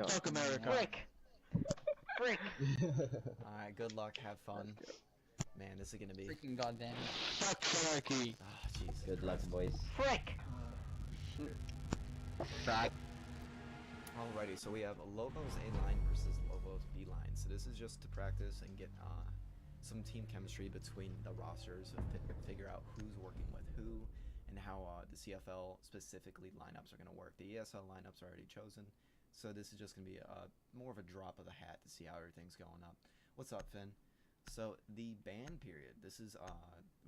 Fuck America. Frick! Frick! Alright, good luck, have fun. Man, this is gonna be... Freaking goddamn. Fuck Sharky. Ah, Jesus Good luck, Christ. boys. Frick! Frack. Alrighty, so we have Lobos A-line versus Lobos B-line. So this is just to practice and get some team chemistry between the rosters, figure out who's working with who, and how the CFL specifically lineups are going to work. The ESL lineups are already chosen, so this is just going to be more of a drop of the hat to see how everything's going up. What's up, Finn? So the ban period, this is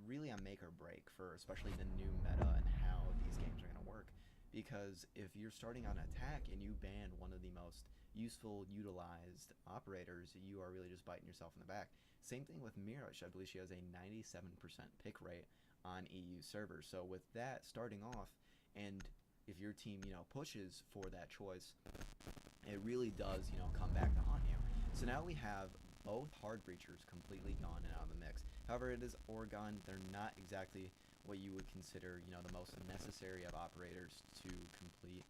really a make or break for especially the new meta and how these games are going to work. Because if you're starting on attack and you ban one of the most useful, utilized operators, you are really just biting yourself in the back. Same thing with Mirage. I believe she has a 97% pick rate on EU servers. So with that starting off, and if your team, pushes for that choice, it really does, come back to haunt you. So now we have both hard breachers completely gone and out of the mix. However, it is Oregon. They're not exactly what you would consider, the most necessary of operators to complete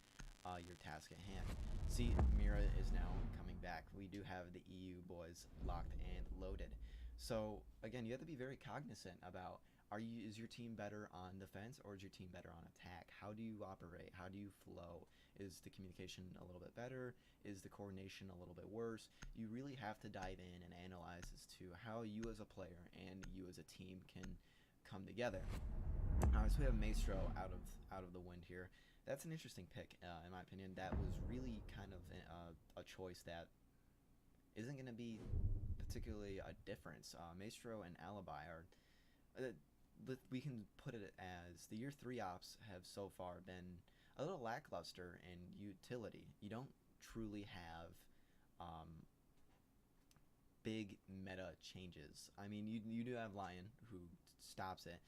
your task at hand. See, Mira is now coming back. We do have the EU boys locked and loaded. So again, you have to be very cognizant about, is your team better on defense or is your team better on attack? How do you operate? How do you flow? Is the communication a little bit better? Is the coordination a little bit worse? You really have to dive in and analyze as to how you as a player and you as a team can come together. So we have Maestro out of the wind here. That's an interesting pick, in my opinion. That was really kind of a choice that isn't going to be particularly a difference. Maestro and Alibi are, we can put it as the year 3 ops have so far been a little lackluster in utility. You don't truly have big meta changes. I mean, you do have Lion, who stops it.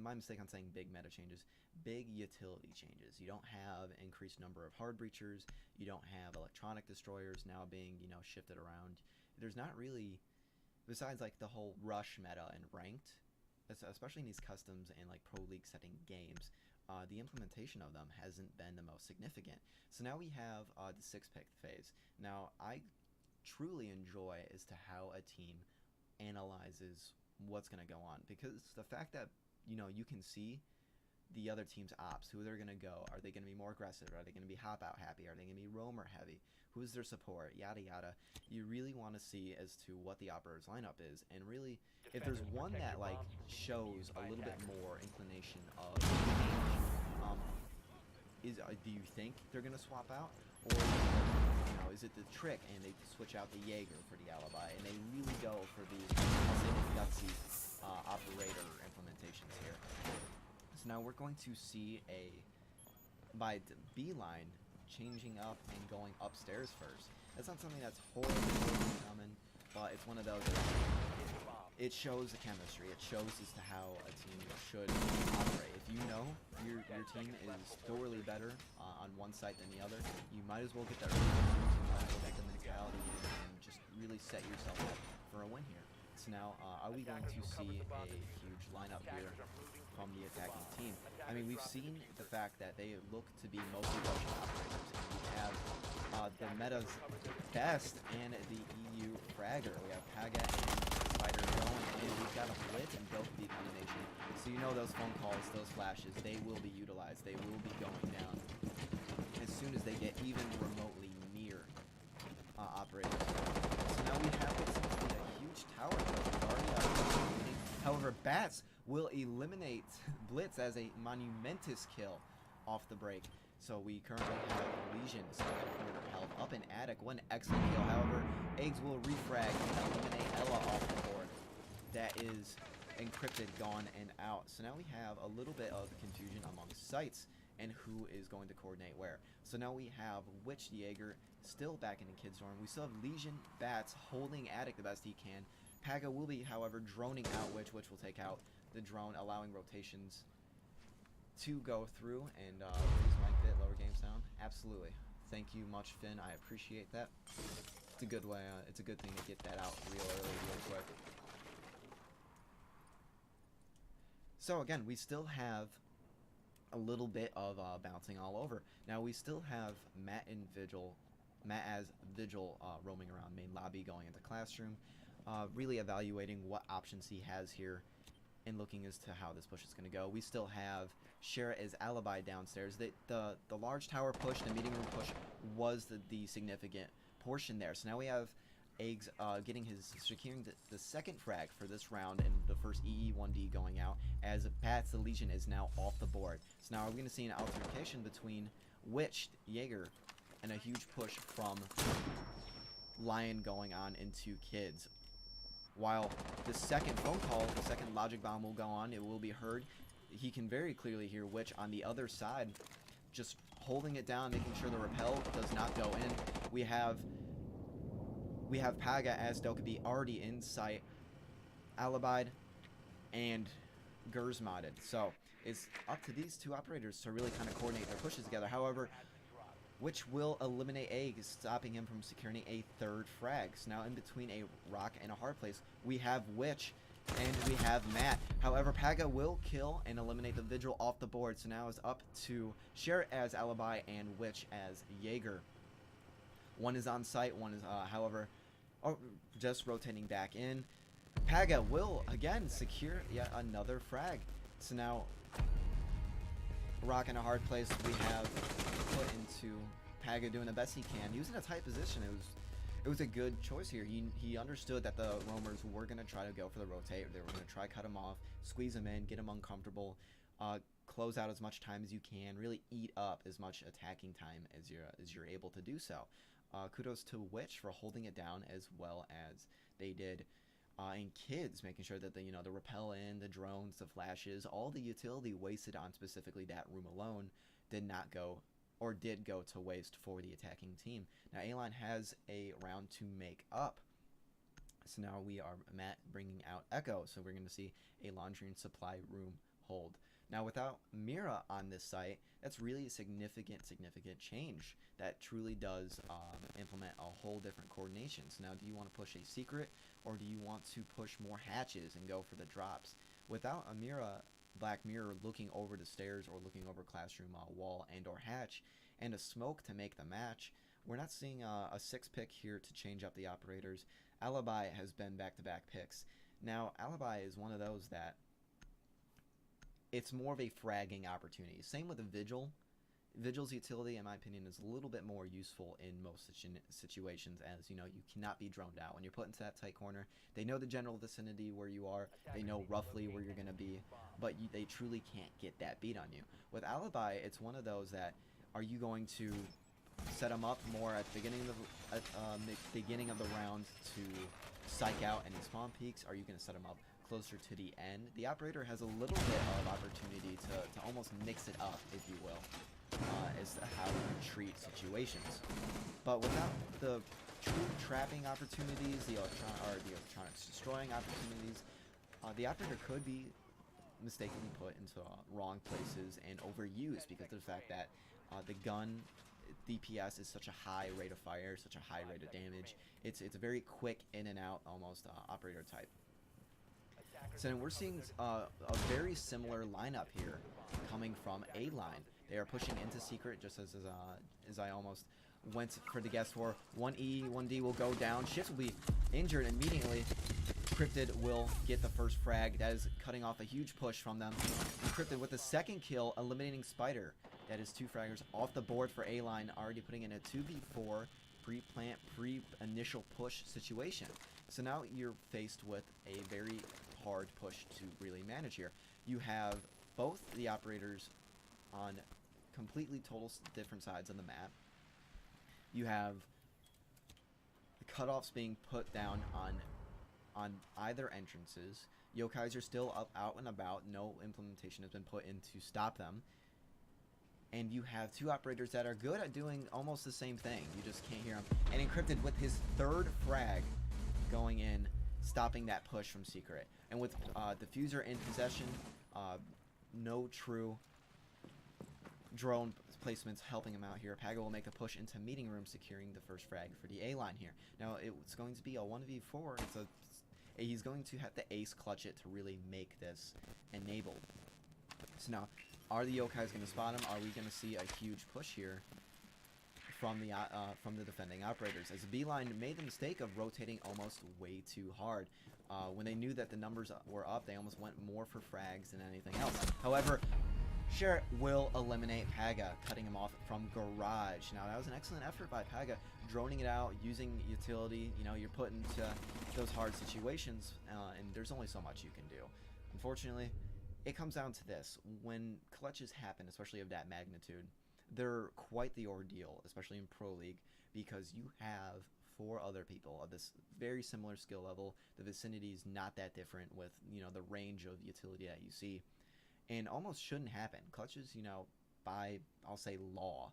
My mistake on saying big meta changes. Big utility changes. You don't have increased number of hard breachers. You don't have electronic destroyers now being, shifted around. There's not really, besides like the whole rush meta and ranked, especially in these customs and like pro league setting games, the implementation of them hasn't been the most significant. So now we have the 6-pick phase. Now I truly enjoy as to how a team analyzes what's going to go on, because the fact that you can see the other team's ops, who they're going to go, are they going to be more aggressive, are they going to be hop out happy, are they going to be roamer heavy, who's their support, yada yada. You really want to see as to what the operator's lineup is, and really if there's one that like shows a little bit more inclination of do you think they're going to swap out, or is it the trick and they switch out the Jaeger for the Alibi and they really go for the, I'll say, the gutsy operator implementations here. So now we're going to see by B-line changing up and going upstairs first. That's not something that's horribly common, but it's one of those that it shows the chemistry. It shows as to how a team should operate. If you know your team is thoroughly better on one side than the other, you might as well get that. You might as well get the mentality and just really set yourself up for a win here. So now, are we going to see a huge lineup here from the attacking team? I mean, we've seen the fact that they look to be mostly Russian operators, and we have the meta's best and the EU fragger. We have Paga and Spider going, and we've got a blitz and both the combination. So those phone calls, those flashes, they will be utilized. They will be going down as soon as they get even remotely near operators. So now we have what's going to be a huge tower kill. However, Bats will eliminate Blitz as a monumentous kill off the break. So we currently have Legion second quarter held up in Attic. One excellent kill. However, Eggs will refrag and eliminate Ella off the board. That is encrypted, gone, and out. So now we have a little bit of confusion among sites and who is going to coordinate where. So now we have Witch Jaeger still back in the Kid Storm. We still have Legion Bats holding Attic the best he can. Paga will be, however, droning out Witch will take out the drone, allowing rotations to go through. And please mic bit, lower game sound. Absolutely. Thank you much, Finn. I appreciate that. It's a good way. It's a good thing to get that out real early, real quick. So again, we still have a little bit of bouncing all over. Now we still have Matt and Vigil Matt as Vigil roaming around main lobby, going into classroom, really evaluating what options he has here and looking as to how this push is going to go. We still have Share as Alibi downstairs. The large tower push, the meeting room push was the significant portion there. So now we have Eggs securing the second frag for this round and the first EE1D going out as Pats the Legion is now off the board. So now we're going to see an altercation between Witch, Jaeger, and a huge push from Lion going on into Kids. While the second phone call, the second logic bomb will go on, it will be heard. He can very clearly hear Witch on the other side, just holding it down, making sure the repel does not go in. We have Paga as Dokkaebi already in sight, Alibied, and Gers modded. So it's up to these two operators to really kind of coordinate their pushes together. However, Witch will eliminate Egg, stopping him from securing a third frag. So now in between a rock and a hard place, we have Witch and we have Matt. However, Paga will kill and eliminate the Vigil off the board. So now it's up to Share as Alibi and Witch as Jaeger. One is on site, one is, however, just rotating back in. Paga will, again, secure yet another frag. So now, rock in a hard place, we have put into Paga doing the best he can. He was in a tight position. It was a good choice here. He understood that the roamers were going to try to go for the rotate. They were going to try cut him off, squeeze him in, get him uncomfortable, close out as much time as you can, really eat up as much attacking time as you're able to do so. Kudos to Witch for holding it down as well as they did. And Kids making sure that the repel in, the drones, the flashes, all the utility wasted on specifically that room alone did not go, or did go to waste for the attacking team. Now A-Line has a round to make up. So now we are Matt bringing out Echo. So we're going to see a laundry and supply room hold. Now without Mira on this site, that's really a significant change that truly does implement a whole different coordination. So now do you want to push a secret, or do you want to push more hatches and go for the drops? Without a Mira, Black Mirror looking over the stairs or looking over classroom wall and or hatch, and a smoke to make the match, we're not seeing a 6-pick here to change up the operators. Alibi has been back-to-back picks. Now Alibi is one of those that it's more of a fragging opportunity. Same with the Vigil. Vigil's utility, in my opinion, is a little bit more useful in most situations, as you cannot be droned out. When you're put into that tight corner, they know the general vicinity where you are, they know roughly where you're going to be, but they truly can't get that beat on you. With Alibi, it's one of those that, are you going to set them up more at the beginning of the round to psych out any spawn peaks? Are you going to set them up closer to the end? The operator has a little bit of opportunity to almost mix it up, if you will, as to how to treat situations. But without the true trapping opportunities, the electronics destroying opportunities, the operator could be mistakenly put into wrong places and overused because of the fact that the gun DPS is such a high rate of fire, such a high rate of damage. It's a very quick in and out almost operator type. So we're seeing a very similar lineup here coming from A-Line. They are pushing into secret just as I almost went for the guess for. 1E, 1D will go down. Shift will be injured immediately. Encrypted will get the first frag. That is cutting off a huge push from them. Encrypted with the second kill, eliminating Spider. That is 2 fraggers off the board for A-Line, already putting in a 2v4 pre-plant, pre-initial push situation. So now you're faced with a very hard push to really manage here. You have both the operators on completely total different sides of the map. You have the cutoffs being put down on either entrances. Yokais are still out and about. No implementation has been put in to stop them. And you have 2 operators that are good at doing almost the same thing. You just can't hear them. And Encrypted with his 3rd frag going in, stopping that push from secret. And with Diffuser in possession, no true drone placements helping him out here. Paga will make a push into meeting room, securing the first frag for the A-Line here. Now it's going to be a 1v4. He's going to have to ace clutch it to really make this enabled. So now, are the Yokais going to spot him? Are we going to see a huge push here from the defending operators, as Beeline made the mistake of rotating almost way too hard. When they knew that the numbers were up, they almost went more for frags than anything else. However, Sherrit will eliminate Paga, cutting him off from Garage. Now, that was an excellent effort by Paga, droning it out, using utility. You know, you're put into those hard situations, and there's only so much you can do. Unfortunately, it comes down to this. When clutches happen, especially of that magnitude, they're quite the ordeal, especially in Pro League, because you have 4 other people of this very similar skill level. The vicinity is not that different with, you know, the range of utility that you see. And almost shouldn't happen. Clutches, you know, by, I'll say, law,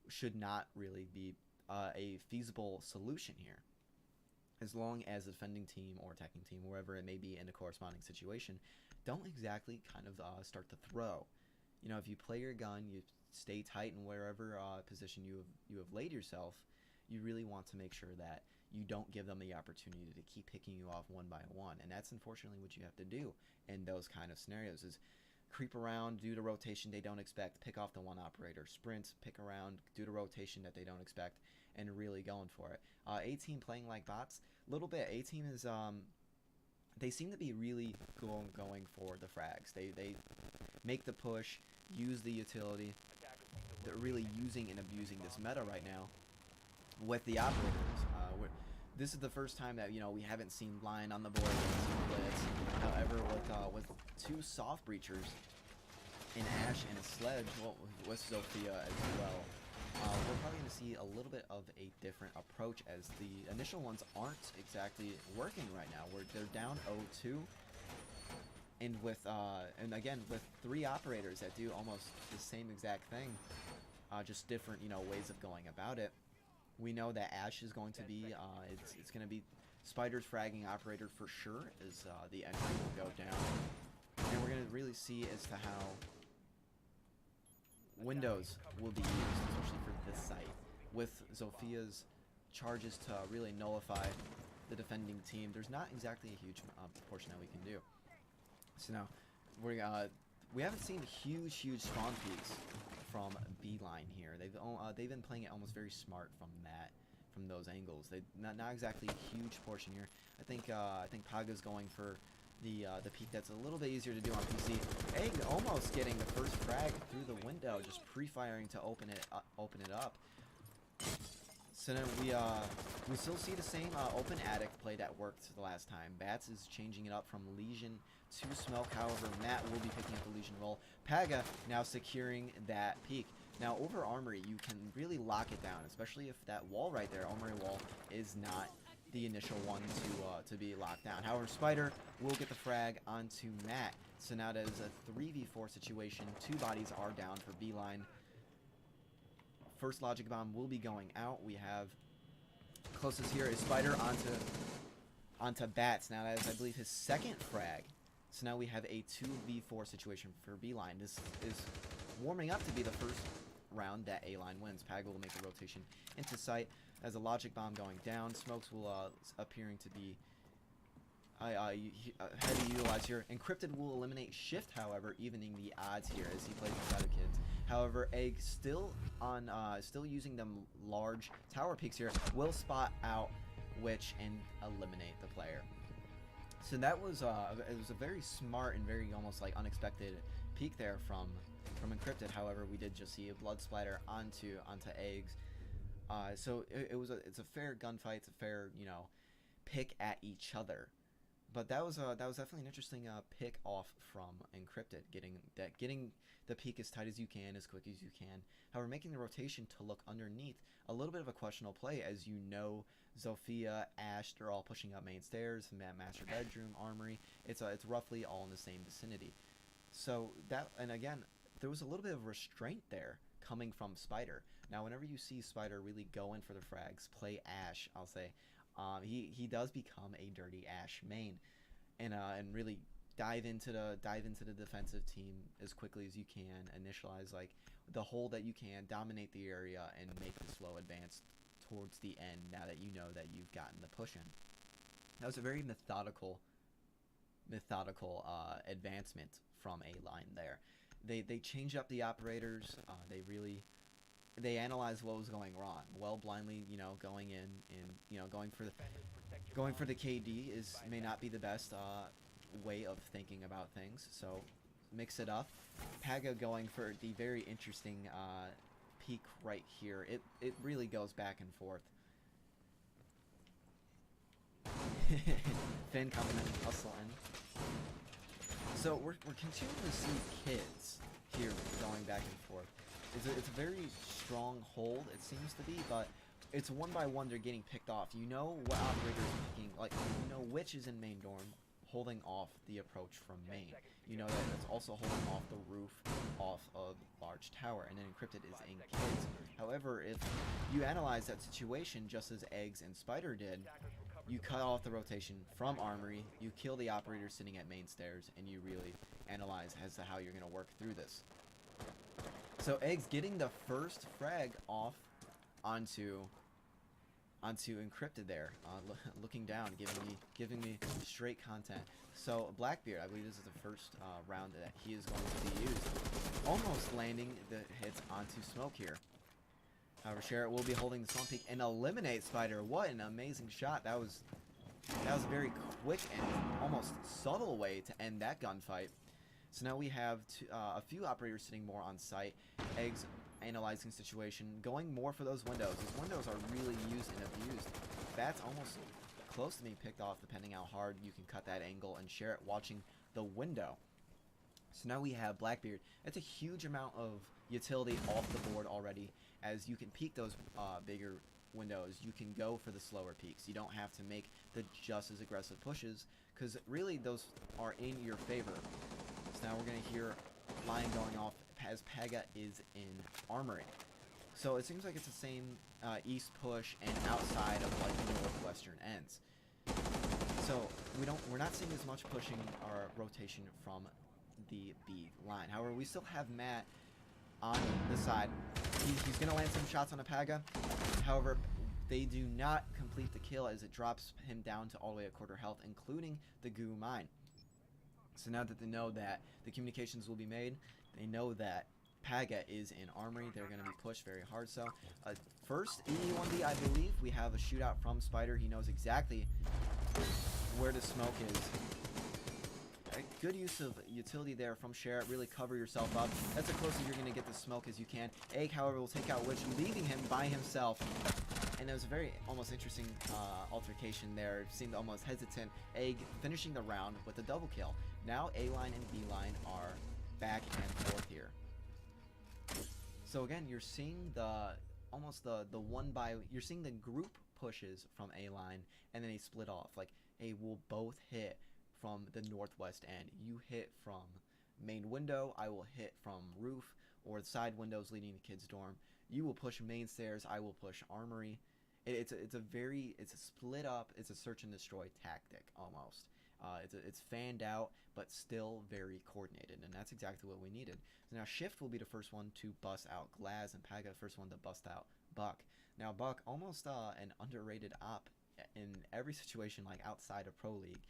should not really be a feasible solution here. As long as the defending team or attacking team, wherever it may be in a corresponding situation, don't exactly kind of start to throw. You know, if you play your gun, you stay tight in wherever position you have laid yourself, you really want to make sure that you don't give them the opportunity to keep picking you off one by one. And that's unfortunately what you have to do in those kind of scenarios, is creep around, do the rotation they don't expect, pick off the one operator, sprint, pick around, do the rotation that they don't expect, and really going for it. A-Team playing like bots, a little bit. A-Team is, they seem to be really going for the frags. They make the push, use the utility. They're really using and abusing this meta right now with the operators. This is the first time that, you know, we haven't seen Lion on the board, Blitz. However, with 2 soft breachers, an Ash and a Sledge, well, with Zofia as well, we're probably going to see a little bit of a different approach, as the initial ones aren't exactly working right now. They're down 0-2, and with and again with 3 operators that do almost the same exact thing, just different, you know, ways of going about it. We know that Ash is going to be, it's going to be Spider's fragging operator for sure, as the entry will go down. And we're going to really see as to how Windows will be used, especially for this site, with Zofia's charges to really nullify the defending team. There's not exactly a huge portion that we can do. So now, we haven't seen huge spawn peaks from Beeline here. They've been playing it almost very smart from those angles. They not exactly a huge portion here. I think Paga's going for the peak that's a little bit easier to do on PC. Egg almost getting the first frag through the window, just pre-firing to open it up. So then we still see the same open attic play that worked the last time. Bats is changing it up from Lesion to Smoke. However, Matt will be picking up the Lesion role. Paga now securing that peak. Now over Armory, you can really lock it down, especially if that wall right there, Armory wall, is not the initial one to be locked down. However, Spider will get the frag onto Matt. So now that is a 3v4 situation. 2 bodies are down for Beeline. First Logic Bomb will be going out. We have closest here is Spider onto Bats. Now that is, I believe, his 2nd frag. So now we have a 2v4 situation for Beeline. This is warming up to be the first round that A-Line wins. Paga will make a rotation into sight as a Logic Bomb going down. Smokes will appearing to be heavy utilized here. Encrypted will eliminate Shift, however, evening the odds here as he plays with Shadow Kids. However, Egg still using them large tower peaks here, will spot out Witch and eliminate the player. So that was it was a very smart and very almost like unexpected peek there from Encrypted. However, we did just see a blood splatter onto Eggs. So it's a fair gunfight. It's a fair, you know, pick at each other. But that was definitely an interesting pick off from Encrypted, getting the peak as tight as you can, as quick as you can. However, making the rotation to look underneath, a little bit of a questionable play, as you know, Zofia, Ash, they're all pushing up main stairs, Master Bedroom, Armory. It's roughly all in the same vicinity. So that, and again, there was a little bit of restraint there coming from Spider. Now, whenever you see Spider really go in for the frags, play Ash, I'll say, he does become a dirty Ash main, and really dive into the defensive team as quickly as you can, initialize like the hole that you can, dominate the area, and make the slow advance towards the end. Now that you know that you've gotten the push in, that was a very methodical advancement from A-Line there. They changed up the operators. They really they analyzed what was going wrong. Well, blindly, you know, going in and, you know, going for the KD may not be the best way of thinking about things. So mix it up. Paga going for the very interesting peak right here. It really goes back and forth. Finn coming in, hustling. So we're continuing to see kids here going back and forth. It's a very strong hold, it seems to be, but it's one by one they're getting picked off. You know what operator is picking, like, you know which is in main dorm, holding off the approach from main. You know that it's also holding off the roof off of large tower, and then encrypted is in kids. However, if you analyze that situation just as Eggs and Spider did, you cut off the rotation from armory, you kill the operator sitting at main stairs, and you really analyze as to how you're going to work through this. So Eggs getting the first frag off onto encrypted there, looking down, giving me straight content. So Blackbeard, I believe this is the first round that he is going to be used, almost landing the hits onto Smoke here. However, Sherritt will be holding the Swamp Peak and eliminate Spider. What an amazing shot! That was a very quick and almost subtle way to end that gunfight. So now we have a few operators sitting more on site. Eggs analyzing situation, going more for those windows. Those windows are really used and abused. That's almost close to being picked off depending how hard you can cut that angle, and Sherritt watching the window. So now we have Blackbeard. That's a huge amount of utility off the board already, as you can peek those bigger windows. You can go for the slower peaks. You don't have to make the just as aggressive pushes, because really those are in your favor. So now we're going to hear line going off as Paga is in armory. So it seems like it's the same east push and outside of like the northwestern ends. So we're not seeing as much pushing our rotation from the B line. However, we still have Matt on the side. He's going to land some shots on a Paga. However, they do not complete the kill as it drops him down to all the way at quarter health, including the goo mine. So now that they know that the communications will be made, they know that Paga is in armory. They're going to be pushed very hard. So first, E1D, I believe, we have a shootout from Spider. He knows exactly where the smoke is. Good use of utility there from Sherritt. Really cover yourself up. That's as close as you're going to get the smoke as you can. Egg, however, will take out Witch, leaving him by himself. And it was a very almost interesting altercation there. It seemed almost hesitant. Egg finishing the round with a double kill. Now A-line and B-line are back and forth here. So again, you're seeing you're seeing the group pushes from A-line, and then they split off. Like, hey, we'll both hit from the northwest end. You hit from main window, I will hit from roof, or the side windows leading to kids' dorm. You will push main stairs, I will push armory. It's a split up, it's a search and destroy tactic almost. It's fanned out, but still very coordinated, and that's exactly what we needed. So now Shift will be the first one to bust out Glaz, and Paga the first one to bust out Buck. Now Buck, almost an underrated op in every situation, like outside of Pro League.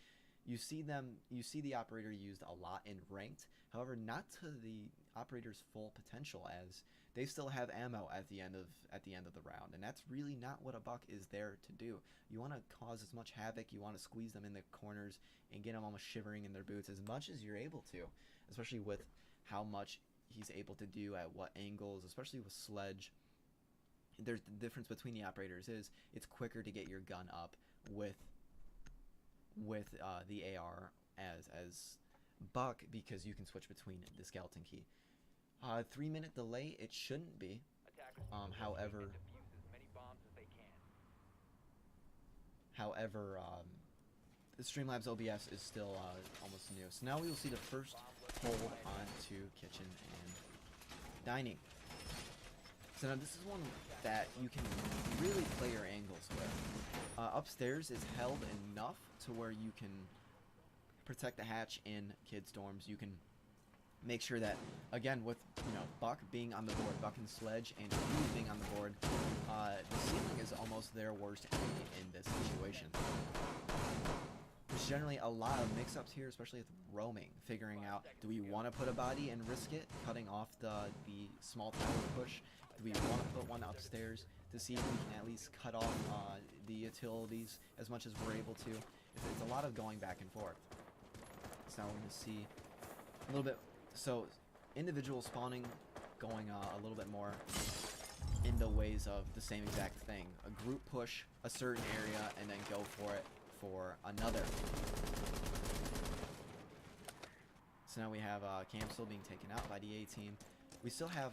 You see the operator used a lot in ranked, however, not to the operator's full potential, as they still have ammo at the end of the round, and that's really not what a Buck is there to do. You want to cause as much havoc, you want to squeeze them in the corners and get them almost shivering in their boots as much as you're able to, especially with how much he's able to do at what angles, especially with Sledge. There's the difference between the operators is it's quicker to get your gun up with the AR as Buck, because you can switch between the skeleton key. 3-minute delay, it shouldn't be. However, the Streamlabs OBS is still almost new. So now we will see the first hold onto kitchen and dining. So now this is one that you can really play your angles with. Upstairs is held enough to where you can protect the hatch in kids' dorms. You can make sure that, again, with Buck being on the board, Buck and Sledge and Hughes being on the board, the ceiling is almost their worst enemy in this situation. There's generally a lot of mix-ups here, especially with roaming, figuring out, do we want to put a body and risk it, cutting off the small tower push? Do we want to put one upstairs to see if we can at least cut off the utilities as much as we're able to? It's a lot of going back and forth. So now we're going to see a little bit, so individual spawning going a little bit more in the ways of the same exact thing. A group push a certain area and then go for it for another. So now we have Cam still being taken out by the A team. We still have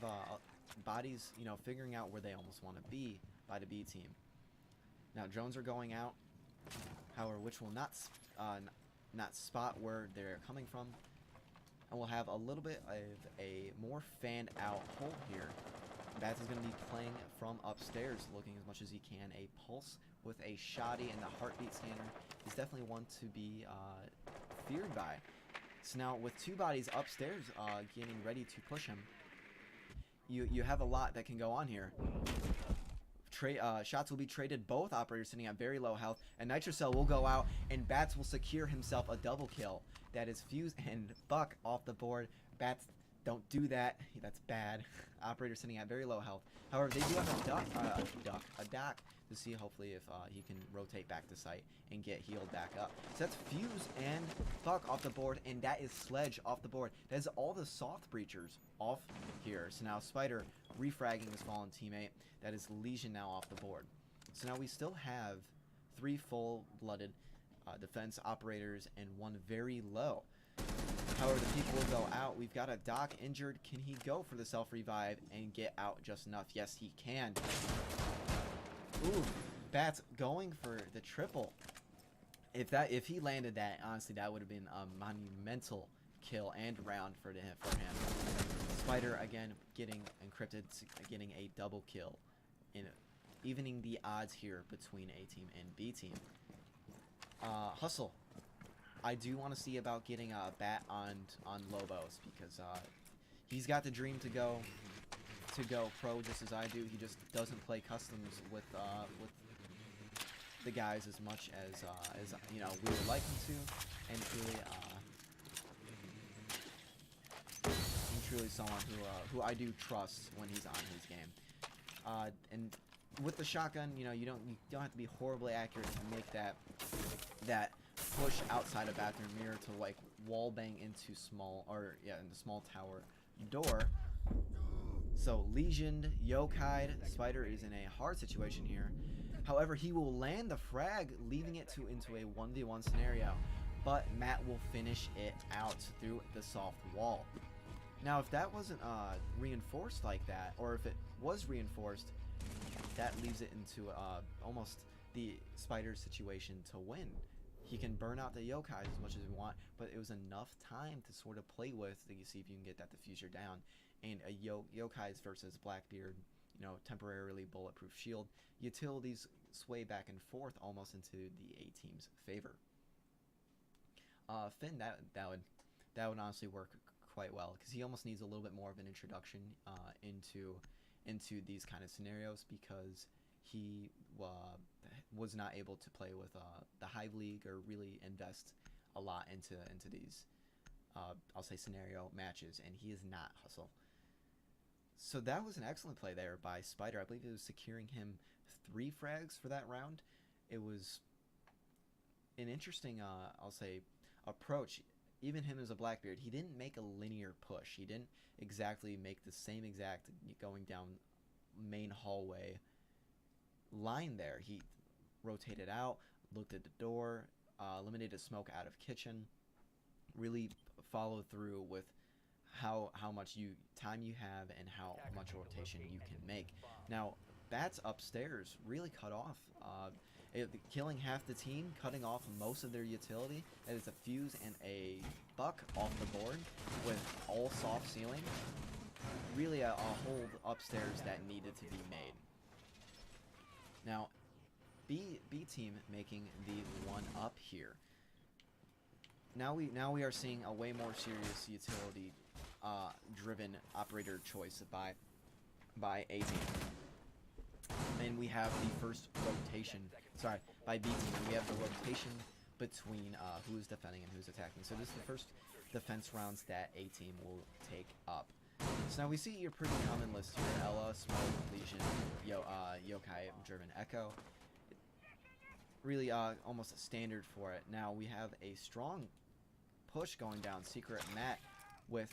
bodies, you know, figuring out where they almost want to be by the B team. Now drones are going out, however, which will not spot where they're coming from, and we'll have a little bit of a more fanned out hole here. Bats is going to be playing from upstairs, looking as much as he can. A pulse with a shoddy and the heartbeat scanner is definitely one to be feared by. So now with two bodies upstairs getting ready to push him, you have a lot that can go on here. Shots will be traded. Both operators sitting at very low health, and Nitrocell will go out, and Bats will secure himself a double kill. That is Fuse and Buck off the board. Bats, don't do that. That's bad. Operator sitting at very low health. However, they do have a dock to see hopefully if he can rotate back to site and get healed back up. So that's Fuse and Buck off the board, and that is Sledge off the board. That is all the soft breachers off here. So now Spider refragging his fallen teammate. That is Legion now off the board. So now we still have 3 full-blooded defense operators and 1 very low. However, the people will go out. We've got a Doc injured. Can he go for the self-revive and get out just enough? Yes, he can. Ooh, Bats going for the triple. If he landed that, honestly, that would have been a monumental kill and round for him. Spider again getting encrypted, getting a double kill, in evening the odds here between A team and B team. Hustle. I do want to see about getting a bat on Lobos, because he's got the dream to go pro just as I do. He just doesn't play customs with the guys as much as you know we would like him to, and truly someone who I do trust when he's on his game. And with the shotgun, you know, you don't have to be horribly accurate to make that push outside a bathroom mirror to like wall bang into in the small tower door. So Legioned, Yokai, Spider is in a hard situation here. However, he will land the frag, leaving it into a 1v1 scenario, but Matt will finish it out through the soft wall. Now, if that wasn't reinforced like that, or if it was reinforced, that leaves it into almost the Spider situation to win. He can burn out the Yokai as much as we want, but it was enough time to sort of play with to see if you can get that diffuser down. And a Yokai's versus Blackbeard, you know, temporarily bulletproof shield, utilities sway back and forth almost into the A team's favor. Finn, that would honestly work quite well, because he almost needs a little bit more of an introduction into these kind of scenarios, because he was not able to play with the Hive League or really invest a lot into these I'll say scenario matches, and he is not Hustle. So that was an excellent play there by Spider. I believe it was securing him 3 frags for that round. It was an interesting I'll say approach. Even him as a Blackbeard, he didn't make a linear push. He didn't exactly make the same exact going down main hallway line there. He rotated out, looked at the door, eliminated smoke out of kitchen, really followed through with how much time you have and how much rotation you can make. Now, Bats upstairs really cut off, killing half the team, cutting off most of their utility. That is a Fuse and a Buck off the board with all soft ceiling. Really a hold upstairs that needed to be made. Now, B team making the 1-up here. Now we are seeing a way more serious utility driven operator choice by A team. And we have the first rotation, by B team, and we have the rotation between who's defending and who's attacking. So this is the first defense rounds that a team will take up. So now we see your pretty common list here: Ela, Smoke, Legion, Yokai, Driven Echo. Really almost a standard for it. Now we have a strong push going down Secret Matt with...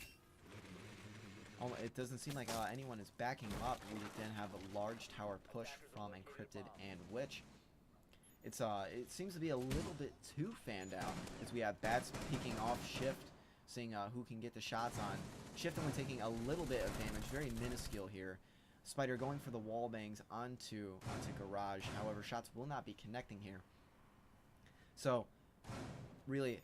it doesn't seem like anyone is backing him up. We then have a large tower push from Encrypted and Witch. It seems to be a little bit too fanned out, as we have Bats peeking off Shift, seeing who can get the shots on. Shift only taking a little bit of damage, very minuscule here. Spider going for the wall bangs onto Garage. However, shots will not be connecting here. So, really,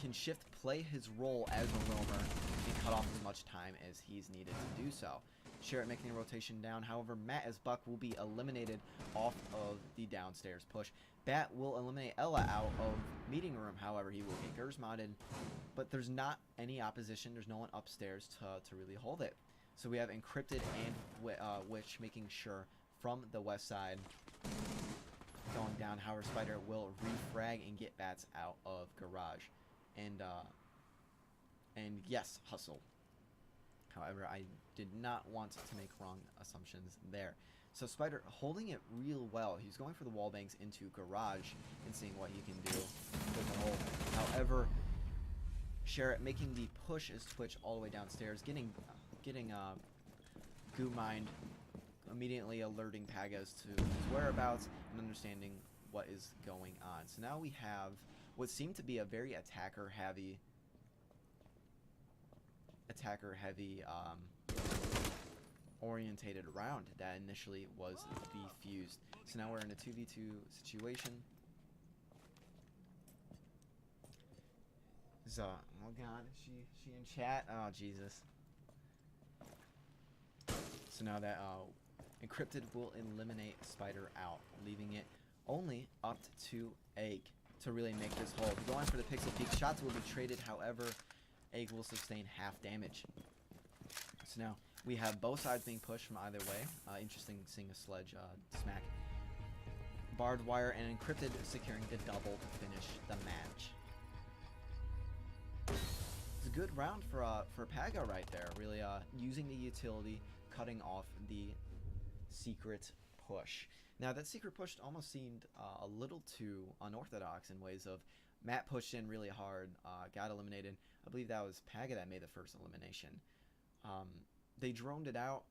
can Shift play his role as a roamer and cut off as much time as he's needed to do so? Sherritt making a rotation down. However, Matt as Buck will be eliminated off of the downstairs push. Bat will eliminate Ela out of meeting room. However, he will get Gers modded, but there's not any opposition. There's no one upstairs to really hold it. So we have Encrypted and Witch making sure from the west side going down. However, Spider will refrag and get Bats out of Garage. And yes, Hustle. However, I did not want to make wrong assumptions there. So Spider holding it real well. He's going for the wall bangs into Garage and seeing what he can do with the hole. However, Sherritt making the push as Twitch all the way downstairs, getting Goo Mind, immediately alerting Pagas to his whereabouts and understanding what is going on. So now we have what seemed to be a very attacker heavy orientated round that initially was defused. So now we're in a 2v2 situation. So, oh god, is she in chat? Oh Jesus. So now that Encrypted will eliminate Spider out, leaving it only up to Egg to really make this hold. Going for the Pixel Peak. Shots will be traded, however, Egg will sustain half damage. So now we have both sides being pushed from either way. Interesting seeing a Sledge smack Barbed Wire and Encrypted securing the double to finish the match. It's a good round for Paga right there. Really using the utility, cutting off the secret push. Now that secret push almost seemed a little too unorthodox in ways of Matt pushed in really hard, got eliminated. I believe that was Paga that made the first elimination. They droned it out,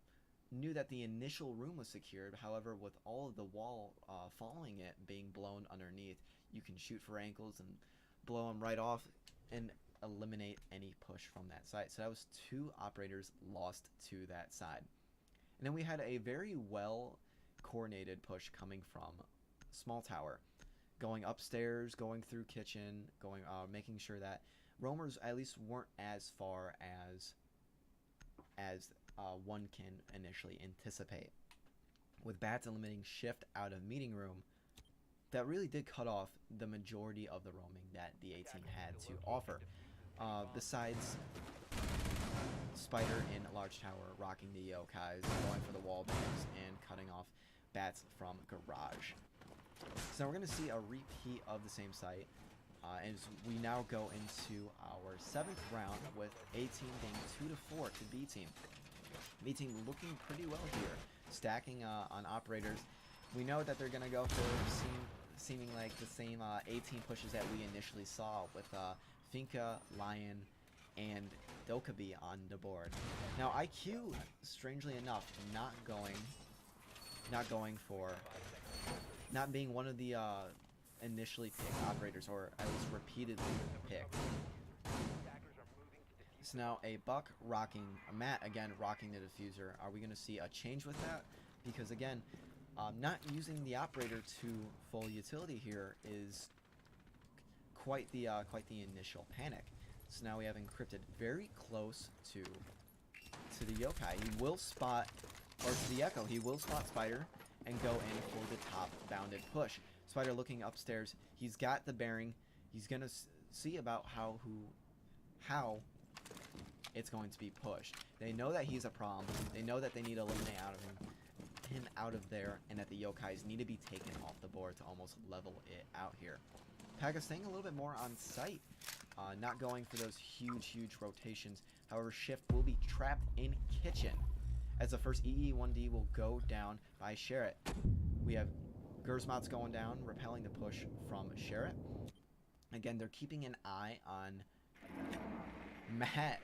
knew that the initial room was secured. However, with all of the wall following it being blown underneath, you can shoot for ankles and blow them right off and eliminate any push from that side. So that was 2 operators lost to that side. And then we had a very well coordinated push coming from Small Tower, going upstairs, going through kitchen, going making sure that roamers at least weren't as far as one can initially anticipate. With Bats eliminating Shift out of meeting room, that really did cut off the majority of the roaming that the A-team had to offer. Besides Spider in Large Tower rocking the Yokais, going for the wall bangs, and cutting off Bats from Garage. So we're going to see a repeat of the same site. As we now go into our 7th round with A-team being 2-4 to B-team. B-team looking pretty well here, stacking on operators. We know that they're going to go for seeming like the same A-team pushes that we initially saw with Finka, Lion, and Dokkaebi on the board. Now IQ, strangely enough, not being one of the initially picked operators, or at least repeatedly picked. So now a Buck rocking, Matt again rocking the diffuser. Are we going to see a change with that? Because again, not using the operator to full utility here is quite the initial panic. So now we have Encrypted very close to the Yokai. He will spot, or to the Echo, he will spot Spider and go in for the top bounded push. Spider looking upstairs. He's got the bearing. He's gonna see about how it's going to be pushed. They know that he's a problem. They know that they need to eliminate out of him out of there, and that the yokais need to be taken off the board to almost level it out here. Paga staying a little bit more on site, not going for those huge rotations. However, Shift will be trapped in kitchen, as the first EE1D will go down by Sherrit. We have Gersmots going down, repelling the push from Sherrit. Again, they're keeping an eye on Matt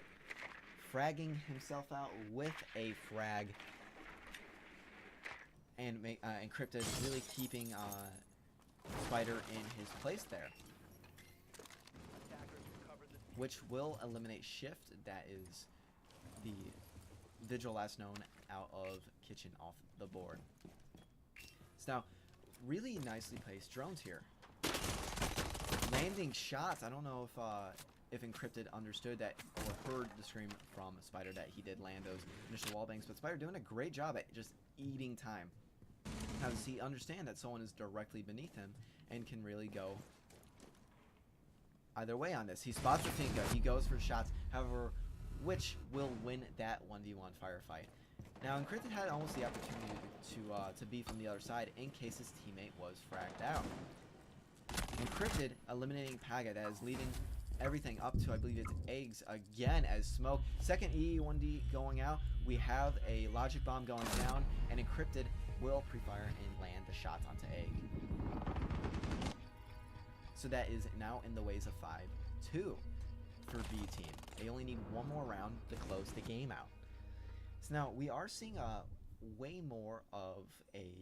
fragging himself out with a frag, and Encrypted really keeping Spider in his place there, which will eliminate Shift. That is the Vigil last known out of kitchen off the board. So now, really nicely placed drones here, landing shots. I don't know if Encrypted understood that or heard the scream from Spider that he did land those initial wall bangs, but Spider doing a great job at just eating time. Now, does he understand that someone is directly beneath him and can really go either way on this? He spots the Finka, he goes for shots, however, which will win that 1v1 firefight. Now, Encrypted had almost the opportunity to be from the other side in case his teammate was fragged out. Encrypted eliminating Paga, that is leaving everything up to, I believe it's eggs again, as smoke. Second EE1D going out. We have a logic bomb going down, and Encrypted will pre-fire and land the shots onto egg. So that is now in the ways of 5-2 for B team. They only need one more round to close the game out. So now we are seeing a way more of a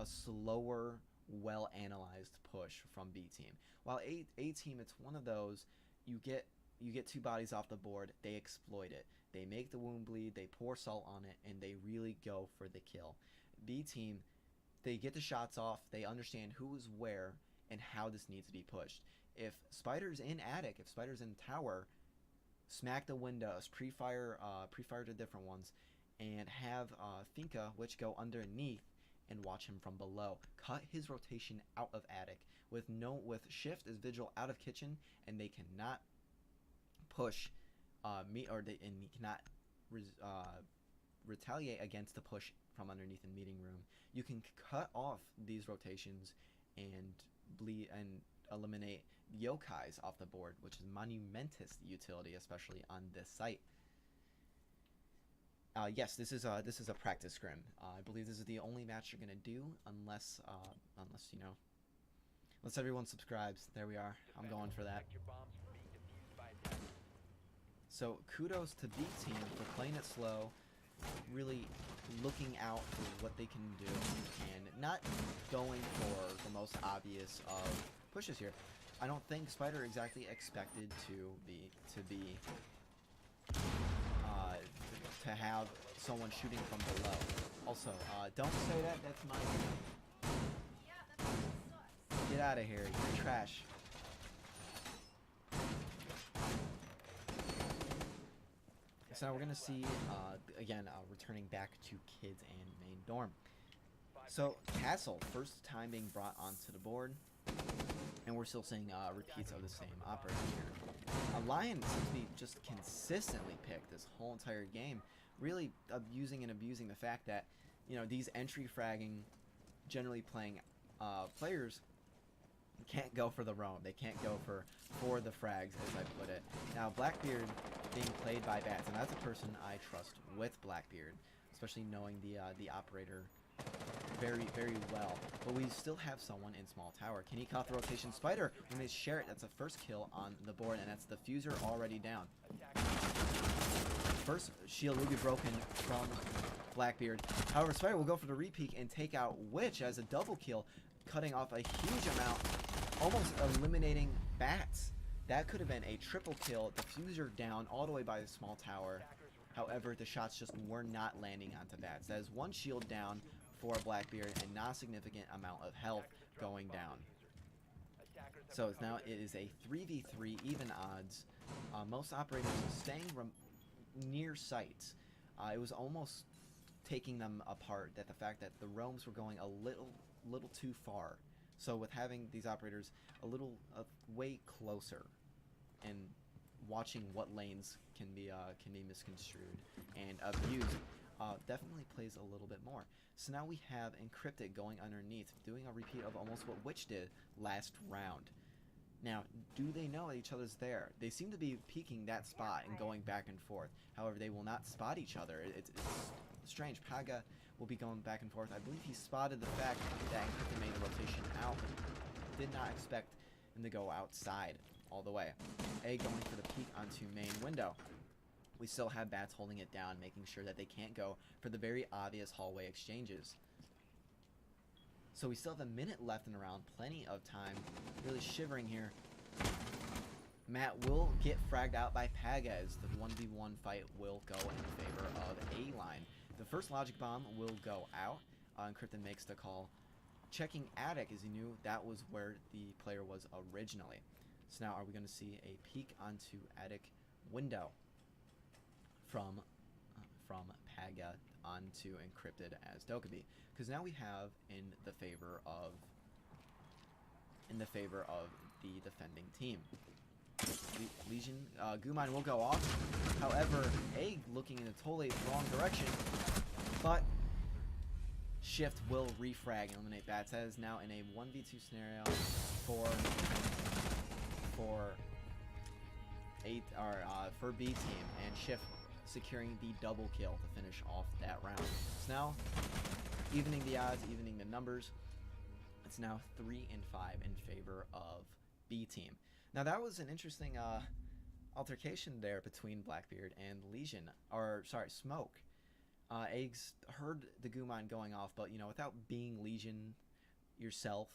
slower, well-analyzed push from B team. While A team, it's one of those, you get 2 bodies off the board, they exploit it. They make the wound bleed, they pour salt on it, and they really go for the kill. B team, they get the shots off, they understand who is where and how this needs to be pushed. If Spider's in attic, if Spider's in tower, smack the windows, pre-fire to different ones, and have Finka, which go underneath and watch him from below. Cut his rotation out of attic. With Shift as Vigil out of kitchen, and they cannot push and he cannot retaliate against the push from underneath in meeting room. You can cut off these rotations and bleed and eliminate yokais off the board, which is monumentous utility, especially on this site. Yes, this is a practice scrim. I believe this is the only match you're gonna do, unless you know, unless everyone subscribes. There we are. I'm going for that. So kudos to B team for playing it slow, really looking out for what they can do, and not going for the most obvious of pushes here. I don't think Spider exactly expected to have someone shooting from below. Also, don't say that. That's my. Get out of here. You're trash. So now we're gonna see again returning back to kids and main dorm. So Castle, first time being brought onto the board, and we're still seeing repeats of the same operator here. Lion seems to be just consistently picked this whole entire game, really abusing the fact that, you know, these entry fragging, generally playing players can't go for the roam. They can't go for the frags, as I put it. Now Blackbeard being played by Bats, and that's a person I trust with Blackbeard, especially knowing the operator very, very well. But we still have someone in small tower. Can he cut the rotation? Spider, when they share it, that's the first kill on the board, and that's the fuser already down. First shield will be broken from Blackbeard. However, Spider will go for the repeat and take out Witch as a double kill, cutting off a huge amount, almost eliminating Bats. That could have been a triple kill. Diffuser down all the way by the small tower. However, the shots just were not landing onto Bats. That is one shield down for Blackbeard and not a significant amount of health going down. So now it is a 3v3 even odds. Most operators staying near sites. It was almost taking them apart, that the fact that the roams were going a little too far. So with having these operators a little way closer and watching what lanes can be misconstrued and abused, definitely plays a little bit more. So now we have Encrypted going underneath, doing a repeat of almost what Witch did last round. Now, do they know that each other's there? They seem to be peeking that spot and going back and forth. However, they will not spot each other. It's strange. Paga will be going back and forth. I believe he spotted the fact that Encrypted made the rotation out, but did not expect him to go outside all the way. A going for the peek onto main window. We still have Bats holding it down, making sure that they can't go for the very obvious hallway exchanges. So we still have a minute left in the round, plenty of time. Really shivering here. Matt will get fragged out by Paga as the 1v1 fight will go in favor of A-Line. The first logic bomb will go out. Encrypted makes the call. Checking attic as he knew that was where the player was originally. So now are we going to see a peek onto attic window from Paga onto Encrypted as Dokkaebi? Because now we have in the favor of the defending team. Legion Gumine will go off. However, Egg looking in a totally wrong direction, but Shift will refrag and eliminate Bats. That is now in a 1v2 scenario for B team, and Shift securing the double kill to finish off that round. So now, evening the odds, evening the numbers. It's now 3-5 in favor of B team. Now that was an interesting altercation there between Blackbeard and Legion, or sorry, Smoke. Eggs heard the Gumine going off, but you know, without being Legion yourself,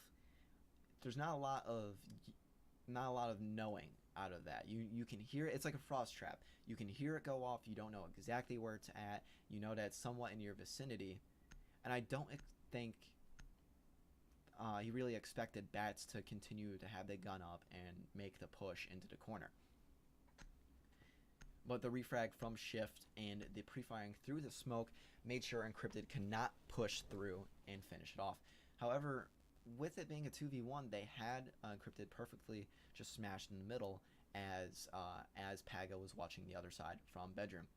there's not a lot of knowing out of that. You can hear it. It's like a frost trap. You can hear it go off. You don't know exactly where it's at. You know that it's somewhat in your vicinity, and I don't think he really expected Bats to continue to have the gun up and make the push into the corner. But the refrag from Shift and the pre-firing through the smoke made sure Encrypted could not push through and finish it off. However, with it being a 2v1, they had Encrypted perfectly just smashed in the middle as Paga was watching the other side from bedroom.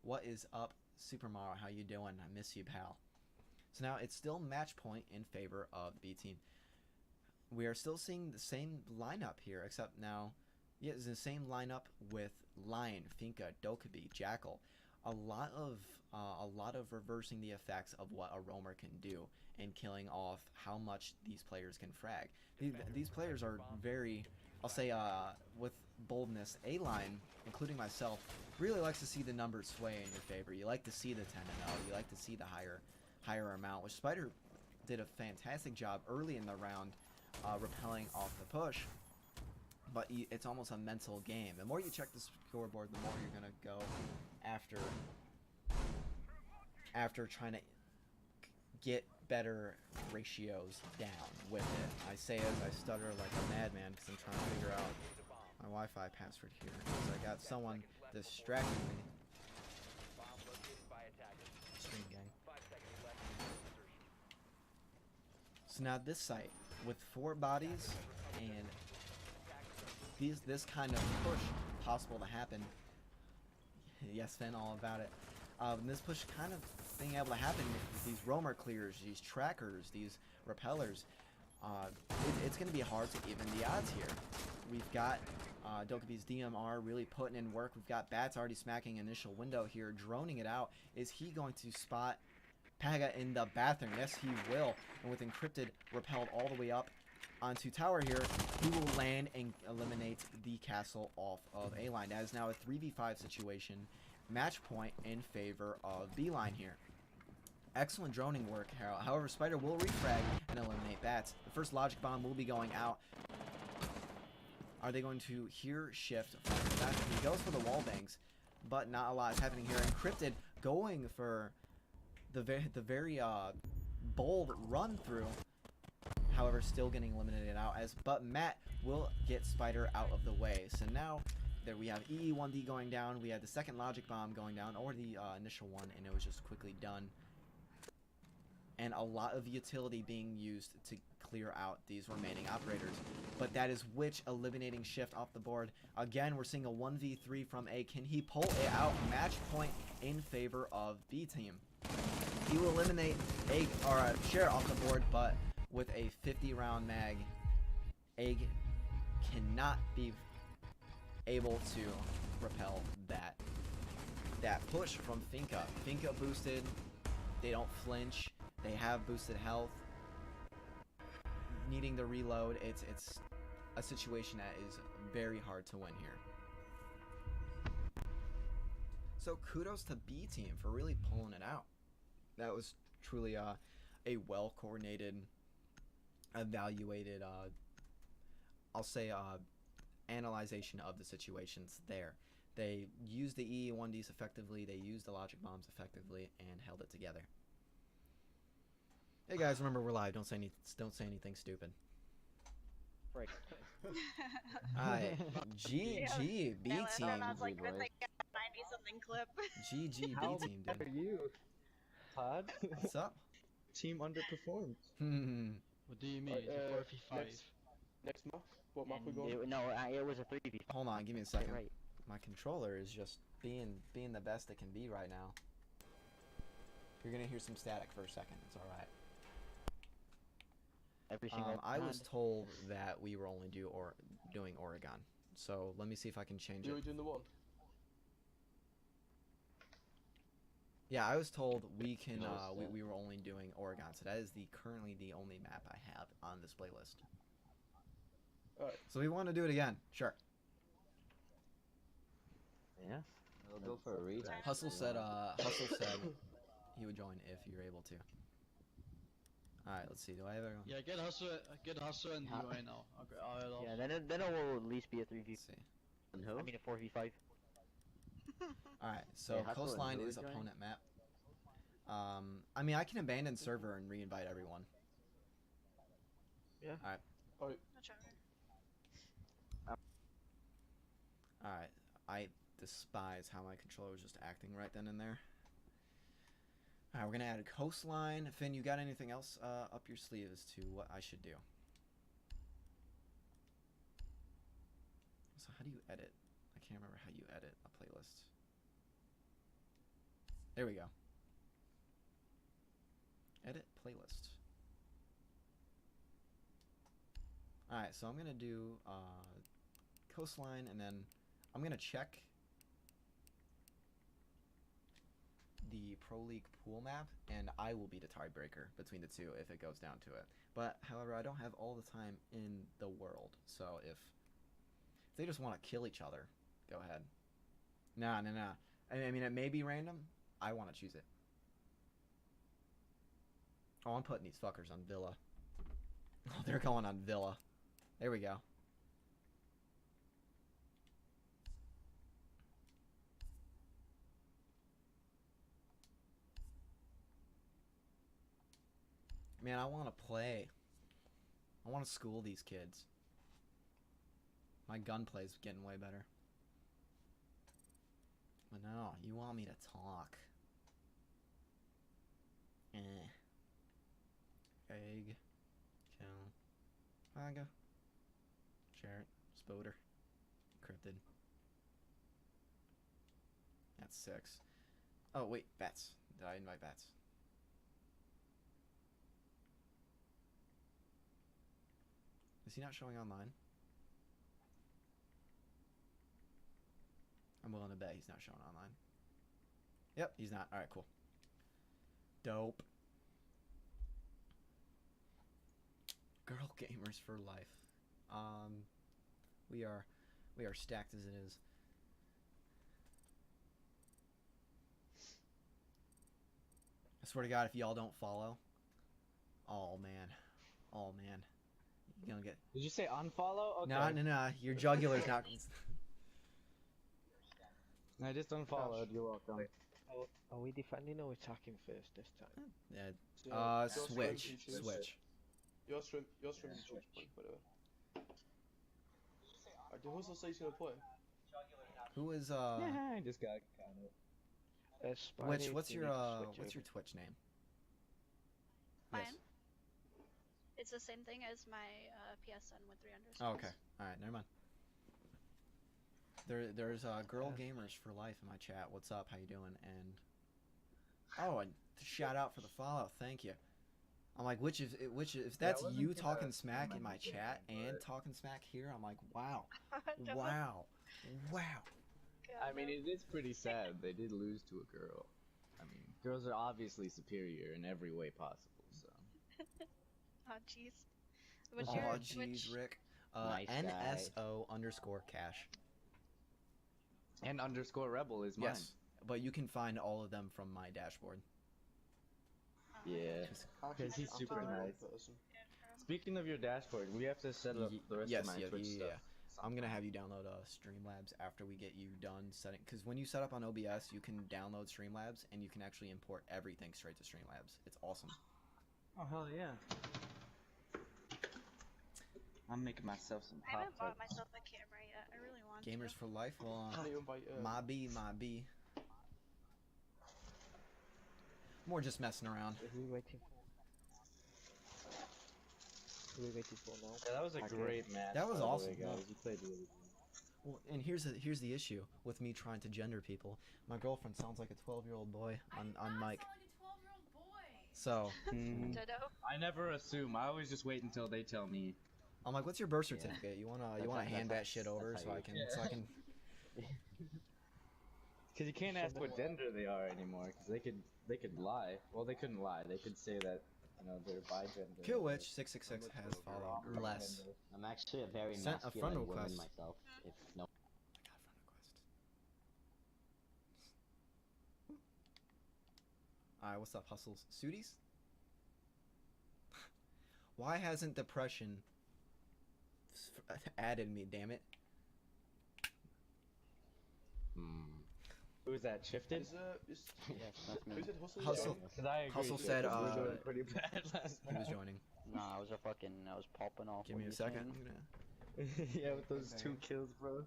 What is up, Super Mario? How you doing? I miss you, pal. So now it's still match point in favor of the B team. We are still seeing the same lineup here, except now, yeah, it's the same lineup with Lion, Finka, Dokkaebi, Jackal. A lot of reversing the effects of what a roamer can do and killing off how much these players can frag. These players are very, I'll say, with boldness. A-Line, including myself, really likes to see the numbers sway in your favor. You like to see the 10-0. You like to see the higher amount, which Spider did a fantastic job early in the round repelling off the push. But it's almost a mental game. The more you check the scoreboard, the more you're going to go after trying to get better ratios down with it. I say as I stutter like a madman because I'm trying to figure out my Wi-Fi password here. Because I got someone distracting me. Stream gang. So now this site with 4 bodies and this kind of push possible to happen. Yes, Finn, all about it. This push kind of being able to happen with these roamer clears, these trackers, these repellers. It's going to be hard to even the odds here. We've got Dokkaebi's DMR really putting in work. We've got Bats already smacking initial window here, droning it out. Is he going to spot Paga in the bathroom? Yes, he will. And with Encrypted repelled all the way up onto tower here, he will land and eliminate the castle off of A-Line. That is now a 3v5 situation. Match point in favor of B-Line here. Excellent droning work. However, Spider will refrag and eliminate Bats. The first logic bomb will be going out. Are they going to hear Shift? He goes for the wall bangs, but not a lot is happening here. Encrypted going for the very bold run through. However, still getting eliminated out but Matt will get Spider out of the way. So now there we have EE1D going down. We had the second logic bomb going down, or the initial one, and it was just quickly done. and a lot of utility being used to clear out these remaining operators. But that is Witch eliminating Shift off the board. Again, we're seeing a 1v3 from A. Can he pull it out? Match point in favor of B team. He will eliminate A or Share off the board, but with a 50-round mag, Egg cannot be able to repel that push from Finka. Finka boosted. They don't flinch. They have boosted health. Needing to reload. It's a situation that is very hard to win here. So kudos to B team for really pulling it out. That was truly a well coordinated, evaluated, I'll say analyzation of the situations there. They used the E1Ds effectively, they used the logic bombs effectively, and held it together. Hey guys, remember we're live. Don't say anything stupid. Frick. Alright, GG B team. I was like, with like a 90-something clip. GG How B team, bad are dude. you, Todd? What's up? Team underperformed. What do you mean? It's a 4v5. Next map? What map we going? It was a 3v. Hold on, give me a second. Right. My controller is just being the best it can be right now. You're gonna hear some static for a second. It's all right. Everything. I was told that we were only doing Oregon, so let me see if I can change You it. doing the one? Yeah, I was told we can. We were only doing Oregon, so that is currently the only map I have on this playlist. Alright. So we want to do it again, sure. Yeah. I'll go for a read. Hustle said he would join if you're able to. All right, let's see. Do I have everyone? Yeah, get hustle and Huh? UI now. Okay, I'll Yeah. Then it will at least be a 3v. Let's see. And who? I mean a 4v5. All right, so Yeah, Hustle and Coastline who is is joining? opponent map. I mean, I can abandon server and re-invite everyone. Yeah. All right. All right. I despise how my controller was just acting right then and there. All right, we're gonna add a Coastline. Finn, you got anything else up your sleeve as to what I should do? So how do you edit? I can't remember how you edit a playlist. There we go. Edit playlist. Alright, so I'm gonna do Coastline, and then I'm gonna check the Pro League pool map, and I will be the tiebreaker between the two if it goes down to it. But however, I don't have all the time in the world, so if they just want to kill each other, go ahead. Nah. I mean, it may be random. I want to choose it. Oh, I'm putting these fuckers on Villa. Oh, they're going on Villa. There we go. Man, I want to play. I want to school these kids. My gunplay's getting way better. But no, you want me to talk. Egg. Kill. Maga. Jarrett. Spoder. Encrypted. That's 6. Oh, wait. Bats. Did I invite Bats? Is he not showing online? I'm willing to bet he's not showing online. Yep, he's not. Alright, cool. Dope. Girl gamers for life. We are stacked as it is. I swear to God, if y'all don't follow, oh man, you're gonna get. Did you say unfollow? Okay. No. Your jugular's not. I just unfollowed. You're welcome. Are we defending or attacking first this time? Yeah. Your Switch. stream, Switch. Your stream switch point, by the way. Who's the station of play? Who is Yeah, I just got kind of. What's your Twitch name? Yes. Mine. It's the same thing as my PSN with 3 underscores. Oh, okay. All right. Never mind. There's girl gamers for life in my chat. What's up? How you doing? And and shout out for the follow. Thank you. I'm like, if that's wasn't you gonna talking smack in my remember chat game, and but- talking smack here, I'm like, wow, No. wow. I mean, it is pretty sad. They did lose to a girl. I mean, girls are obviously superior in every way possible. So. Oh jeez. What's Oh, your jeez, Twitch? Rick. Nice guy. NSO_cash. And underscore rebel is mine. Yes, but you can find all of them from my dashboard. Yeah. Actually, Because he's I'm super the wrong nice. person. Speaking of your dashboard, we have to set up the rest Yes, of my yeah, Twitch yeah. stuff. I'm gonna have you download Streamlabs after we get you done setting. Because when you set up on OBS, you can download Streamlabs and you can actually import everything straight to Streamlabs. It's awesome. Oh hell yeah! I'm making myself some I pop haven't bought tarts. myself a camera yet. I really want Gamers to. for life. Well, Can't even invite my B. More just messing around. Who are we waiting for? Who are we waiting for now? Yeah, that was a Okay. great match. That was by the way, awesome, guys. no. You played really good. Well, and here's the issue with me trying to gender people. My girlfriend sounds like a 12-year-old boy on mic. So Mm-hmm. Ditto. I never assume. I always just wait until they tell me. I'm like, what's your birth certificate? You wanna hand that shit over that's so how I you- can Yeah. Because you can't ask what gender they are anymore. Because they could lie. Well, they couldn't lie. They could say that they're bi-gender. Killwitch 666 has followed less. I'm actually a very Sent a friend masculine woman request. myself. If no. I got a friend request. Alright, what's up, Hustles? Sudies? Why hasn't depression added me, damn it? Who's that? Shifted? Is Yes, that's me. who said Hustle? Hustle. Because I agree. Hustle Shifted said, was doing pretty bad last He was night. joining. Nah, I was popping off. Give what me a you second. saying? I'm gonna... Yeah, with those 2 kills, bro.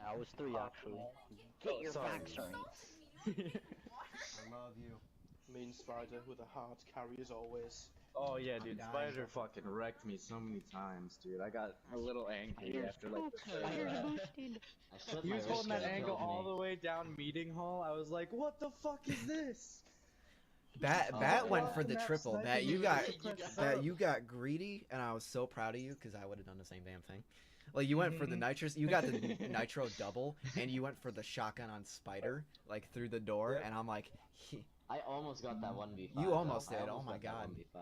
Nah, it was 3 actually. Get your sorry. facts right. I love you. Mean Spider with a hard carry as always. Oh yeah, dude. dying. Spider fucking wrecked me so many times, dude. I got a little angry after like the third round. I slipped He my was wrist holding that and angle killed all me. the way down meeting hall. I was like, what the fuck is this? Bat Oh, went yeah. for the Map triple. sniping Bat, you you got really pressed that up. you got greedy, and I was so proud of you because I would have done the same damn thing. Like you went for the nitrous, you got the nitro double, and you went for the shotgun on Spider, like through the door, Yep. and I'm like, I almost got that 1v5. You almost though. I did, oh almost my got that God. 1v5.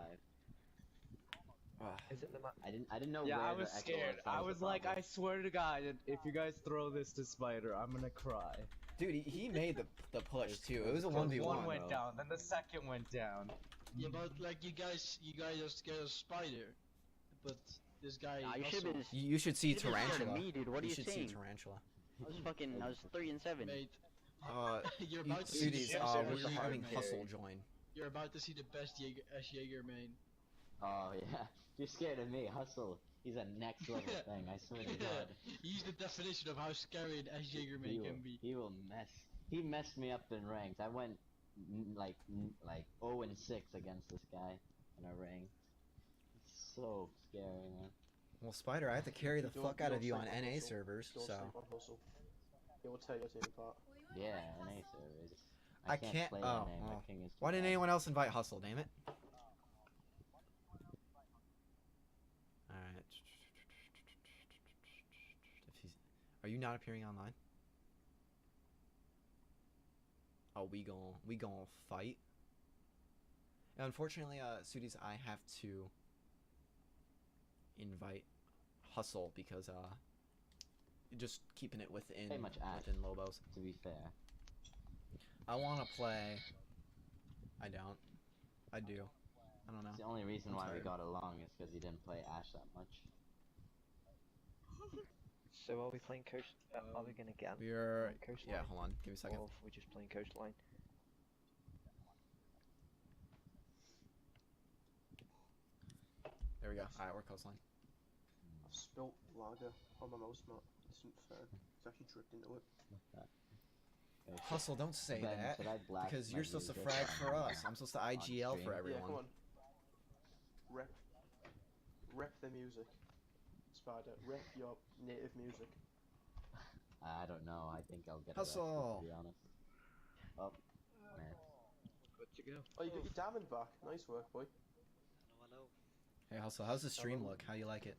Is it the map? I didn't know Yeah, where I was the echo scared. That I was was the like, problem. I swear to God, if you guys throw this to Spider, I'm gonna cry. dude, he made the push too. It was a 'Cause 1v1. one went bro. down, then the second went down. Yeah, but like you guys are scared of Spider, but this guy. Nah, you should Hustle have been. You should see You should've been scared of Tarantula. me, dude. What are you should saying? see Tarantula. I was 3 and 7. made. You're You, about to see the Sudies, best we're Jaeger having main. Hustle join. You're about to see the best Jaeger main. Oh yeah. You're scared of me, Hustle. He's a next level thing. I swear to God. He's the definition of how scary an Jaeger main can be. He will mess. He messed me up in ranks. I went like 0 and 6 against this guy in a rank. It's so scary, man. Well, Spider, I have to carry the Don't- fuck out of don't you on sleep on NA Hustle. servers, Don't so sleep on Hustle. It will tear your team apart. Yeah, NA servers. I can't. play Oh, NA. My oh. ping is too Why didn't bad. anyone else invite Hustle? Damn it! All right. If he's, are you not appearing online? Oh, we gon' fight. And unfortunately, Sudies, I have to invite Hustle because just keeping it within Pretty much Ash. within Lobos. To be fair. I want to play. I don't. I do. I don't know. It's the only reason I'm why we tired. got along is because he didn't play Ash that much. So are we playing coast? Are we gonna get? We're Coastline? yeah. Hold on. Give me a second. Or if we're just playing coastline? There we go. All right, we're coastline. I've spilt lager on my mouse mat. This isn't fair. It's actually dripped into it. Okay, Hustle, don't say Ben, that should I blast because my you're supposed to user frag for on- us. I'm supposed to IGL for stream? Yeah, everyone. come on. rep the music. Spider, rep your native music. I don't know. I think I'll get Hustle. arrested, to be honest. Oh, man. Good to go. Oh, you got your diamond back. Nice work, boy. I know. Hey, Hustle, how's the stream look? How you like it?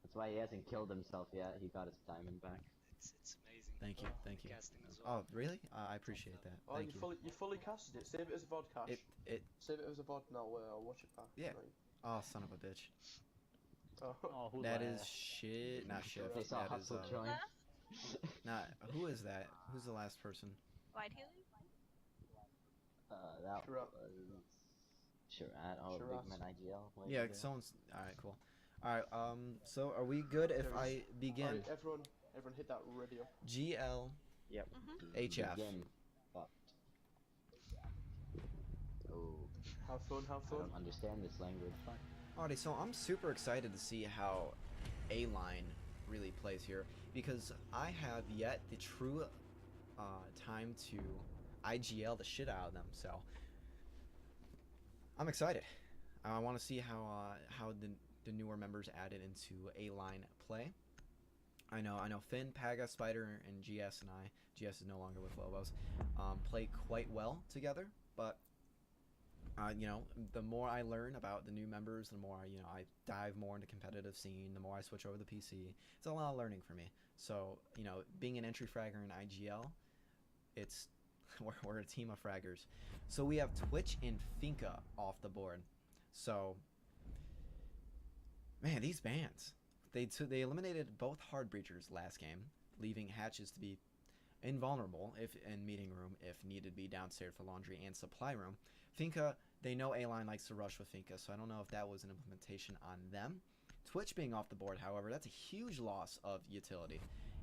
That's why he hasn't killed himself yet. He got his diamond back. It's amazing. Thank you, thank you. Casting as well. Oh, really? I appreciate that. Oh, Thank you. you fully casted it. Save it as a VOD cache. Save it as a VOD now. I'll watch it back. Yeah. Tonight. Oh, son of a bitch. Oh. Oh, who That laughed? is shit. Not shit. They saw That is, Hustle join. not. Who is that? Who's the last person? White Haley? That Shiraz. was... Shiraz. Oh, Shiraz. Big Man IGL. What Yeah, is it? someone's. Alright, cool. Alright, so are we good if There I is- begin? Alright, everyone hit that radio. GL HF. Begin. Fucked. Oh, Have fun, have I fun. don't understand this language. Fuck. Alrighty, so I'm super excited to see how A-Line really plays here because I have yet the true time to IGL the shit out of them. So I'm excited. I want to see how the newer members added into A-Line play. I know Finn, Paga, Spider, and GS and I. GS is no longer with Lobos. Play quite well together, but you know, the more I learn about the new members, the more I dive more into competitive scene, the more I switch over to the PC. It's a lot of learning for me. So, being an entry fragger in IGL, it's we're a team of fraggers. So we have Twitch and Finka off the board. So, man, these bans. They eliminated both hard breachers last game, leaving hatches to be invulnerable if in meeting room if needed to be downstairs for laundry and supply room. Finka, they know A-Line likes to rush with Finka, so I don't know if that was an implementation on them. Twitch being off the board, however, that's a huge loss of utility.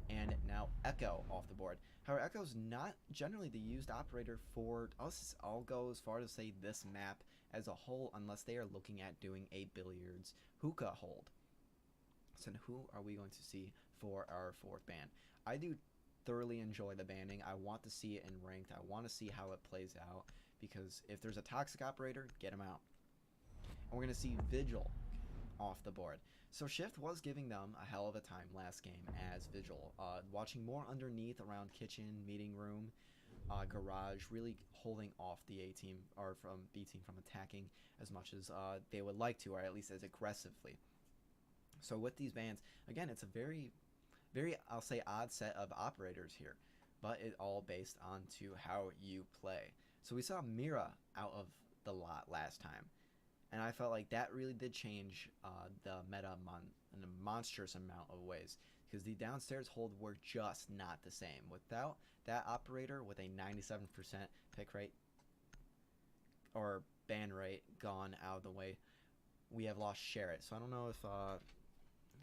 And now Echo off the board. However, Echo's not generally the used operator for us. I'll go as far as to say this map as a whole, unless they are looking at doing a billiards hookah hold. So who are we going to see for our fourth ban? I do thoroughly enjoy the banning. I want to see it in ranked. I want to see how it plays out, because if there's a toxic operator, get him out. And we're going to see Vigil off the board. So Shift was giving them a hell of a time last game as Vigil, watching more underneath around kitchen, meeting room, garage, really holding off the A team or from B team from attacking as much as they would like to, or at least as aggressively. So with these bans, again, it's a very, I'll say, odd set of operators here, but it all based on to how you play. So we saw Mira out of the lot last time, and I felt like that really did change the meta in a monstrous amount of ways, because the downstairs hold were just not the same. Without that operator with a 97% pick rate or ban rate gone out of the way, we have lost Sherrit. So I don't know if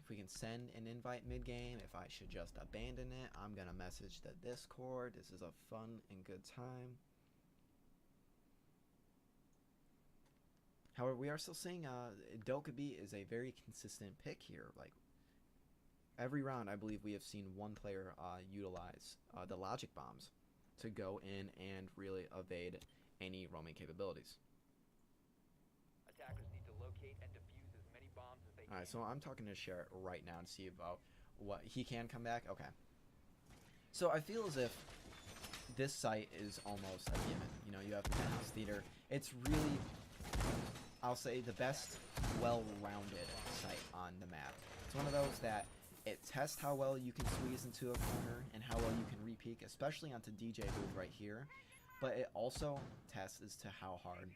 we can send an invite mid-game, if I should just abandon it. I'm going to message the Discord. This is a fun and good time. However, we are still seeing Dokkaebi is a very consistent pick here. Like, every round, I believe we have seen one player utilize the logic bombs to go in and really evade any roaming capabilities. Attackers need to locate and defuse as many bombs as they can. Alright, so I'm talking to Sherrit right now to see about what he can come back. Okay. So I feel as if this site is almost a given. You know, you have Penthouse Theater. It's really, I'll say, the best well-rounded site on the map. It's one of those that it tests how well you can squeeze into a corner and how well you can re-peek, especially onto DJ booth right here. But it also tests as to how hard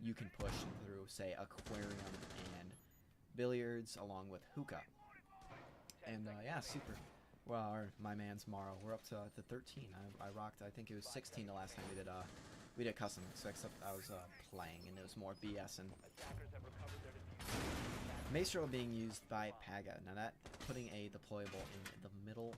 you can push through, say, aquarium and billiards along with hookah. And yeah, super. Well, my man's Morrow. We're up to 13. I rocked. I think it was 16 the last time we did custom. So except I was playing and it was more BS and Maestro being used by Paga. Now that putting a deployable in the middle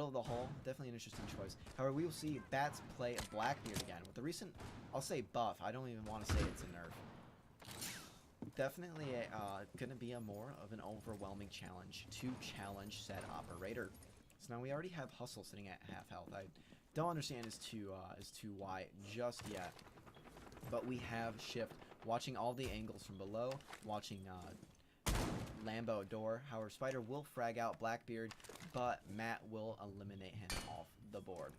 of the hall, definitely an interesting choice. However, we will see Bats play Blackbeard again with the recent, I'll say, buff. I don't even want to say it's a nerf. Definitely gonna be a more of an overwhelming challenge to challenge said operator. So now we already have Hustle sitting at half health. I don't understand as to why just yet, but we have Shift watching all the angles from below, watching Lambo door. However, Spider will frag out Blackbeard, but Matt will eliminate him off the board.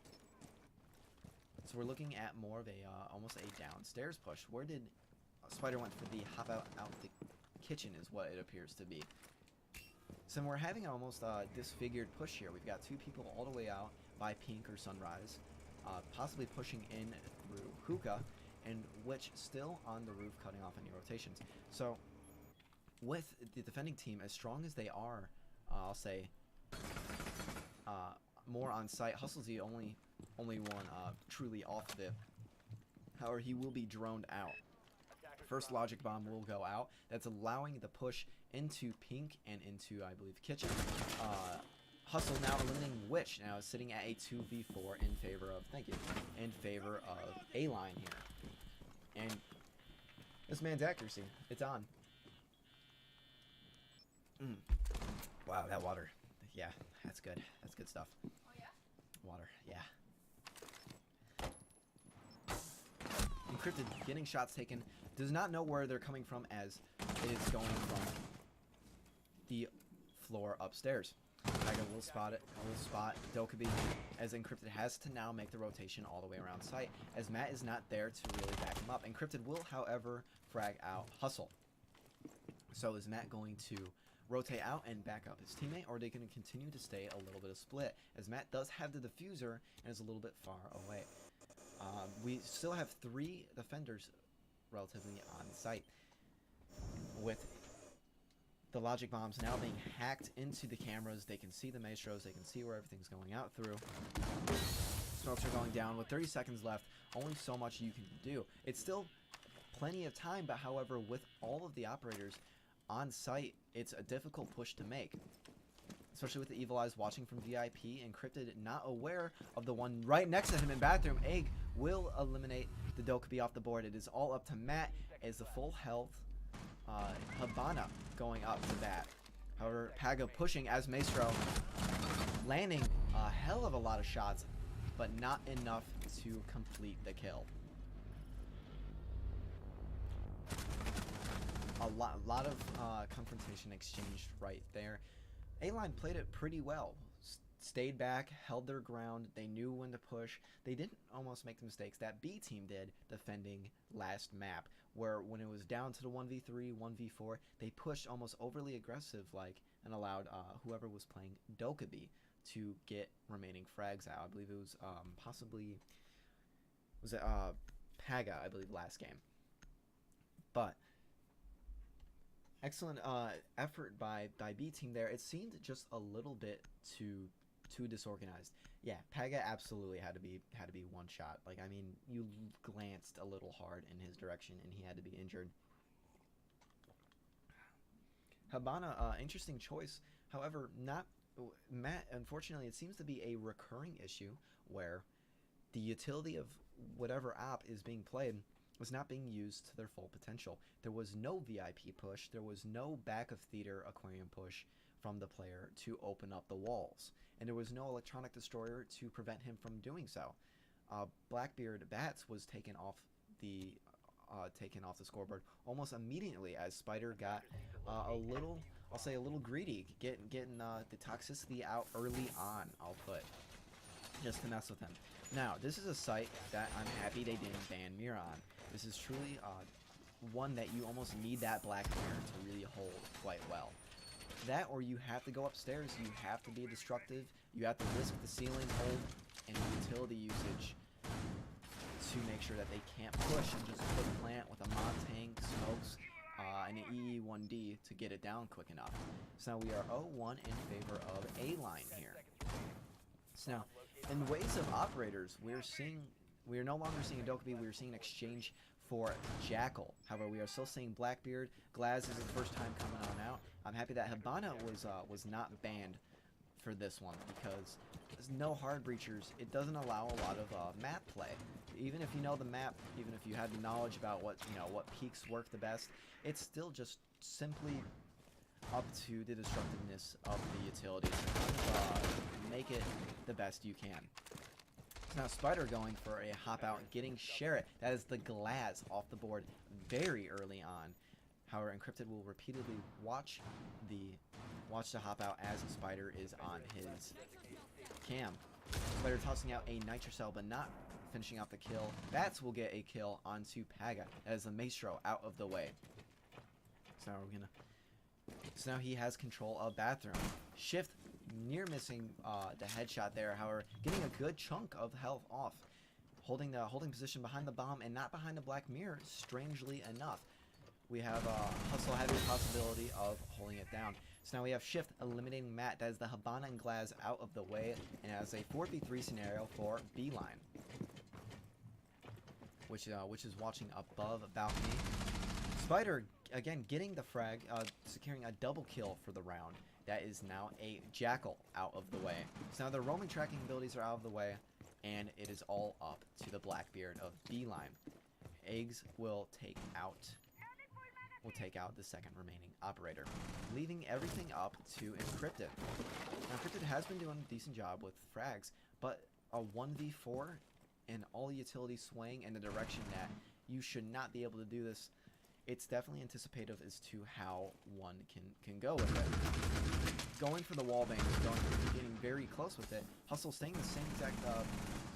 So we're looking at more of a almost a downstairs push. Where did Spider went for the hop out the kitchen is what it appears to be. So we're having almost a disfigured push here. We've got two people all the way out by Pink or Sunrise, possibly pushing in through Hookah, and Witch still on the roof cutting off any rotations. So with the defending team, as strong as they are, I'll say more on site. Hustle's the only one truly off the. However, he will be droned out. First logic bomb will go out. That's allowing the push into Pink and into, I believe, Kitchen. Hustle now eliminating Witch. Now is sitting at a 2v4 in favor of, thank you, in favor of A-Line here. And this man's accuracy, it's on. Wow, that water. Yeah, that's good. That's good stuff. Oh yeah? Water, yeah. Encrypted getting shots taken. Does not know where they're coming from as it is going from the floor upstairs. Tiger will spot it. Will spot Dokkaebi as Encrypted has to now make the rotation all the way around site as Matt is not there to really back him up. Encrypted will, however, frag out Hustle. So is Matt going to rotate out and back up his teammate, or are they going to continue to stay a little bit of split as Matt does have the diffuser and is a little bit far away. We still have 3 defenders relatively on site with the logic bombs now being hacked into the cameras. They can see the maestros, they can see where everything's going out through. Smokes are going down with 30 seconds left. Only so much you can do. It's still plenty of time, but however, with all of the operators on site, it's a difficult push to make. Especially with the Evil Eyes watching from VIP, Encrypted not aware of the one right next to him in bathroom. Egg will eliminate the Dokkaebi off the board. It is all up to Matt as the full health Habana going up to bat. However, Paga pushing as Maestro, landing a hell of a lot of shots, but not enough to complete the kill. A lot of confrontation exchanged right there. A-Line played it pretty well. Stayed back, held their ground. They knew when to push. They didn't almost make the mistakes that B team did defending last map, where when it was down to the 1v3, 1v4, they pushed almost overly aggressive and allowed whoever was playing Dokkaebi to get remaining frags out. I believe it was possibly Paga, I believe, last game. But excellent effort by B team there. It seemed just a little bit too disorganized. Yeah, Paga absolutely had to be one shot. I mean, you glanced a little hard in his direction and he had to be injured. Habana, interesting choice. However, not Matt. Unfortunately, it seems to be a recurring issue where the utility of whatever op is being played was not being used to their full potential. There was no VIP push. There was no back of theater aquarium push from the player to open up the walls. And there was no electronic destroyer to prevent him from doing so. Blackbeard Bats was taken off the scoreboard almost immediately as Spider got a little greedy, getting the toxicity out early on, I'll put, just to mess with him. Now, this is a site that I'm happy they didn't ban Mira on. This is truly one that you almost need that black mirror to really hold quite well. That, or you have to go upstairs, you have to be destructive, you have to risk the ceiling hold and utility usage to make sure that they can't push and just put plant with a Mod Tank, Smokes, and an EE1D to get it down quick enough. So now we are 0-1 in favor of A-Line here. So now, in the ways of operators, we are no longer seeing a Dokkaebi, we are seeing an exchange for Jackal. However, we are still seeing Blackbeard. Glaz is the first time coming on out. I'm happy that Habana was not banned for this one because there's no hard breachers. It doesn't allow a lot of map play. Even if you know the map, even if you had the knowledge about what peaks work the best, it's still just simply up to the destructiveness of the utilities to make it the best you can. So now Spider going for a hop out, getting Sherrit. That is the Glaz off the board very early on. However, Encrypted will repeatedly watch the hop out as Spider is on his cam. Spider tossing out a Nitrocell, but not finishing off the kill. Bats will get a kill onto Paga. That is the Maestro out of the way. So now he has control of Bathroom. Shift near missing the headshot there. However, getting a good chunk of health off, holding position behind the bomb and not behind the Black Mirror. Strangely enough, we have Hustle having the possibility of holding it down. So now we have Shift eliminating Matt. That is the Hibana and Glaz out of the way, and has a 4v3 scenario for Beeline, which is watching above balcony. Spider again getting the frag, securing a double kill for the round. That is now a Jackal out of the way. So now the roaming tracking abilities are out of the way, and it is all up to the Blackbeard of Beeline. Eggs will take out the second remaining operator, leaving everything up to Encrypted. Now, Encrypted has been doing a decent job with frags, but a 1v4 and all utility swaying in the direction that you should not be able to do this, it's definitely anticipative as to how one can go with it. Going for the wallbang, getting very close with it. Hustle staying the same exact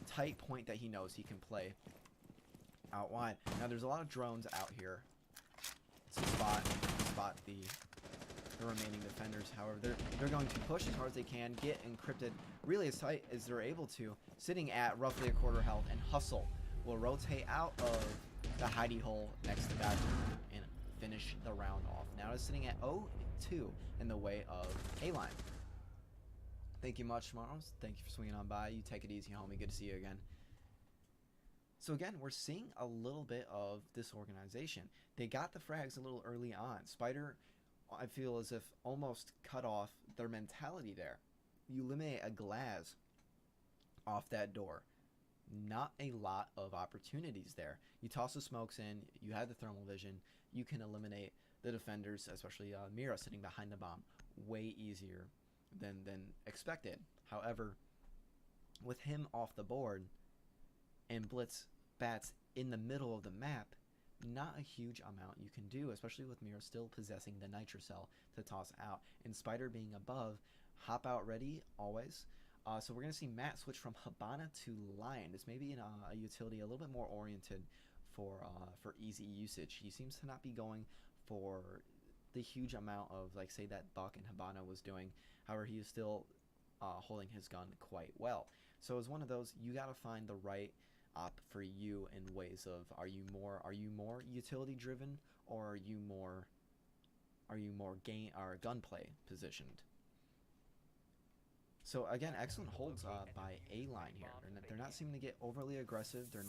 tight point that he knows he can play out wide. Now there's a lot of drones out here to spot the remaining defenders. However, they're going to push as hard as they can, get Encrypted really as tight as they're able to, sitting at roughly a quarter health, and Hustle will rotate out of the hidey hole next to Bathroom and finish the round off. Now it's sitting at 0-2 in the way of A-Line. Thank you much, Mars. Thank you for swinging on by. You take it easy, homie. Good to see you again. So again, we're seeing a little bit of disorganization. They got the frags a little early on. Spider, I feel as if almost cut off their mentality there. You eliminate a Glaz off that door. Not a lot of opportunities there. You toss the smokes in, you have the thermal vision, you can eliminate the defenders, especially Mira sitting behind the bomb, way easier than expected. However, with him off the board and Blitz Bats in the middle of the map, not a huge amount you can do, especially with Mira still possessing the Nitrocell to toss out, and Spider being above, hop out ready always. So we're going to see Matt switch from Hibana to Lion. This may be a utility a little bit more oriented for easy usage. He seems to not be going for the huge amount of, like, say, that Buck and Hibana was doing. However, he is still holding his gun quite well. So as one of those, you got to find the right op for you in ways of, are you more utility driven, or are you more game or gunplay positioned? So again, excellent holds by A-Line here. They're not seeming to get overly aggressive. They're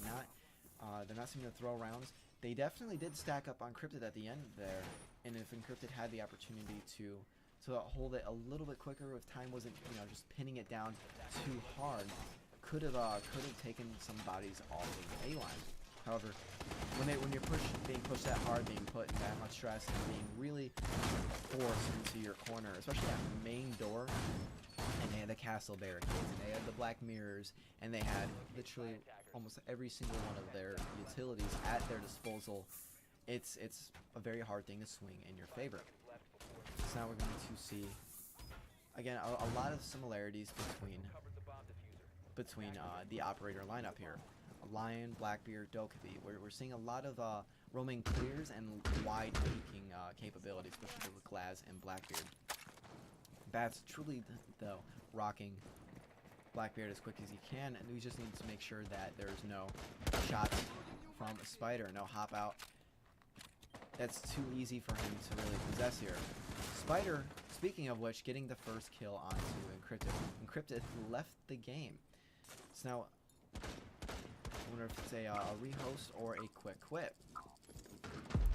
not seeming to throw rounds. They definitely did stack up on Encrypted at the end there, and if Encrypted had the opportunity to hold it a little bit quicker, if time wasn't just pinning it down too hard, could have taken some bodies off of A-Line. However, when you're being pushed that hard, being put in that much stress, and being really forced into your corner, especially at the main door. And they had the castle barricades, and they had the Black Mirrors, and they had literally almost every single one of their utilities at their disposal. It's a very hard thing to swing in your favor. So now we're going to see, again, a lot of similarities between the operator lineup here. Lion, Blackbeard, Dokkaebi. We're seeing a lot of roaming clears and wide peeking capabilities, especially with Glaz and Blackbeard. Bats truly, though, rocking Blackbeard as quick as he can, and we just need to make sure that there's no shots from a Spider, no hop out. That's too easy for him to really possess here. Spider, speaking of which, getting the first kill onto Encrypted. Encrypted left the game. So now, I wonder if it's a rehost or a quick quit.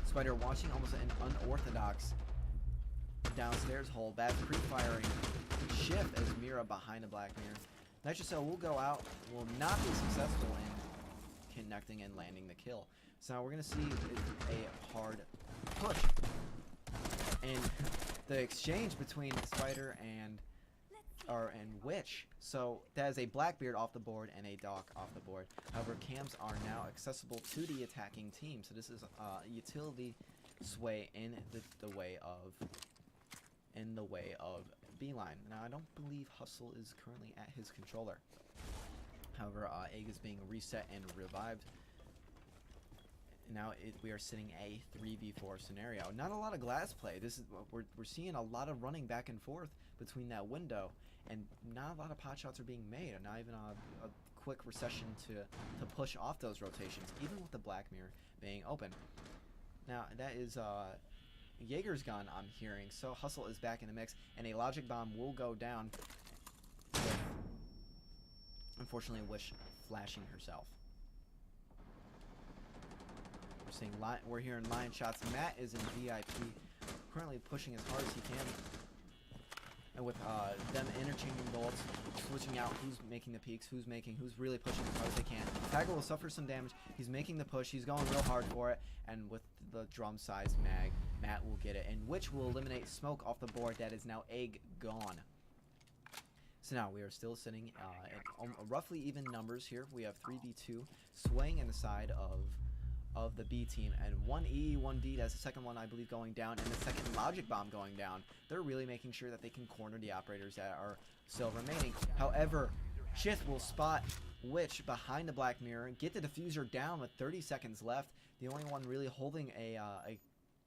Spider watching almost an unorthodox downstairs hole. Bad pre-firing shift as Mira behind the Black Mirror. Nitrocell will go out, will not be successful in connecting and landing the kill. So now we're going to see a hard push. And the exchange between Spider and and Witch. So that is a Blackbeard off the board and a Doc off the board. However, cams are now accessible to the attacking team. So this is utility sway in the way of Beeline. Now I don't believe Hustle is currently at his controller. However, Egg is being reset and revived. Now we are sitting a 3v4 scenario. Not a lot of glass play. This is we're seeing a lot of running back and forth between that window, and not a lot of pot shots are being made, and not even a quick recession to push off those rotations, even with the Black Mirror being open. Now that is Jaeger's gun I'm hearing, so Hustle is back in the mix, and a Logic Bomb will go down. Unfortunately, Wish flashing herself. We're hearing line shots. Matt is in VIP, currently pushing as hard as he can. And with them interchanging bullets, switching out who's making the peaks, who's really pushing as hard as they can. Tagger will suffer some damage. He's making the push. He's going real hard for it. And with the drum size mag, Matt will get it. And Witch will eliminate Smoke off the board. That is now Egg gone. So now we are still sitting at roughly even numbers here. We have 3v2 swaying in the side of the B team, and 1E, 1D, that's the second one I believe going down, and the second Logic Bomb going down. They're really making sure that they can corner the operators that are still remaining. However, Shift will spot Witch behind the Black Mirror, get the diffuser down with 30 seconds left. The only one really holding a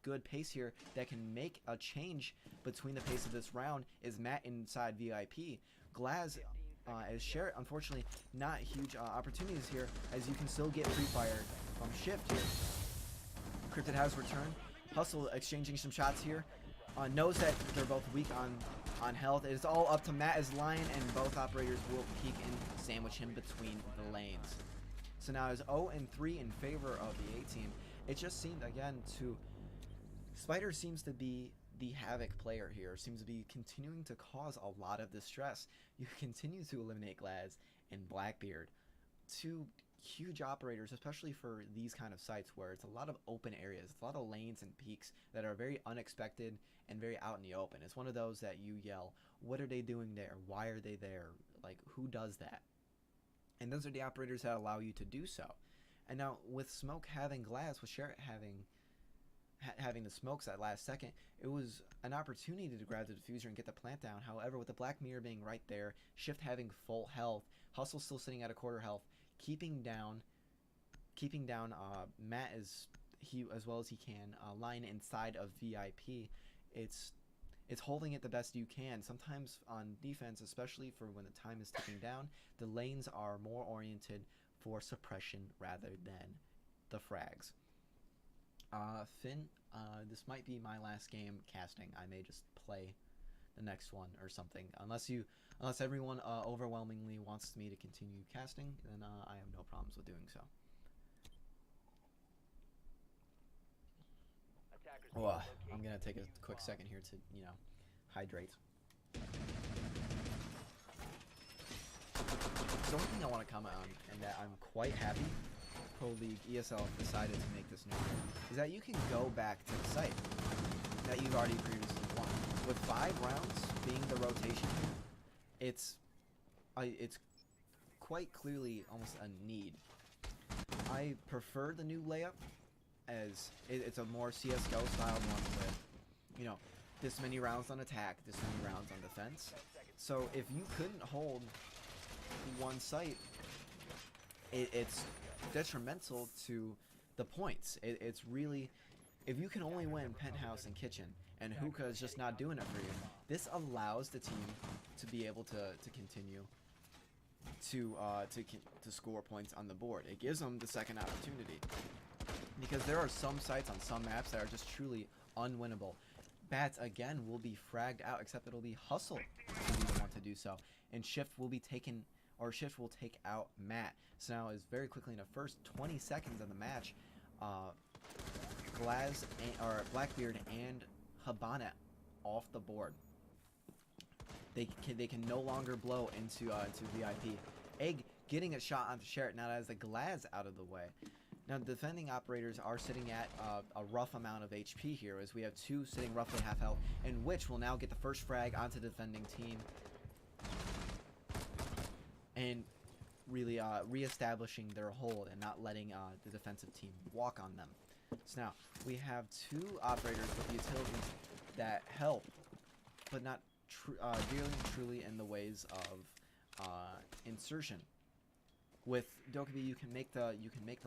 good pace here that can make a change between the pace of this round is Matt inside VIP. Glaz as Sherrett, unfortunately, not huge opportunities here, as you can still get free fire from Shift here. Cryptid has returned. Hustle exchanging some shots here. Knows that they're both weak on health. It is all up to Matt as Lion, and both operators will peek and sandwich him between the lanes. So now it's 0-3 in favor of the A team. It just seemed again to Spider seems to be the Havoc player here, seems to be continuing to cause a lot of distress. You continue to eliminate Glaz and Blackbeard, two huge operators, especially for these kind of sites where it's a lot of open areas, a lot of lanes and peaks that are very unexpected and very out in the open. It's one of those that you yell, what are they doing there? Why are they there? Like, who does that? And those are the operators that allow you to do so. And now with Smoke having Glaz, with Sherrett having the smokes at last second, it was an opportunity to grab the diffuser and get the plant down. However, with the Black Mirror being right there, Shift having full health, Hustle still sitting at a quarter health, keeping down Matt as well as he can, Line inside of VIP. It's holding it the best you can. Sometimes on defense, especially for when the time is ticking down, the lanes are more oriented for suppression rather than the frags. Finn, this might be my last game casting. I may just play the next one or something. Unless everyone overwhelmingly wants me to continue casting, then I have no problems with doing so. Well, I'm gonna take a quick second here to, hydrate. The only thing I want to comment on, and that I'm quite happy Pro League ESL decided to make this new, is that you can go back to the site that you've already previously won. With 5 rounds being the rotation, it's quite clearly almost a need. I prefer the new layup, as it's a more CSGO styled one with, this many rounds on attack, this many rounds on defense. So if you couldn't hold one site, it's detrimental to the points. It's really, if you can only win Penthouse and Kitchen, and Hookah is just not doing it for you, this allows the team to be able to continue to score points on the board. It gives them the second opportunity, because there are some sites on some maps that are just truly unwinnable. Bats again will be fragged out, except it'll be Hustle who will be the one to do so, and Shift will be taken, or Shift will take out Matt. So now is very quickly in the first 20 seconds of the match, Glaz or Blackbeard and Habana off the board. They can no longer blow into VIP. Egg getting a shot onto Sherrett now that has the Glaz out of the way. Now, the defending operators are sitting at a rough amount of HP here, as we have 2 sitting roughly half health, and Witch will now get the first frag onto the defending team. and really reestablishing their hold and not letting the defensive team walk on them. So now we have 2 operators with utilities that help, but not dearly and truly in the ways of insertion. With Dokkaebi, you can make the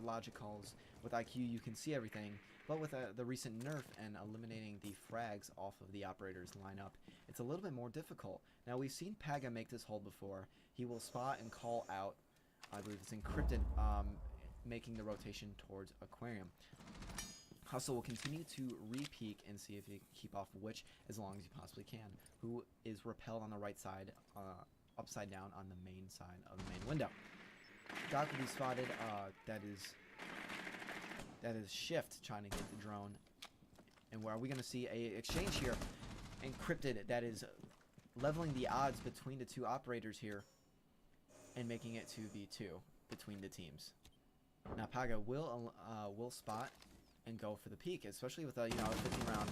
logic calls. With IQ, you can see everything. But with the recent nerf and eliminating the frags off of the operator's lineup, it's a little bit more difficult. Now, we've seen Paga make this hold before. He will spot and call out, I believe it's Encrypted, making the rotation towards Aquarium. Hustle will continue to re-peek and see if he can keep off Witch as long as he possibly can, who is repelled on the right side, upside down on the main side of the main window. Dokkaebi spotted, that is Shift trying to get the drone. And where are we going to see a exchange here? Encrypted, that is leveling the odds between the 2 operators here and making it 2v2 between the teams. Now Paga will spot and go for the peak, especially with a 15 round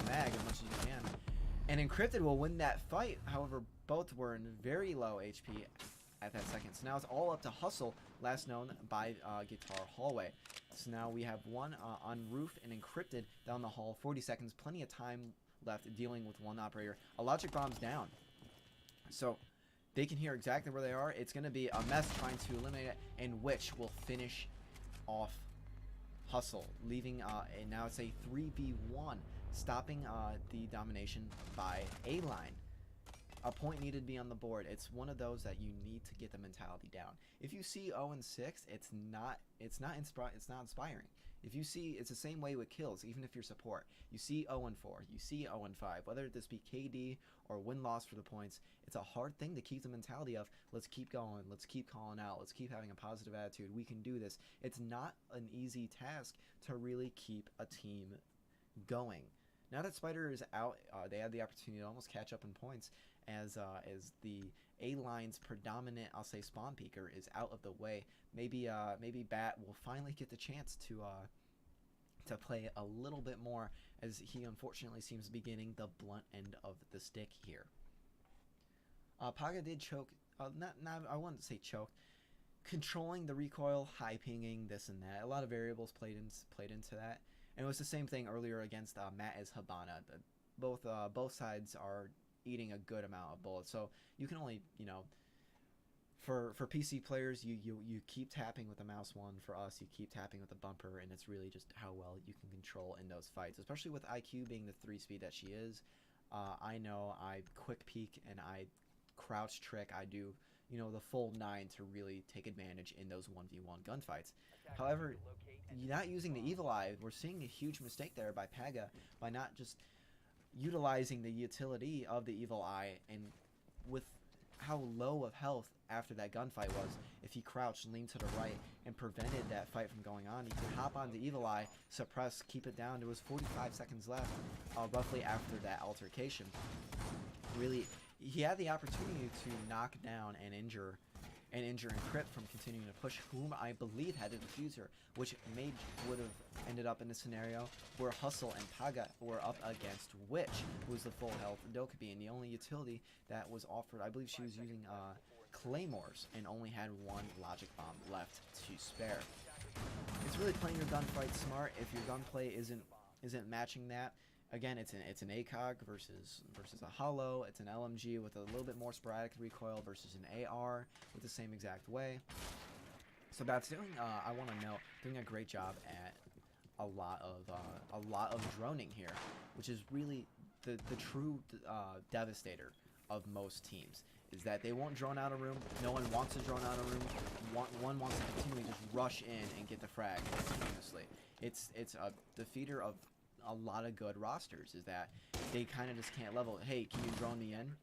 mag as much as you can. And Encrypted will win that fight. However, both were in very low HP at that second. So now it's all up to Hustle, last known by Guitar Hallway. So now we have one on roof and Encrypted down the hall. 40 seconds, plenty of time left dealing with one operator. A logic bomb's down, so they can hear exactly where they are. It's going to be a mess trying to eliminate it, and Witch will finish off Hustle, leaving and now it's a 3v1, stopping the domination by A-Line. A point needed to be on the board. It's one of those that you need to get the mentality down. If you see 0-6, it's not inspiring. If you see, it's the same way with kills, even if you're support. You see 0-4, you see 0-5, whether this be KD or win-loss for the points, it's a hard thing to keep the mentality of, let's keep going, let's keep calling out, let's keep having a positive attitude, we can do this. It's not an easy task to really keep a team going. Now that Spider is out, they have the opportunity to almost catch up in points as the A-Line's predominant, I'll say, spawn peeker is out of the way. Maybe Bat will finally get the chance to play a little bit more, as he unfortunately seems to be getting the blunt end of the stick here. Paga did choke, I wouldn't say choke, controlling the recoil, high pinging, this and that. A lot of variables played into that. And it was the same thing earlier against Matt as Habana. Both sides are eating a good amount of bullets, so you can only, for PC players, you keep tapping with the mouse one. For us, you keep tapping with the bumper, and it's really just how well you can control in those fights, especially with IQ being the 3-speed that she is. I know I quick peek and I crouch trick. I do, the full 9 to really take advantage in those 1v1 gunfights. However, not using the Evil Eye, we're seeing a huge mistake there by Paga by not just utilizing the utility of the Evil Eye, and with how low of health after that gunfight was, if he crouched, leaned to the right, and prevented that fight from going on, he could hop on the Evil Eye, suppress, keep it down. There was 45 seconds left, roughly after that altercation. Really, he had the opportunity to knock down and injure Encrypt from continuing to push, whom I believe had a diffuser, which would have ended up in a scenario where Hustle and Paga were up against Witch, who was the full health Dokkaebi, and the only utility that was offered, I believe she was using Claymores, and only had one logic bomb left to spare. It's really playing your gunfight smart. If your gunplay isn't matching that, again, it's an ACOG versus a Hollow. It's an LMG with a little bit more sporadic recoil versus an AR with the same exact way. So Bat's doing, I want to know, doing a great job at a lot of droning here, which is really the true devastator of most teams. Is that they won't drone out a room. No one wants to drone out a room. One wants to continually just rush in and get the frag continuously. It's a defeater of a lot of good rosters, is that they kind of just can't level. Hey, can you drone me in?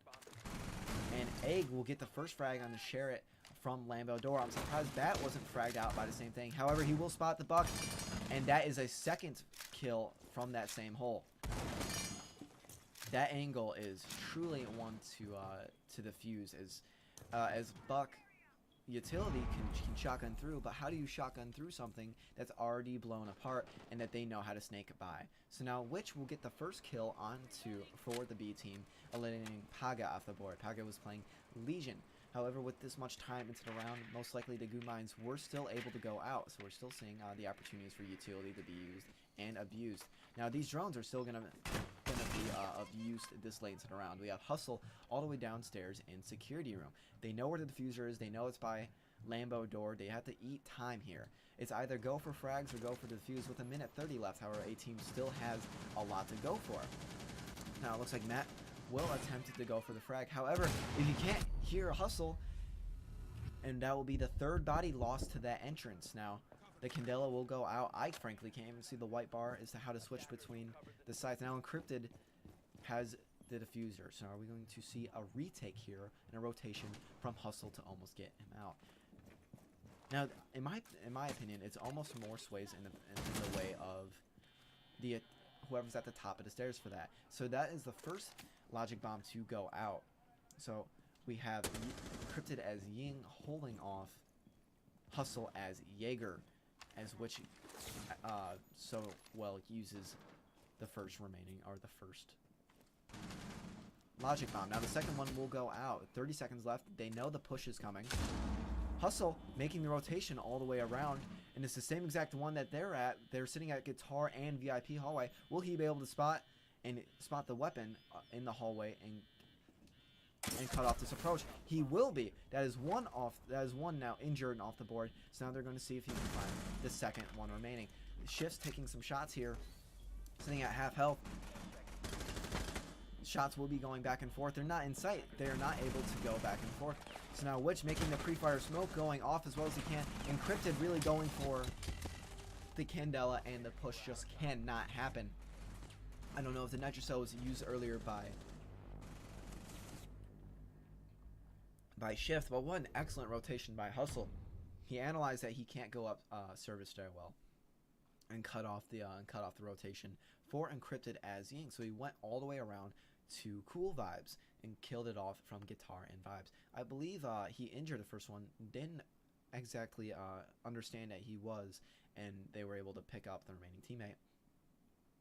And Egg will get the first frag on the Sherrit from Lambo Door. I'm surprised Bat wasn't fragged out by the same thing. However, he will spot the buck, and that is a second kill from that same hole. That angle is truly one to defuse, as Buck utility can shotgun through, but how do you shotgun through something that's already blown apart and that they know how to snake it by? So now Witch will get the first kill for the B team, eliminating Paga off the board. Paga was playing Legion. However, with this much time into the round, most likely the goo mines were still able to go out, so we're still seeing the opportunities for utility to be used and abused. Now, these drones are still gonna be of use this late into the round. We have Hustle all the way downstairs in security room. They know where the diffuser is. They know it's by Lambo door. They have to eat time here. It's either go for frags or go for the defuse with 1:30 left. However, A-Team still has a lot to go for. Now, it looks like Matt will attempt to go for the frag. However, if you can't hear Hustle, and that will be the third body lost to that entrance. Now, the Candela will go out. I frankly can't even see the white bar as to how to switch between the sides. Now, Encrypted has the diffuser. So are we going to see a retake here and a rotation from Hustle to almost get him out? Now, in my opinion, it's almost more sways in the way of the whoever's at the top of the stairs for that. So that is the first logic bomb to go out. So we have Encrypted as Ying holding off Hustle as Jaeger, as which so well uses the first remaining, or the first logic bomb. Now the second one will go out. 30 seconds left. They know the push is coming. Hustle making the rotation all the way around, and it's the same exact one that they're at. They're sitting at guitar and VIP hallway. Will he be able to spot the weapon in the hallway and cut off this approach? He will be. That is one off. That is one now injured and off the board. So now they're going to see if he can find the second one remaining. Shift's taking some shots here, sitting at half health. Shots will be going back and forth. They're not in sight. They're not able to go back and forth. So now Witch making the pre-fire smoke going off as well as he can. Encrypted really going for the Candela, and the push just cannot happen. I don't know if the Nitrocell was used earlier by Shift, but what an excellent rotation by Hustle. He analyzed that he can't go up service stairwell and cut off the rotation for Encrypted as Ying. So he went all the way around to Cool Vibes and killed it off from Guitar and Vibes. I believe he injured the first one, didn't exactly understand that he was, and they were able to pick up the remaining teammate.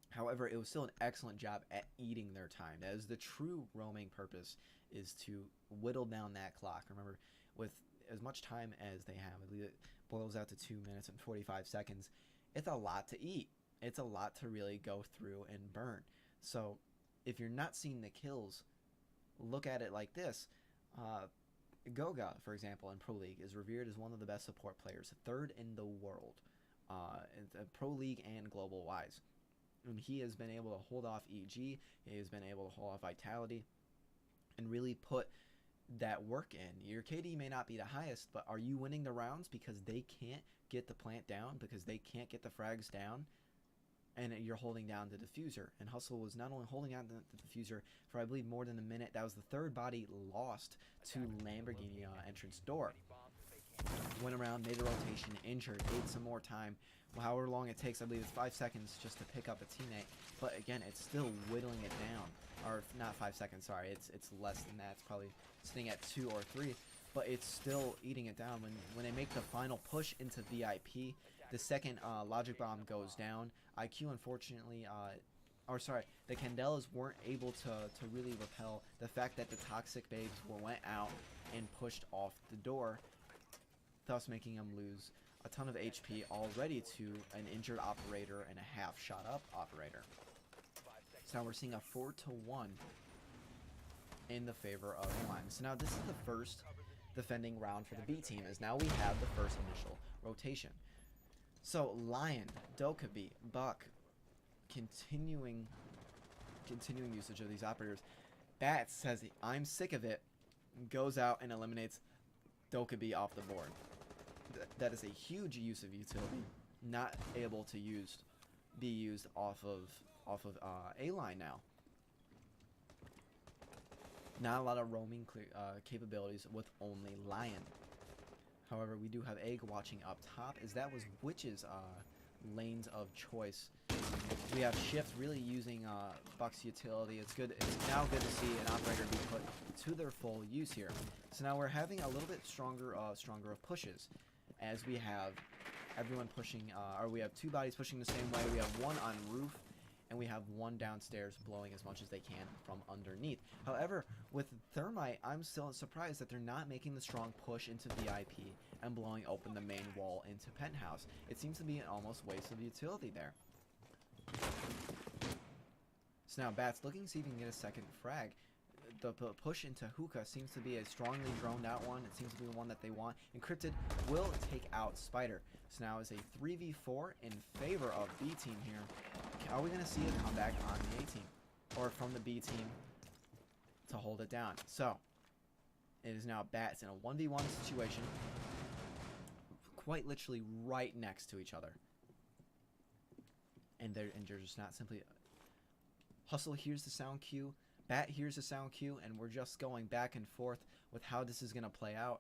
However, it was still an excellent job at eating their time. That is the true roaming purpose, is to whittle down that clock. Remember, with as much time as they have, I believe it boils out to 2 minutes and 45 seconds. It's a lot to eat. It's a lot to really go through and burn. So if you're not seeing the kills, look at it like this. Goga, for example, in Pro League is revered as one of the best support players, third in the world, in Pro League and global wise. And he has been able to hold off EG, he has been able to hold off Vitality, and really put that work in. Your KD may not be the highest, but are you winning the rounds because they can't get the plant down, because they can't get the frags down, and you're holding down the diffuser? And Hustle was not only holding down the diffuser for, I believe, more than a minute. That was the third body lost to Lamborghini entrance door. Went around, made a rotation, injured, ate some more time. Well, however long it takes, I believe it's 5 seconds just to pick up a teammate. But again, it's still whittling it down. Or not 5 seconds, sorry. It's less than that. It's probably sitting at 2 or 3. But it's still eating it down. When they make the final push into VIP, the second logic bomb goes down. IQ, unfortunately, the Candelas weren't able to really repel the fact that the Toxic Babes went out and pushed off the door, thus making them lose a ton of HP already to an injured operator and a half shot up operator. So now we're seeing a 4-1 in the favor of Lime. So now this is the first defending round for the B team, as now we have the first initial rotation. So Lion, Dokkaebi, Buck, continuing usage of these operators. Bats says, I'm sick of it, goes out and eliminates Dokkaebi off the board. That is a huge use of utility, not able to be used off of A-Line now. Not a lot of roaming capabilities with only Lion. However, we do have Egg watching up top, as that was Witch's lanes of choice. We have Shift really using Buck's utility. It's now good to see an operator be put to their full use here. So now we're having a little bit stronger of pushes, as we have everyone pushing, or we have 2 bodies pushing the same way. We have one on roof and we have one downstairs blowing as much as they can from underneath. However, with Thermite, I'm still surprised that they're not making the strong push into VIP and blowing open the main wall into Penthouse. It seems to be an almost waste of utility there. So now Bats looking to see if he can get a second frag. The push into Hookah seems to be a strongly droned out one. It seems to be one that they want. Encrypted will take out Spider. So now is a 3v4 in favor of B team here. Are we going to see a comeback on the A team? Or from the B team to hold it down? So, it is now Bats in a 1v1 situation. Quite literally right next to each other. And they're just not simply... Hustle hears the sound cue. Bat hears the sound cue, and we're just going back and forth with how this is going to play out.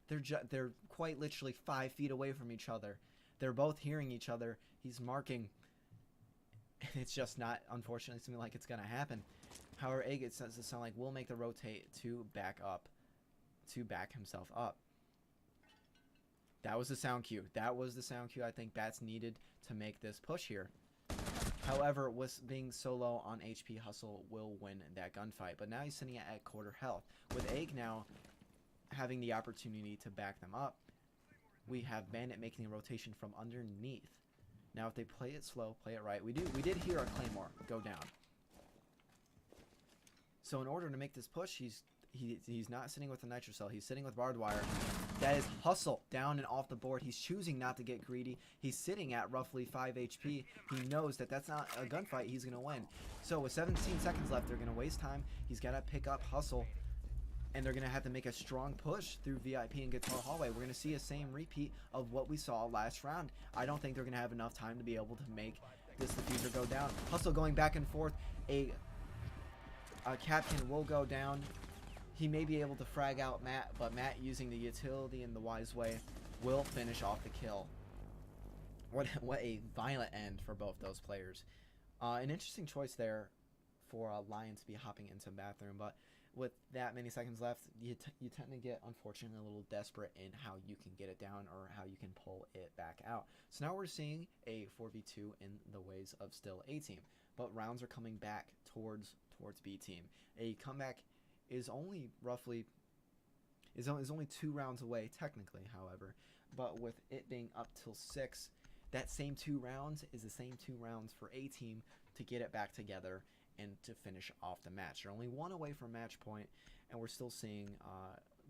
They're quite literally 5 feet away from each other. They're both hearing each other. He's marking. And it's just not, unfortunately, something like it's going to happen. However, Egg, it does sound like will make the rotate to back up. To back himself up. That was the sound cue. That was the sound cue I think Bats needed to make this push here. However, with being so low on HP, Hustle will win that gunfight. But now he's sitting at quarter health. With Egg now having the opportunity to back them up, we have Bandit making a rotation from underneath. Now if they play it slow, play it right, we did hear our Claymore go down. So in order to make this push, he's not sitting with the Nitro Cell, he's sitting with Barbed Wire. That is Hustle down and off the board. He's choosing not to get greedy. He's sitting at roughly 5 HP. He knows that that's not a gunfight he's going to win. So with 17 seconds left, they're going to waste time. He's got to pick up Hustle. And they're going to have to make a strong push through VIP and Guitar Hallway. We're going to see a same repeat of what we saw last round. I don't think they're going to have enough time to be able to make this diffuser go down. Hustle going back and forth. A Captain will go down. He may be able to frag out Matt, but Matt, using the utility in the wise way, will finish off the kill. What a violent end for both those players. An interesting choice there for Lion to be hopping into bathroom, but with that many seconds left, you tend to get, unfortunately, a little desperate in how you can get it down or how you can pull it back out. So now we're seeing a 4v2 in the ways of still A team, but rounds are coming back towards B team. A comeback is only roughly is only 2 rounds away technically, however, but with it being up till 6, that same 2 rounds is the same 2 rounds for A team to get it back together and to finish off the match. They're only 1 away from match point, and we're still seeing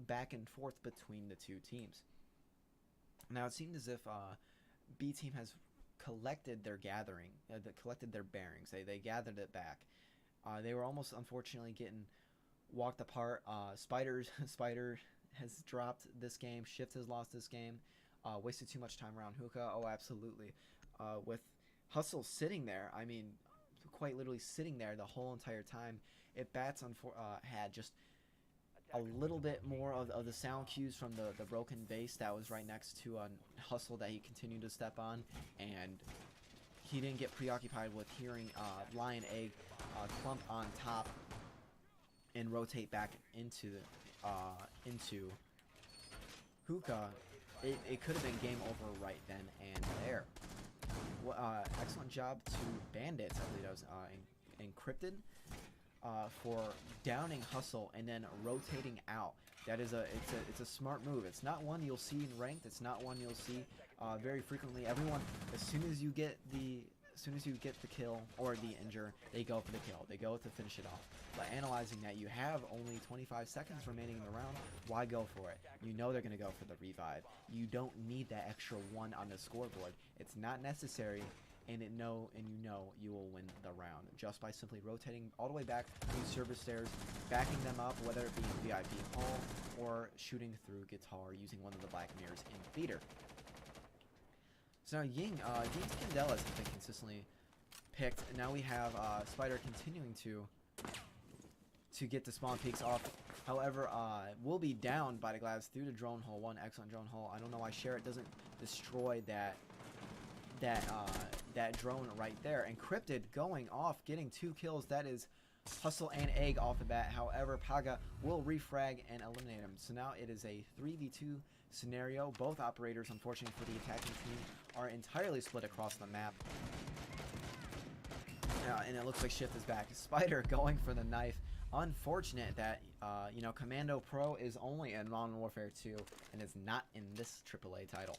back and forth between the 2 teams. Now it seemed as if B team has collected their collected their bearings. They gathered it back. They were almost, unfortunately, getting walked apart. Spider has dropped this game. Shift has lost this game. Wasted too much time around Hookah. Oh, absolutely. With Hustle sitting there, I mean, quite literally sitting there the whole entire time. It Bats had just a little bit more of the sound cues from the broken base that was right next to a Hustle that he continued to step on, and he didn't get preoccupied with hearing Lion Egg clump on top and rotate back into Hookah. It could have been game over right then and there. Excellent job to Bandits, I believe that was Encrypted, for downing Hustle and then rotating out. That is it's a smart move. It's not one you'll see in ranked. It's not one you'll see very frequently. Everyone, as soon as you get the kill or the injure, they go for the kill. They go to finish it off. But analyzing that, you have only 25 seconds remaining in the round. Why go for it? You know they're going to go for the revive. You don't need that extra 1 on the scoreboard. It's not necessary, and you know you will win the round just by simply rotating all the way back through service stairs, backing them up, whether it be in VIP hall or shooting through Guitar using one of the Black Mirrors in theater. So now Ying's Candelas has been consistently picked, and now we have Spider continuing to get the spawn peaks off. However, will be down by the glass through the drone hole. 1 excellent drone hole. I don't know why Sherritt doesn't destroy that drone right there. Encrypted going off, getting 2 kills. That is Hustle and Egg off the bat. However, Paga will refrag and eliminate him. So now it is a 3v2 scenario. Both operators, unfortunately for the attacking team, are entirely split across the map. And it looks like Shift is back. Spider going for the knife. Unfortunate that, you know, Commando Pro is only in Modern Warfare 2 and is not in this AAA title.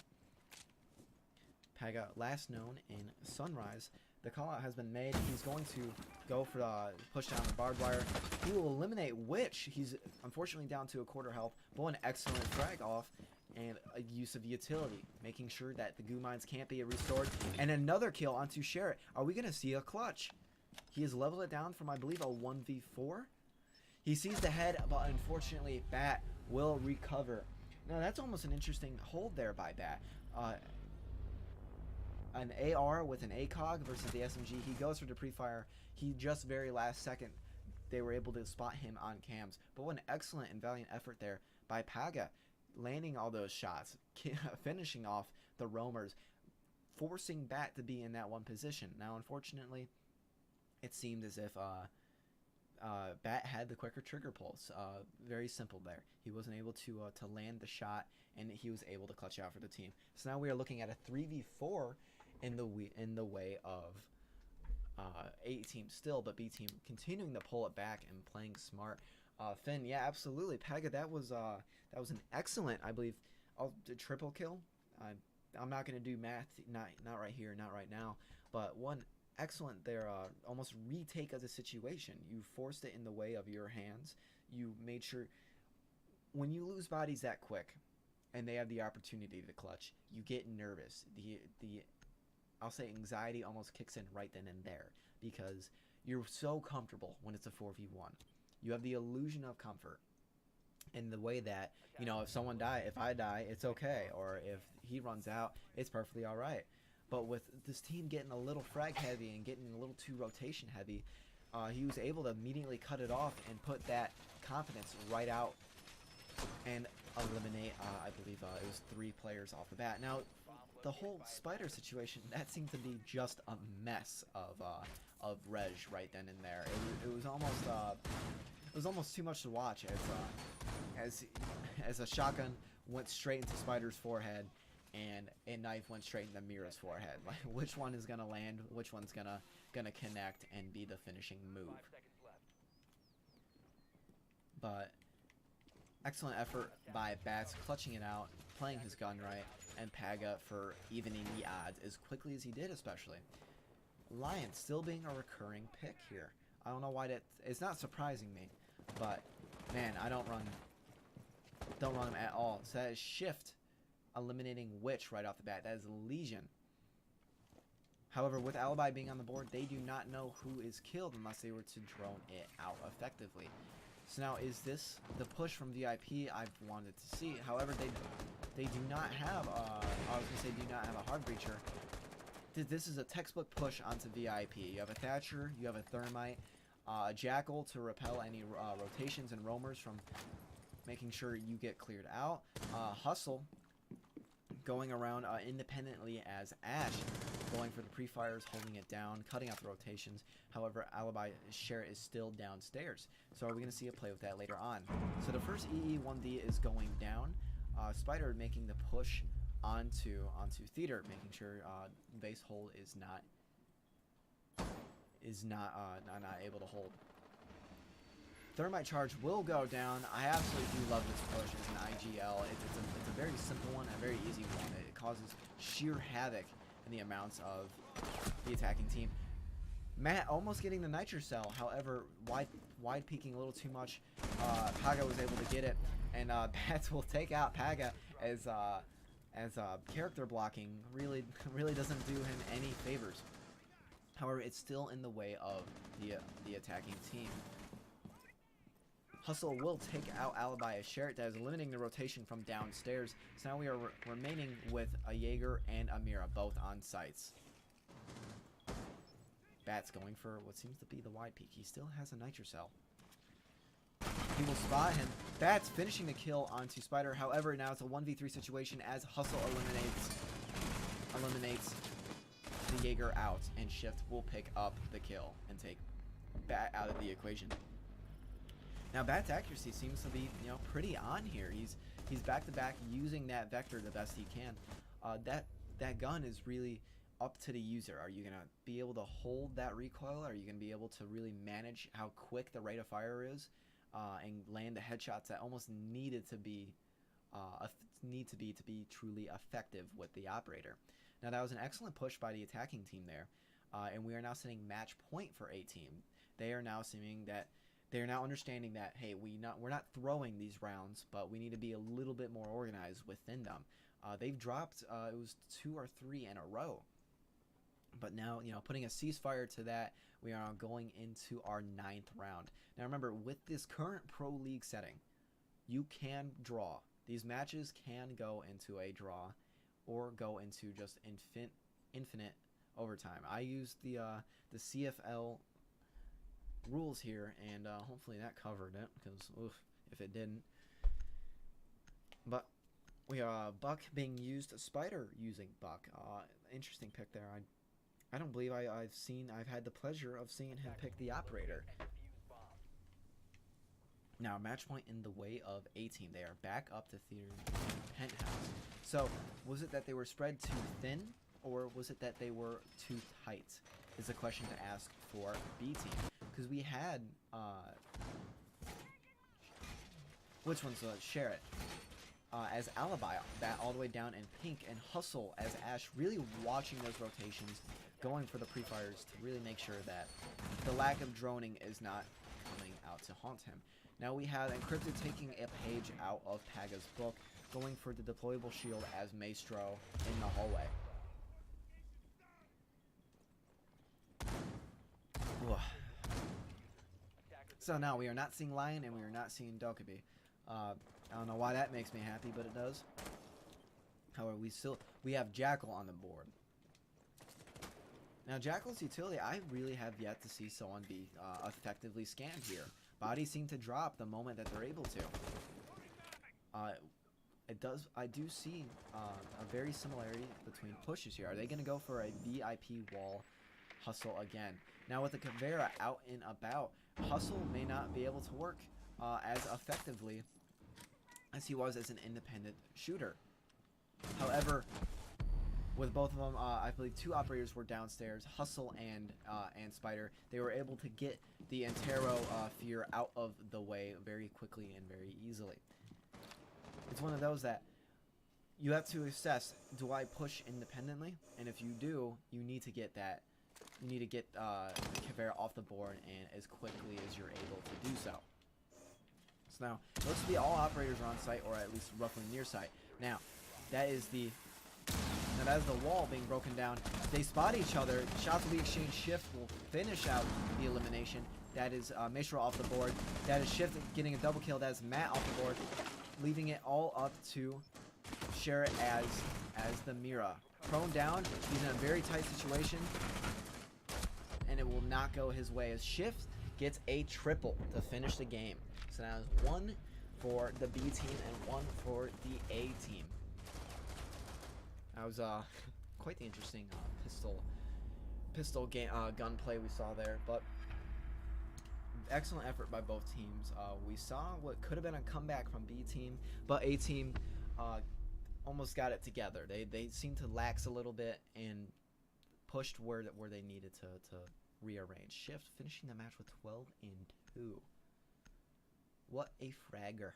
Paga, last known in Sunrise. The call out has been made. He's going to go for the push down the barbed wire. He will eliminate Witch. He's unfortunately down to a quarter health, but an excellent frag off and a use of utility, making sure that the goo mines can't be restored. And another kill onto Sherritt. Are we going to see a clutch? He has leveled it down from, I believe, a 1v4. He sees the head, but unfortunately, Bat will recover. Now, that's almost an interesting hold there by Bat. An AR with an ACOG versus the SMG. He goes for the pre-fire. He just very last second, they were able to spot him on cams. But what an excellent and valiant effort there by Paga, landing all those shots, finishing off the roamers, forcing Bat to be in that one position. Now, unfortunately, it seemed as if Bat had the quicker trigger pulse. Very simple there. He wasn't able to land the shot, and he was able to clutch out for the team. So now we are looking at a 3v4 in the way of A team still, but B team continuing to pull it back and playing smart. Finn, yeah, absolutely. Paga, that was an excellent, I believe, triple kill. I'm not going to do math, not right here, not right now, but one excellent there, almost retake of the situation. You forced it in the way of your hands. You made sure, when you lose bodies that quick and they have the opportunity to clutch, you get nervous. The I'll say anxiety almost kicks in right then and there, because you're so comfortable when it's a 4v1. You have the illusion of comfort in the way that, you know, if I die, it's okay, or if he runs out, it's perfectly all right. But with this team getting a little frag heavy and getting a little too rotation heavy, he was able to immediately cut it off and put that confidence right out and eliminate, I believe it was 3 players off the bat. Now, the whole Spider situation, that seemed to be just a mess of reg right then and there. It was almost too much to watch as a shotgun went straight into Spider's forehead and a knife went straight into Mira's forehead. Like, which one is gonna land? Which one's gonna connect and be the finishing move? But excellent effort by Bats, clutching it out, playing his gun right, and Paga for evening the odds as quickly as he did, especially. Lion still being a recurring pick here. I don't know why it's not surprising me, but man, I don't run him at all. So that is Shift eliminating Witch right off the bat. That is Lesion. However, with Alibi being on the board, they do not know who is killed unless they were to drone it out effectively. So now, is this the push from VIP I've wanted to see? However, they do not have do not have a hard breacher. This is a textbook push onto VIP. You have a Thatcher, you have a Thermite, a Jackal to repel any rotations and roamers from making sure you get cleared out. Hustle going around independently as Ash, going for the pre-fires, holding it down, cutting out the rotations. However, Alibi Sherritt is still downstairs. So are we going to see a play with that later on? So the first EE1D is going down. Spider making the push onto Theater, making sure base hold is not able to hold. Thermite charge will go down. I absolutely do love this push as an IGL. It's a very simple one, a very easy one. It causes sheer havoc in the amounts of the attacking team. Matt almost getting the Nitro Cell, however, wide peeking a little too much. Paga was able to get it, and Bats will take out Paga as character blocking really doesn't do him any favors. However, it's still in the way of the attacking team. Hustle will take out Alibi as Sherritt, that is limiting the rotation from downstairs. So now we are remaining with a Jaeger and a Mira, both on sites. Bat's going for what seems to be the wide peak. He still has a Nitro Cell. He will spot him. Bats finishing the kill onto Spider. However, now it's a 1v3 situation as Hustle eliminates the Jaeger out, and Shift will pick up the kill and take Bat out of the equation. Now Bat's accuracy seems to be, you know, pretty on here. He's back to back using that vector the best he can. That gun is really up to the user. Are you gonna be able to hold that recoil? Are you gonna be able to really manage how quick the rate of fire is, and land the headshots that almost needed to be to be truly effective with the operator? Now that was an excellent push by the attacking team there, and we are now setting match point for A team. They are now seeing that. They are now understanding that, hey, we're not throwing these rounds, but we need to be a little bit more organized within them. They've dropped, it was 2 or 3 in a row. But now, you know, putting a ceasefire to that, we are going into our 9th round. Now remember, with this current Pro League setting, you can draw. These matches can go into a draw or go into just infinite overtime. I used the CFL rules here, and hopefully that covered it, because if it didn't. But we Buck being used, Spider using Buck. Interesting pick there. I don't believe I've had the pleasure of seeing him pick the operator. Now match point in the way of A team. They are back up to Theater Penthouse. So was it that they were spread too thin, or was it that they were too tight? Is a question to ask for B team. Because we had, which one's Sherrod? As Alibi, that all the way down in pink, and Hustle as Ash, really watching those rotations, going for the pre-fires to really make sure that the lack of droning is not coming out to haunt him. Now we have Encrypted taking a page out of Paga's book, going for the deployable shield as Maestro in the hallway. Ugh. So now we are not seeing Lion and we are not seeing Dokkaebi. I don't know why that makes me happy, but it does. However, we have Jackal on the board. Now Jackal's utility, I really have yet to see someone be effectively scanned here. Bodies seem to drop the moment that they're able to. I do see a very similarity between pushes here. Are they going to go for a VIP wall Hustle again? Now with the Caveira out and about, Hustle may not be able to work as effectively as he was as an independent shooter. However, with both of them, I believe 2 operators were downstairs, Hustle and Spider. They were able to get the Antero fear out of the way very quickly and very easily. It's one of those that you have to assess, do I push independently? And if you do, you need to get that. You need to get Caveira off the board and as quickly as you're able to do so. So now, it looks to be all operators are on site, or at least roughly near site. Now, that is the wall being broken down. They spot each other. Shots will be exchanged. Shift will finish out the elimination. That is Maestro off the board. That is Shift getting a double kill. That is Matt off the board, leaving it all up to Sherrod as the Mira. Prone down. He's in a very tight situation, and it will not go his way as Shift gets a triple to finish the game. So now it's 1 for the B team and 1 for the A team. That was quite the interesting pistol game gunplay we saw there, but excellent effort by both teams. We saw what could have been a comeback from B team, but A team almost got it together. They seemed to lax a little bit and pushed where they needed to rearrange. Shift finishing the match with 12 and 2. What a fragger.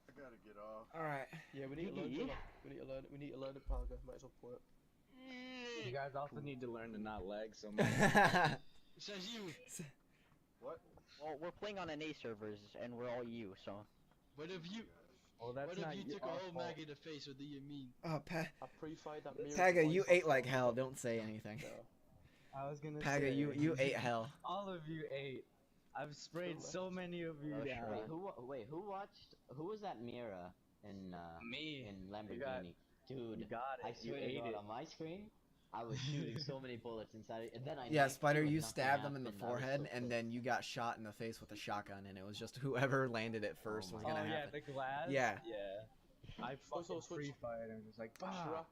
I gotta get off. Alright. Yeah, we need to learn. We need to learn the Paga. Might as well play it. You guys also need to learn to not lag so much. Says you. What? Well, we're playing on NA servers, and we're all you, so. What if you? Well, that's What if not you took a our whole fault. mag in the face? What do you mean? Oh, I pre-fired that mirror. Paga, twice you off ate like the hell. top. Don't say anything. Yeah. I was gonna Paga, say, you ate hell. all of you ate. I've sprayed so many of you Oh, down. sure. Wait, who watched? Who was that Mira in Me. in You Lamborghini? You Dude, got it. I You swear to ate God, it. on my screen, I was shooting so many bullets inside it, and then I Yeah, knifed Spider, and you nothing stabbed them in the happened. I was forehead, so and pissed. then you got shot in the face with a shotgun, and it was just whoever landed it first was my gonna Oh yeah, happen. the glass. Yeah. Yeah. I Also, fucking switch. free fired and was like, bah!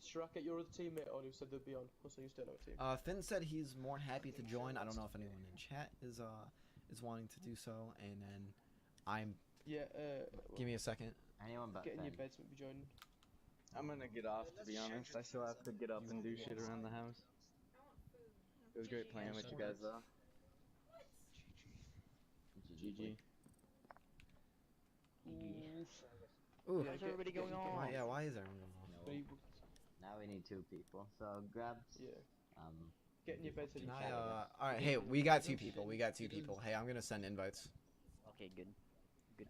Shrek, get your other teammate on who said they'd be on. Also, you still have a team. Finn said he's more happy to join. I don't know if anyone in chat is wanting to do so, and then I'm. Yeah. Give me a second. Anyone but Get in your Finn. beds and be joining. I'm gonna get off, to be honest. I still have to get up and do shit around the house. It was great playing with you guys, though. GG. Ooh. Yeah, How's everybody going on? Why is everyone going on? No. Now we need 2 people. So grab. Yeah. Um. Get in your beds and Can be I, alright, hey, we got 2 people. Hey, I'm gonna send invites. Okay, good. Good.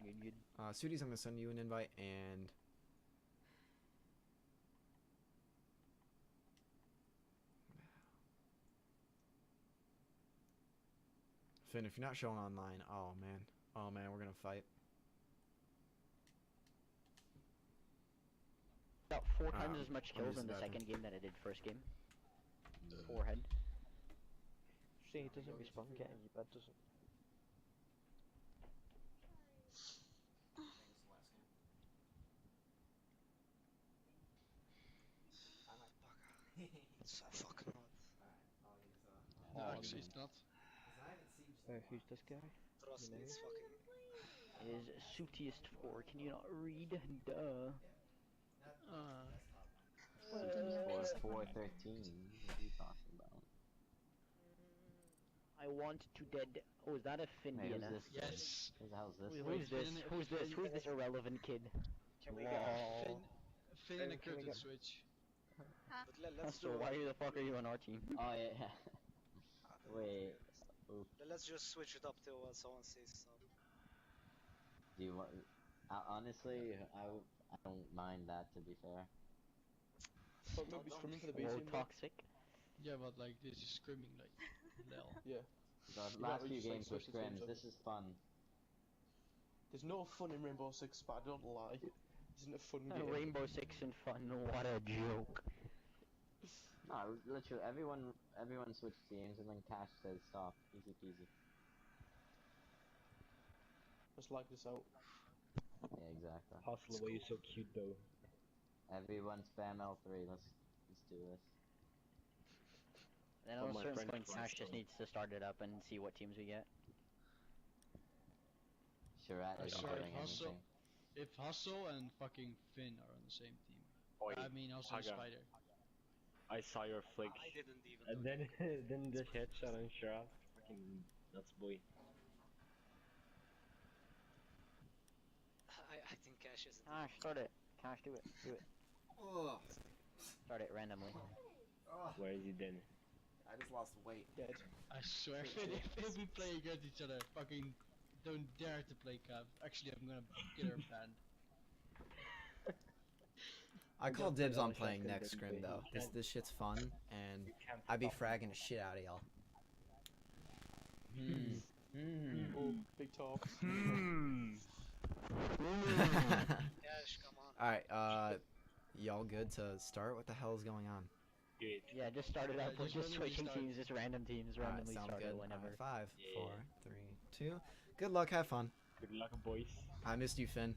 Sudis, I'm gonna send you an invite, and Finn, if you're not showing online, oh man, we're gonna fight. Got 4 times as much I'm kills just in the about to- second game than I did first game. 4 head. See, he doesn't respond, get in your bed, doesn't. It's so fucking hot. No, actually, it's not. Who's this guy? Trust me, it's fucking. Is Sutiest 4, can you not read? Duh. 413. What are you talking about? I want to dead. Oh, is that a Finn? Hey, who's Diana? this? Yes. Who the hell's this? Who's this? Who's this? Who's this irrelevant kid? Lol. Finn and a curtain switch. But let's So do why the fuck are you on our team? Oh yeah. Wait. Oof. let's just switch it up till someone says something. Do you want? Honestly, I don't mind that. To be fair. Fuck, maybe screaming for the Whoa, base. toxic. Yeah, but like this is screaming like hell. Yeah. The Yeah, last we few just, like, games were switch the teams scrims. up. This is fun. There's no fun in Rainbow Six, but I don't lie. Isn't it a fun game? Rainbow Six and fun. What a joke. No, literally everyone switched teams and then Cash says stop. Easy peasy. Let's like this out. Yeah, exactly. Hustler, why you so cute though? Everyone spam L3. Let's do this. Then But at a my certain friend point, Cash Frost just needs to start it up and see what teams we get. Shirat I isn't swear, doing Hustle, anything. if Hustle and fucking Finn are on the same team. Oi, I mean, also Haga. Spider. I saw your flick. I didn't even. And do it. then the headshot on Sharaf. Fucking nuts, boy. I think Cash is. Cash, start it. Cash, do it. Do it. Ugh. Start it randomly. Where is he then? I just lost weight. Dead. I swear, if we play against each other, fucking don't dare to play Cav. Actually, I'm gonna get her banned. I call don't dibs play on all playing shotgun, next then scrim you though. can't- This shit's fun, and You can't I'd be stop. fragging the shit out of y'all. Oh, big talks. Cash, come on. Alright, y'all good to start? What the hell is going on? Good. Yeah, just start it up. Yeah, We're just just randomly switching start. teams, just random teams, Alright, randomly sounds start good. it whenever. Alright, 5, Yeah. 4, 3, 2. Good luck, have fun. Good luck, boys. I missed you, Finn.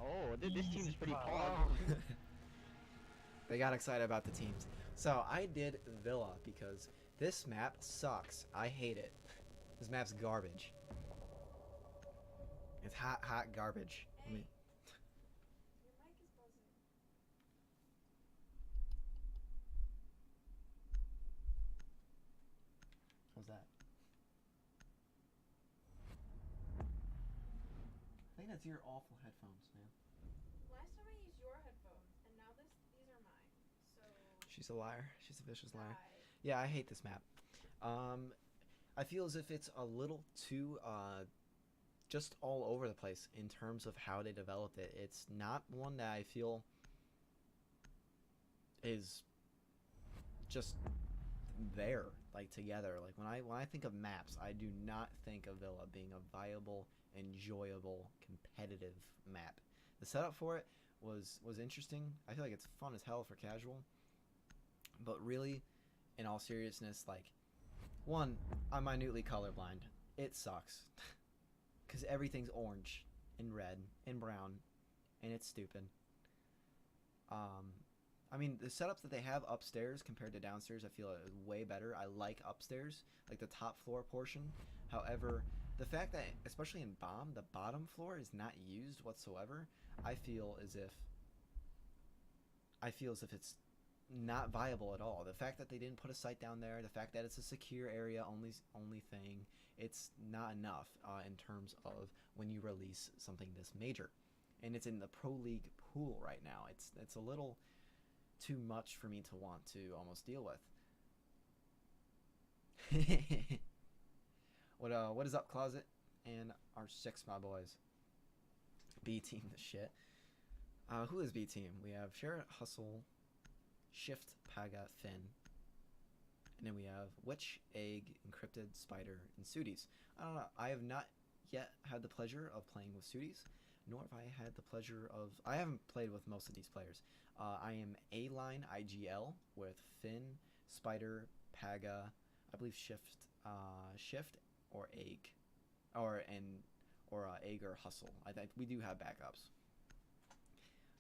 Oh, this team's pretty pal. pog. They got excited about the teams. So I did Villa because this map sucks. I hate it. This map's garbage. It's hot garbage. Let me. What's that? I think that's your awful headphones, man. Last time I used your headphones, and now these are mine. So She's a liar. She's a vicious liar. die. Yeah, I hate this map. I feel as if it's a little too just all over the place in terms of how they developed it. It's not one that I feel is just there, like together. Like when I think of maps, I do not think of Villa being a viable, enjoyable, competitive map. The setup for it was interesting. I feel like it's fun as hell for casual. But really, in all seriousness, like, one, I'm minutely colorblind. It sucks. Because everything's orange and red and brown and it's stupid. I mean, the setups that they have upstairs compared to downstairs, I feel is way better. I like upstairs, like the top floor portion. However, the fact that, especially in Bomb, the bottom floor is not used whatsoever, I feel as if it's not viable at all. The fact that they didn't put a site down there, the fact that it's a secure area only thing, it's not enough in terms of when you release something this major. And it's in the Pro League pool right now. It's a little too much for me to want to almost deal with. What is up, Closet? And our 6, my boys. B team the shit. Who is B team? We have Share, Hustle, Shift, Paga, Finn. And then we have Witch, Egg, Encrypted, Spider, and Sooties. I don't know. I have not yet had the pleasure of playing with Sooties, nor have I had the pleasure of... I haven't played with most of these players. I am A-line IGL with Finn, Spider, Paga, I believe Shift or Egg. Or Egg or Hustle. I think we do have backups.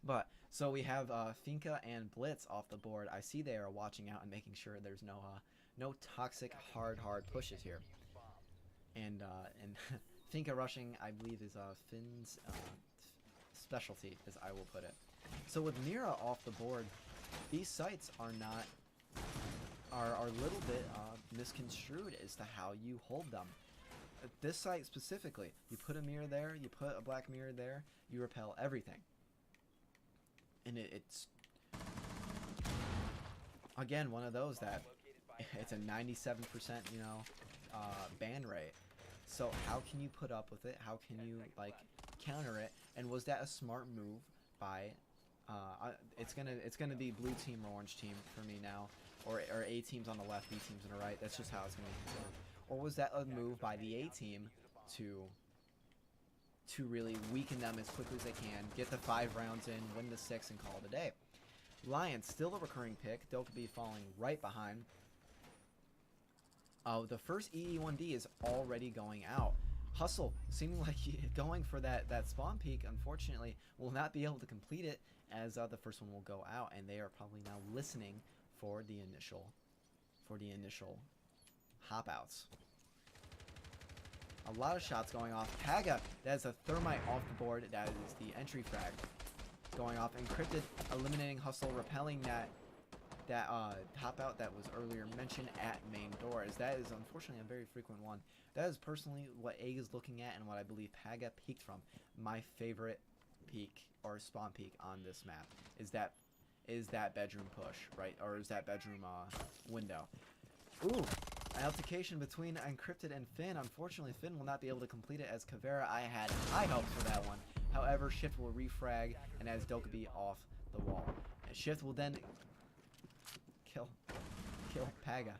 But, so we have Finka and Blitz off the board. I see they are watching out and making sure there's no toxic hard pushes here. And Finka rushing, I believe, is Finn's specialty, as I will put it. So with Mira off the board, these sites are a little bit misconstrued as to how you hold them. This site specifically, you put a mirror there, you put a black mirror there, you repel everything. And it's again one of those that it's a 97% ban rate. So how can you put up with it? How can you like counter it? And was that a smart move by it's gonna be blue team or orange team for me now, or A teams on the left, B teams on the right. That's just how it's gonna be considered. Or was that a move by the A team to really weaken them as quickly as they can, get the 5 rounds in, win the 6, and call it a day? Lion, still a recurring pick. Dokkaebi falling right behind. The first EE1D is already going out. Hustle, seeming like going for that spawn peak, unfortunately, will not be able to complete it, as the first one will go out, and they are probably now listening for the initial hop outs. A lot of shots going off. Paga, that is a thermite off the board. That is the entry frag going off. Encrypted, eliminating Hustle, repelling that hop out that was earlier mentioned at main door, as that is unfortunately a very frequent one. That is personally what Egg is looking at and what I believe Paga peaked from. My favorite peak or spawn peak on this map is that bedroom push, right? Or is that bedroom window. Ooh, an altercation between Encrypted and Finn. Unfortunately, Finn will not be able to complete it, as Caveira, I had high hopes for that one. However, Shift will refrag, and as Dokkaebi off the wall. And Shift will then kill Paga.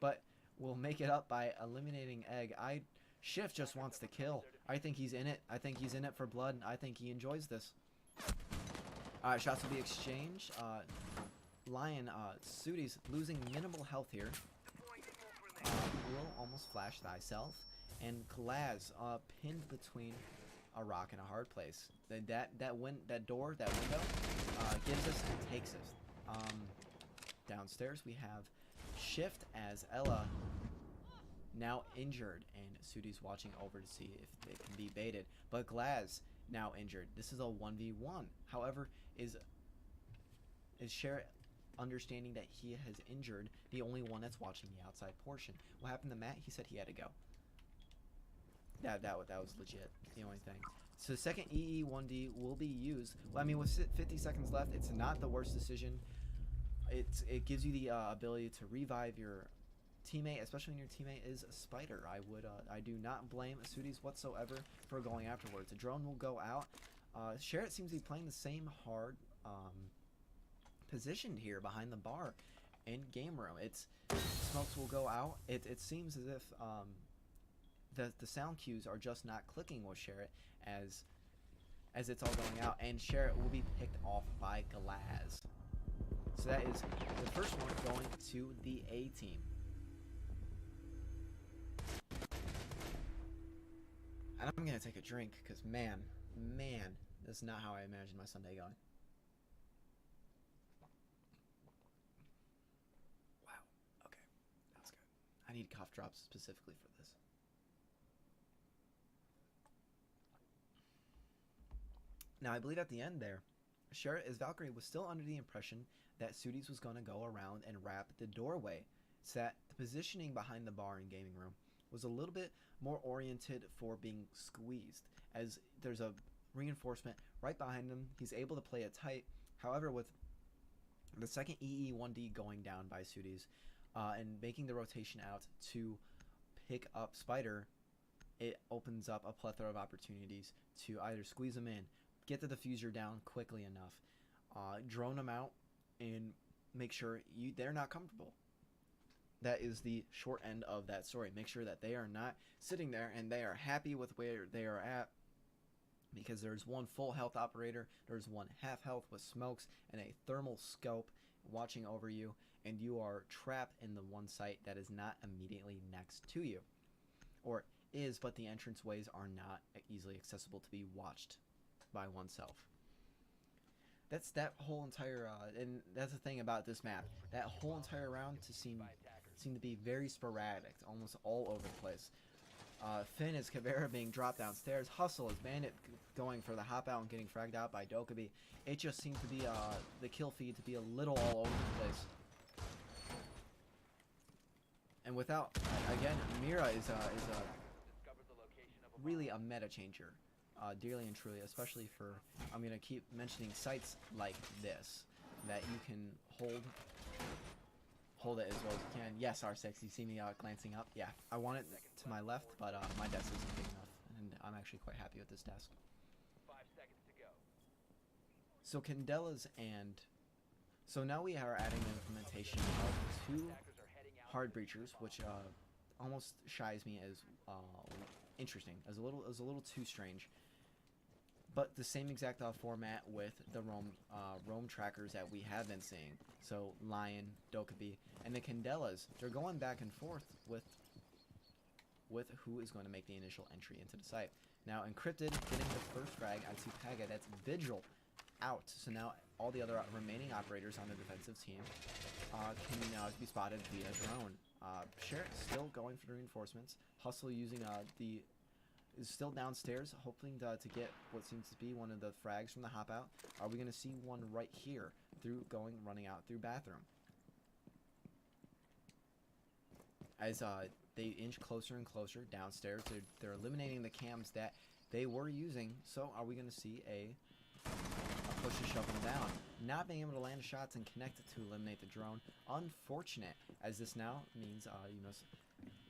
But will make it up by eliminating Egg. Shift just wants to kill. I think he's in it. I think he's in it for blood. I think he enjoys this. Alright, shots will be exchanged. Lion, Sooties losing minimal health here. Will almost flash thyself. And Glaz, pinned between a rock and a hard place. That door, that window, gives us and takes us. Downstairs we have Shift as Ella now injured, and Sooties watching over to see if it can be baited. But Glaz now injured. This is a 1v1. However, is Share understanding that he has injured the only one that's watching the outside portion? What happened to Matt? He said he had to go. That was legit. The only thing. So the second EE1D will be used. Well, I mean, with 50 seconds left, it's not the worst decision. It gives you the ability to revive your teammate, especially when your teammate is a Spider. I do not blame Sooties whatsoever for going afterwards. The drone will go out. Sherrod seems to be playing the same hard positioned here behind the bar in game room. Smokes will go out. It seems as if the sound cues are just not clicking with Sherrod as it's all going out, and Sherrod will be picked off by Glaz. So that is the first one going to the A team. And I'm gonna take a drink because man, This is not how I imagined my Sunday going. Wow. Okay. That's good. I need cough drops specifically for this. Now, I believe at the end there, as Valkyrie was still under the impression that Sudis was going to go around and wrap the doorway, so that the positioning behind the bar and gaming room was a little bit more oriented for being squeezed, as there's a reinforcement right behind him. He's able to play it tight. However, with the second EE1D going down by Sudis and making the rotation out to pick up Spider, it opens up a plethora of opportunities to either squeeze him in, get the diffuser down quickly enough, drone them out, and make sure they're not comfortable. That is the short end of that story. Make sure that they are not sitting there and they are happy with where they are at, because there's one full health operator, there's one half health with smokes and a thermal scope watching over you, and you are trapped in the one site that is not immediately next to you. Or is, but the entranceways are not easily accessible to be watched by oneself. That's that whole entire, and that's the thing about this map. That whole entire round seemed to be very sporadic, almost all over the place. Finn is Caveira being dropped downstairs. Hustle is Bandit going for the hop out and getting fragged out by Dokkaebi. It just seemed to be the kill feed to be a little all over the place. And without, again, Mira is really a meta changer, dearly and truly, especially for, I'm going to keep mentioning sites like this, that you can hold it as well as you can. Yes, R6, you see me glancing up. Yeah, I want it to my left, but my desk isn't big enough, and I'm actually quite happy with this desk. 5 seconds to go. So Candela's so now we are adding the implementation of 2 hard breachers, which almost shies me as interesting, as a little too strange. But the same exact format with the roam trackers that we have been seeing. So Lion, Dokkaebi, and the Candelas, they're going back and forth with who is going to make the initial entry into the site. Now Encrypted getting the first frag onto Paga. That's Vigil out. So now all the other remaining operators on the defensive team can now be spotted via drone. Sherritt still going for the reinforcements. Hustle using is still downstairs, hoping to get what seems to be one of the frags from the hop out. Are we going to see one right here running out through bathroom? As they inch closer and closer downstairs, they're eliminating the cams that they were using. So are we going to see a push to shove them down? Not being able to land shots and connect it to eliminate the drone. Unfortunate, as this now means you must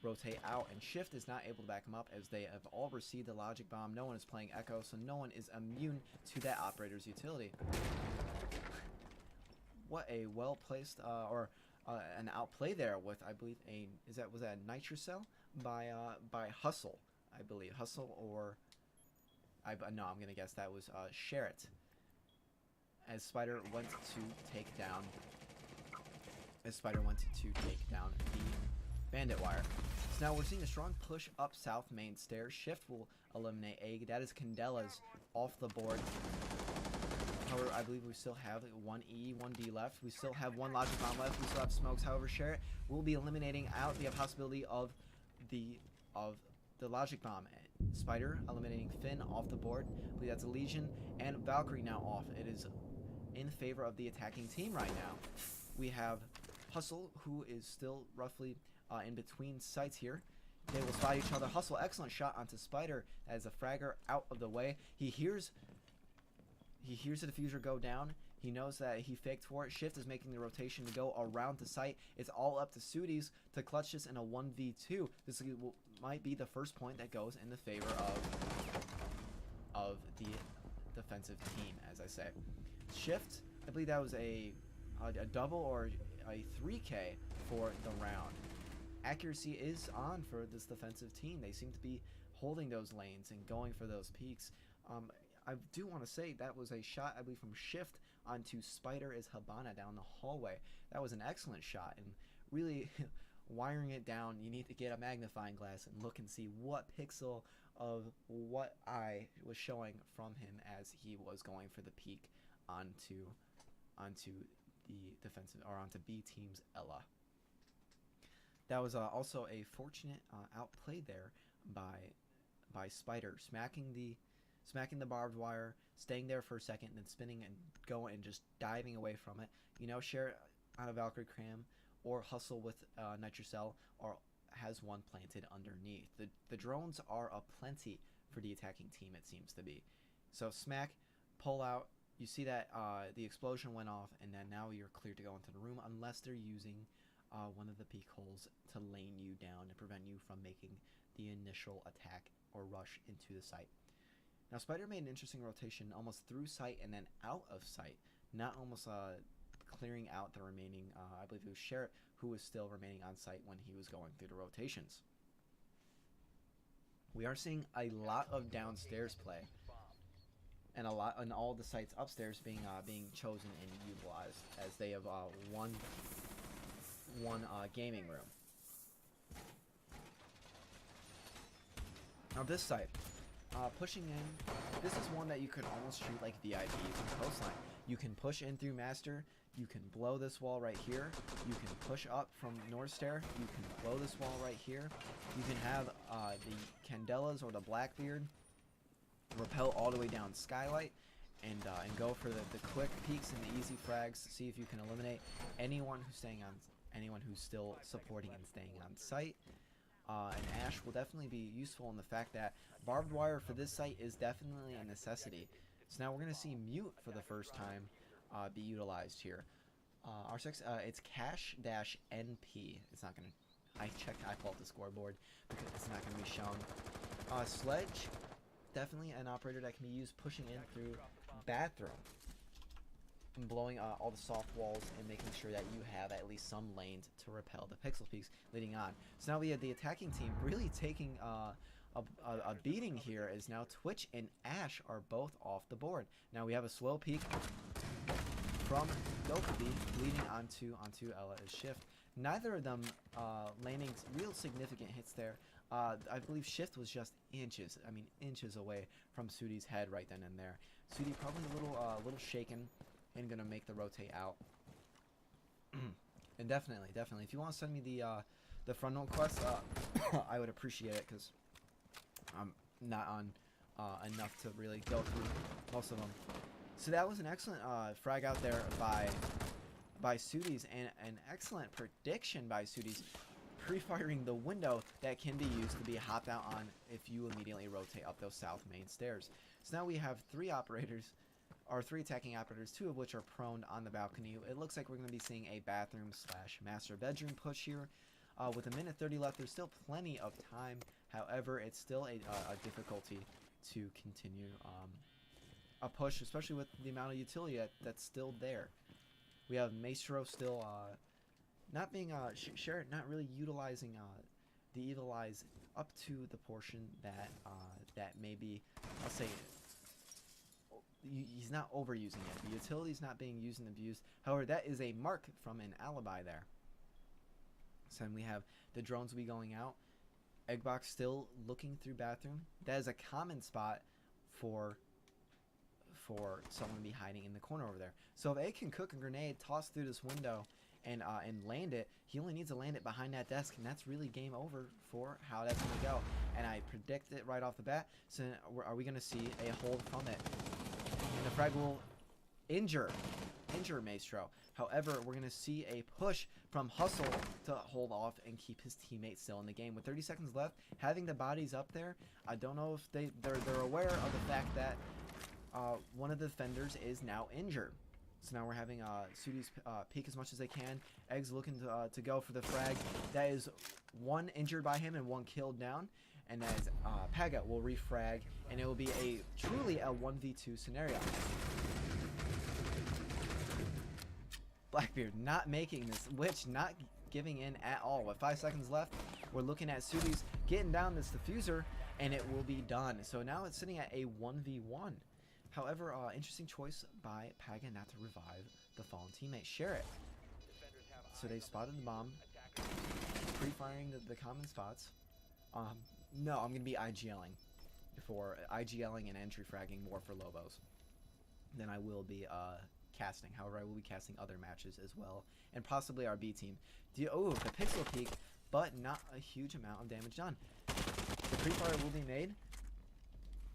rotate out, and Shift is not able to back them up as they have all received the logic bomb. No one is playing Echo, so no one is immune to that operator's utility. What a well placed an outplay there with, I believe, was that a Nitrocell by Hustle, I believe. Hustle, or no, I'm gonna guess that was Sherritt, as Spider went to take down the Bandit Wire. So now we're seeing a strong push up south main stairs. Shift will eliminate Egg. That is Candela's off the board. However, I believe we still have one E, one D left. We still have one Logic Bomb left. We still have smokes. However, Sherritt will be eliminating out the possibility of the Logic Bomb. Spider eliminating Finn off the board. I believe that's a Legion, and Valkyrie now off. It is in favor of the attacking team right now. We have Hustle, who is still roughly in between sites here. They will spot each other. Hustle, excellent shot onto Spider as a fragger out of the way. He hears the diffuser go down. He knows that he faked for it. Shift is making the rotation to go around the site. It's all up to Sudis to clutch this in a 1v2. This might be the first point that goes in the favor of the defensive team, as I say. Shift, I believe that was a double or a 3K for the round. Accuracy is on for this defensive team. They seem to be holding those lanes and going for those peaks. I do want to say that was a shot, I believe, from Shift onto Spider as Habana down the hallway. That was an excellent shot, and really wiring it down, you need to get a magnifying glass and look and see what pixel of what I was showing from him as he was going for the peek onto the defensive, or onto B team's Ella. That was also a fortunate outplay there by Spider, smacking the barbed wire, staying there for a second, and then spinning and going and just diving away from it. You know, share it on a Valkyrie Cram, or hustle with Nitrocell, or has one planted underneath. The drones are aplenty for the attacking team, it seems to be. So smack, pull out. You see that the explosion went off, and then now you're clear to go into the room, unless they're using one of the peak holes to lane you down and prevent you from making the initial attack or rush into the site. Now Spider made an interesting rotation almost through sight and then out of sight, not almost clearing out the remaining, I believe it was Sherritt who was still remaining on site when he was going through the rotations. We are seeing a lot of downstairs play, and all the sites upstairs being chosen and utilized, as they have one gaming room. Now this site, pushing in, this is one that you could almost treat like VIP from Coastline. You can push in through Master, you can blow this wall right here, you can push up from North Stair, you can blow this wall right here, you can have the Candelas or the Blackbeard rappel all the way down Skylight, and go for the quick peeks and the easy frags to see if you can eliminate anyone who's still supporting and staying on site. And Ash will definitely be useful in the fact that barbed wire for this site is definitely a necessity. So now we're going to see Mute for the first time be utilized here. It's Cash-NP. It's not going to... I pulled up the scoreboard because it's not going to be shown. Sledge, definitely an operator that can be used pushing in through Bathroom, and blowing all the soft walls and making sure that you have at least some lanes to repel the pixel peaks leading on. So now we have the attacking team really taking a beating here, as now Twitch and Ash are both off the board. Now we have a slow peak from Dokkaebi leading onto Ella as Shift. Neither of them landing real significant hits there. I believe Shift was just inches away from Sudi's head right then and there. Sudi probably a little shaken and gonna make the rotate out. And definitely, if you want to send me the front note quest, I would appreciate it, because I'm not on enough to really go through most of them. So that was an excellent frag out there by Sudi's, and an excellent prediction by Sudi's, pre-firing the window that can be used to be hopped out on if you immediately rotate up those south main stairs. So now we have three attacking operators, two of which are prone on the balcony. It looks like we're going to be seeing a bathroom / master bedroom push here. With a minute 30 left, there's still plenty of time. However, it's still a difficulty to continue a push, especially with the amount of utility that's still there. We have Maestro still not being Sherritt not really utilizing the Evil Eyes up to the portion that that maybe, I'll say, he's not overusing it. The utility is not being used and abused. However, that is a mark from an alibi there. So then we have the drones will be going out. Eggbox still looking through bathroom. That is a common spot for someone to be hiding in the corner over there. So if Egg can cook a grenade, toss through this window, and land it, he only needs to land it behind that desk, and that's really game over for how that's going to go. And I predict it right off the bat. So are we going to see a hold from it? And the frag will injure Maestro. However, we're going to see a push from Hustle to hold off and keep his teammate still in the game. With 30 seconds left, having the bodies up there, I don't know if they're aware of the fact that one of the defenders is now injured. So now we're having Sudi's peek as much as they can. Eggs looking to go for the frag. That is one injured by him and one killed down. And as Paga will refrag, and it will be truly a 1v2 scenario. Blackbeard not making this, Witch not giving in at all. With 5 seconds left, we're looking at Sudi's getting down this diffuser, and it will be done. So now it's sitting at a 1v1. However, interesting choice by Paga not to revive the fallen teammate, Sherritt. So they've spotted the bomb, pre-firing the common spots. No, I'm going to be IGLing. for IGLing and entry fragging more for Lobos than I will be casting. However, I will be casting other matches as well, and possibly our B team. Oh, the pixel peak, but not a huge amount of damage done. The pre-fire will be made.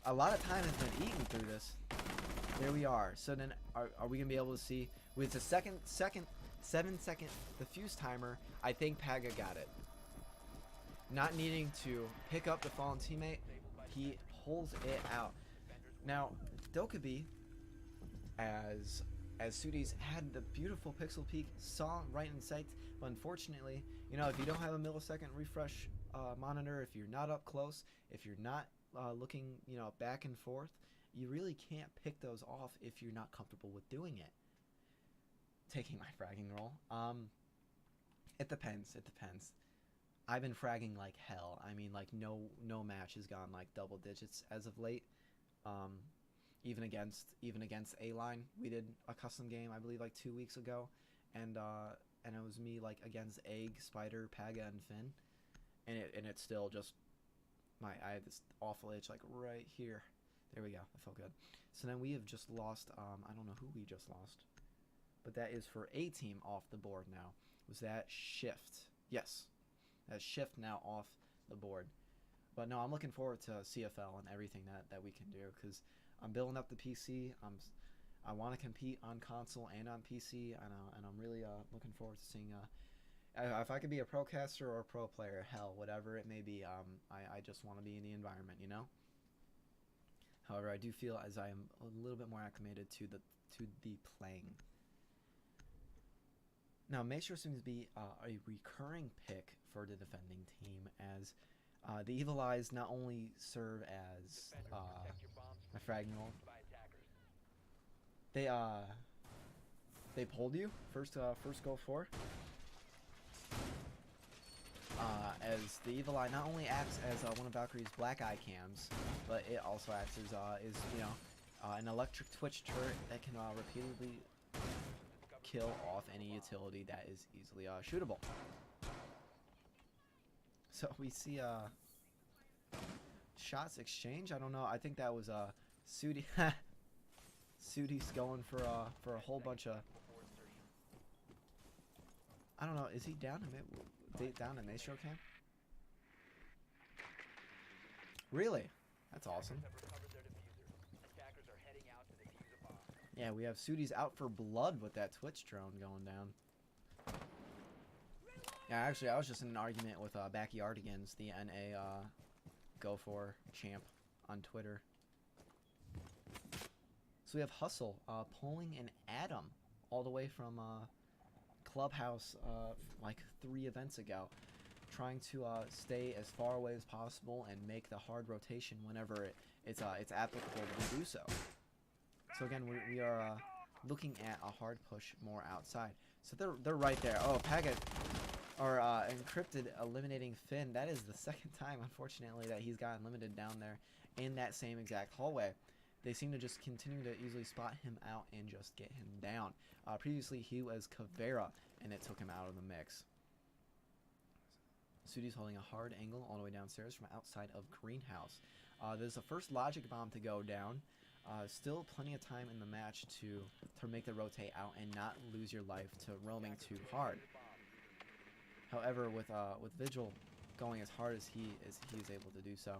A lot of time has been eaten through this. There we are. So then, are we gonna be able to see with the 7 second defuse timer? I think Paga got it. Not needing to pick up the fallen teammate, he holds it out. Now, Dokkaebi, as Sudi's had the beautiful pixel peak, saw right in sight, but unfortunately, you know, if you don't have a millisecond refresh monitor, if you're not up close, if you're not looking, you know, back and forth, you really can't pick those off if you're not comfortable with doing it. Taking my fragging roll. It depends. It depends. I've been fragging like hell. I mean, like no match has gone like double digits as of late. Even against A-Line, we did a custom game I believe like 2 weeks ago, and it was me like against Egg, Spider, Paga, and Finn, and it's still just I had this awful itch like right here. There we go. That felt good. So then we have just lost. I don't know who we just lost, but that is for A team off the board now. Was that Shift? Yes, that Shift now off the board. But no, I'm looking forward to CFL and everything that we can do, because I'm building up the PC. I want to compete on console and on PC, and I'm really looking forward to seeing if I could be a pro caster or a pro player, hell, whatever it may be. I just want to be in the environment, you know. However, I do feel as I am a little bit more acclimated to the playing. Now, Maestro seems to be a recurring pick for the defending team, as the Evil Eyes not only serve as my fragging roll. They pulled you first go for. As the Evil Eye not only acts as one of Valkyrie's black eye cams, but it also acts as you know, an electric twitch turret that can repeatedly kill off any utility that is easily shootable. So we see shots exchange. I don't know. I think that was Sudi. Sudi's going for a whole bunch of. I don't know. Is he down in Maestro camp? Really? That's awesome. Yeah, we have Sudi's out for blood with that Twitch drone going down. Yeah, actually, I was just in an argument with Backyardigans, the NA Go For champ on Twitter. So we have Hustle pulling an Adam all the way from Clubhouse like 3 events ago, trying to stay as far away as possible and make the hard rotation whenever it's applicable to do so. So again, we are looking at a hard push more outside. So they're right there. Oh, Paga or Encrypted eliminating Finn. That is the second time, unfortunately, that he's gotten limited down there in that same exact hallway. They seem to just continue to easily spot him out and just get him down. Previously, he was Caveira, and it took him out of the mix. Sudi's holding a hard angle all the way downstairs from outside of Greenhouse. There's the first logic bomb to go down. Still plenty of time in the match to make the rotate out and not lose your life to roaming too hard. However, with Vigil going as hard as he is able to do so,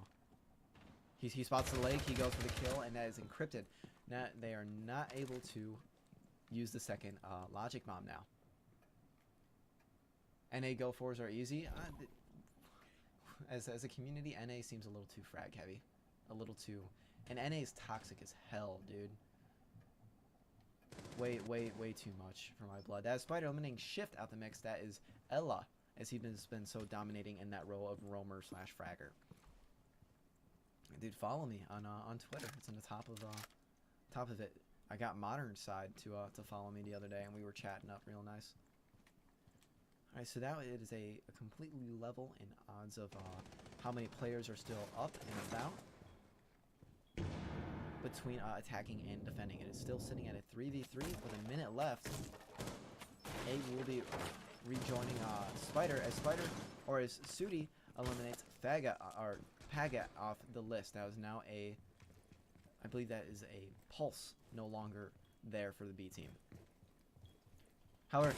he spots the leg, he goes for the kill, and that is Encrypted. Now they are not able to use the second logic bomb now. NA go fours are easy. As a community, NA seems a little too frag heavy, a little too. And NA is toxic as hell, dude. Way too much for my blood. That is Spider eliminating Shift out the mix. That is Ella, as he's been so dominating in that role of roamer / fragger. Dude, follow me on Twitter. It's in the top of it. I got Modern Side to follow me the other day, and we were chatting up real nice. All right, so now it is a completely level in odds of how many players are still up and about between attacking and defending. It is still sitting at a 3v3 with a minute left. Egg will be rejoining Spider as Sudi eliminates Paga, or Paga off the list. That was now a, I believe that is a Pulse, no longer there for the B team. However,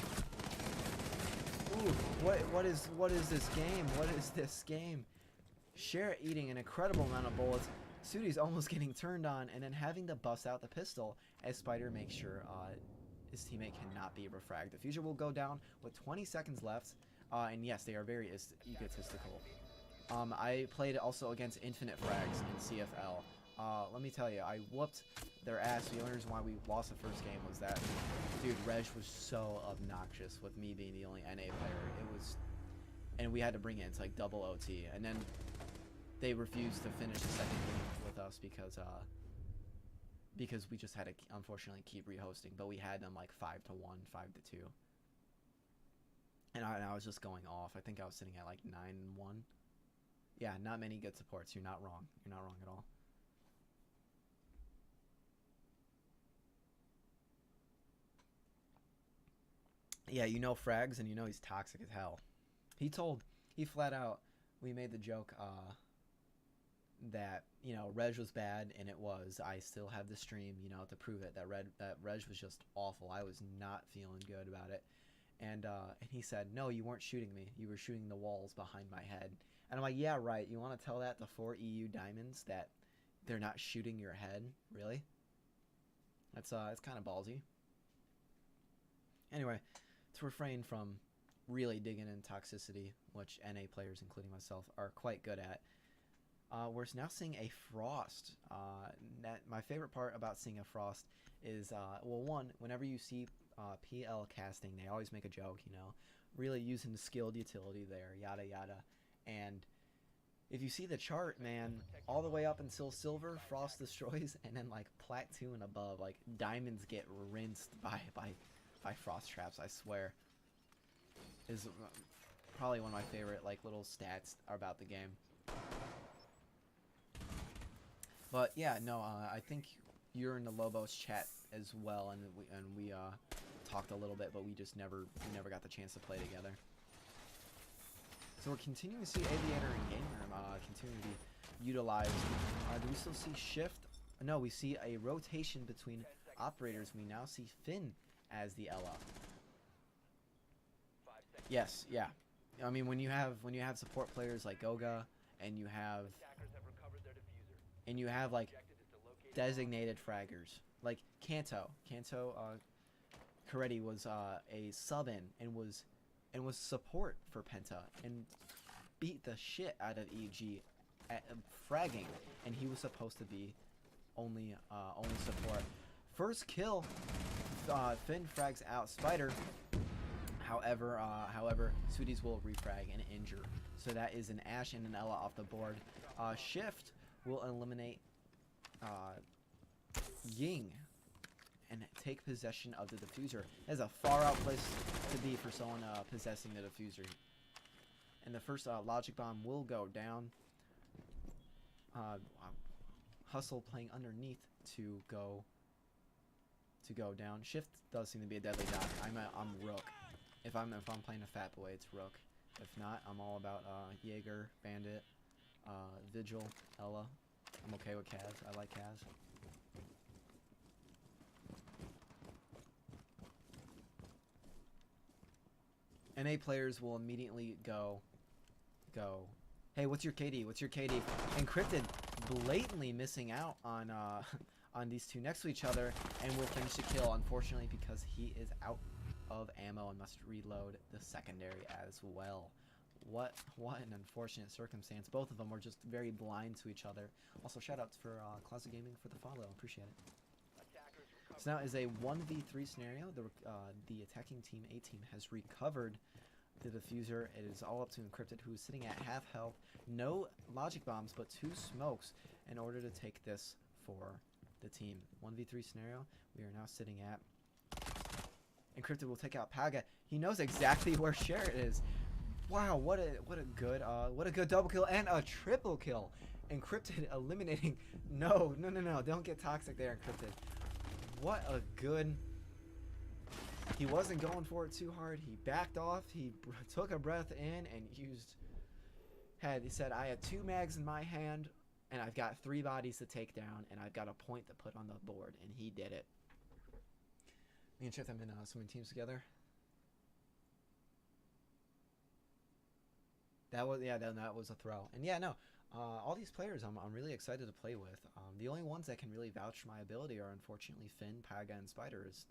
ooh, what is this game? What is this game? Cher eating an incredible amount of bullets. Sudi's almost getting turned on, and then having to bust out the pistol as Spider makes sure his teammate cannot be refragged. The Diffuser will go down with 20 seconds left, and yes, they are very egotistical. I played also against Infinite Frags in CFL. Let me tell you, I whooped their ass. The only reason why we lost the first game was that, dude, Reg was so obnoxious with me being the only NA player. It was, and we had to bring it into like double OT, and then they refused to finish the second game with us because we just had to unfortunately keep rehosting. But we had them like 5-1, 5-2, and I was just going off. I think I was sitting at like 9-1. Yeah, not many good supports. You're not wrong. You're not wrong at all. Yeah, you know Frags, and you know he's toxic as hell. He flat out, we made the joke that, you know, Reg was bad, and it was. I still have the stream, you know, to prove it, that Reg was just awful. I was not feeling good about it. And he said, no, you weren't shooting me. You were shooting the walls behind my head. And I'm like, yeah, right. You want to tell that to 4 EU Diamonds that they're not shooting your head? Really? It's kind of ballsy. Anyway, to refrain from really digging in toxicity, which NA players, including myself, are quite good at, we're now seeing a Frost. My favorite part about seeing a Frost is, well, one, whenever you see PL casting, they always make a joke, you know, really using the skilled utility there, yada yada. And if you see the chart, man, all the way up until silver, Frost destroys, and then like plat 2 and above, like diamonds get rinsed by Frost traps. I swear, is probably one of my favorite like little stats about the game. But yeah, no, I think you're in the Lobos chat as well, and we talked a little bit, but we never got the chance to play together. So we're continuing to see Aviator and Game Room continuing to be utilized. Do we still see Shift? No, we see a rotation between operators. We now see Finn as the Ella. Yes, yeah. I mean, when you have support players like Goga, and you have like designated fraggers like Kanto. Coretti was a sub-in and was support for Penta and beat the shit out of EG at fragging, and he was supposed to be only support. First kill, Finn frags out Spider. However, Sudis will refrag and injure. So that is an Ashe and an Ella off the board. Shift will eliminate Ying and take possession of the Diffuser. That is a far out place to be for someone possessing the Diffuser. And the first Logic Bomb will go down. Hustle playing underneath to go down. Shift does seem to be a deadly dot. I'm Rook. If I'm playing a fat boy, it's Rook. If not, I'm all about Jaeger, Bandit, Vigil, Ella. I'm okay with Kaz. I like Kaz. NA players will immediately go. Hey, what's your KD? What's your KD? Encrypted blatantly missing out on these two next to each other, and will finish the kill, unfortunately, because he is out of ammo and must reload the secondary as well. What an unfortunate circumstance. Both of them were just very blind to each other. Also, shout outs for Closet Gaming for the follow. Appreciate it. So now is a 1v3 scenario. The attacking team, A team, has recovered the Diffuser. It is all up to Encrypted, who is sitting at half health. No Logic Bombs, but 2 smokes in order to take this for the team. 1v3 scenario. We are now sitting at... Encrypted will take out Paga. He knows exactly where Cher is. Wow, what a good double kill and a triple kill. Encrypted eliminating... No, don't get toxic there, Encrypted. What a good... He wasn't going for it too hard. He backed off. He took a breath in and used he said, I had 2 mags in my hand, and I've got 3 bodies to take down, and I've got a point to put on the board, and he did it. Me and Chip have been swimming teams together. That was that was a throw. And yeah, no, all these players I'm really excited to play with. The only ones that can really vouch for my ability are unfortunately Finn, Paga, and Spiders.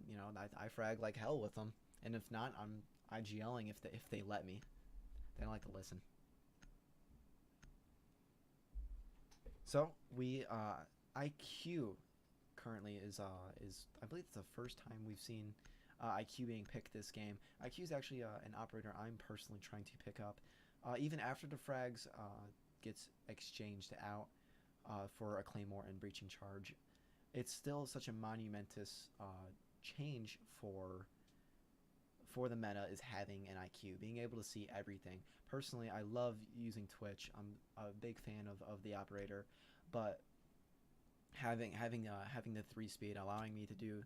You know, I frag like hell with them, and if not, I'm IGLing if they let me. They don't like to listen. So we IQ currently is I believe it's the first time we've seen IQ being picked this game. IQ is actually an operator I'm personally trying to pick up. Even after the frags gets exchanged out for a Claymore and Breaching Charge, it's still such a monumentous change for the meta is having an IQ, being able to see everything. Personally, I love using Twitch. I'm a big fan of the operator, but having the 3-speed allowing me to do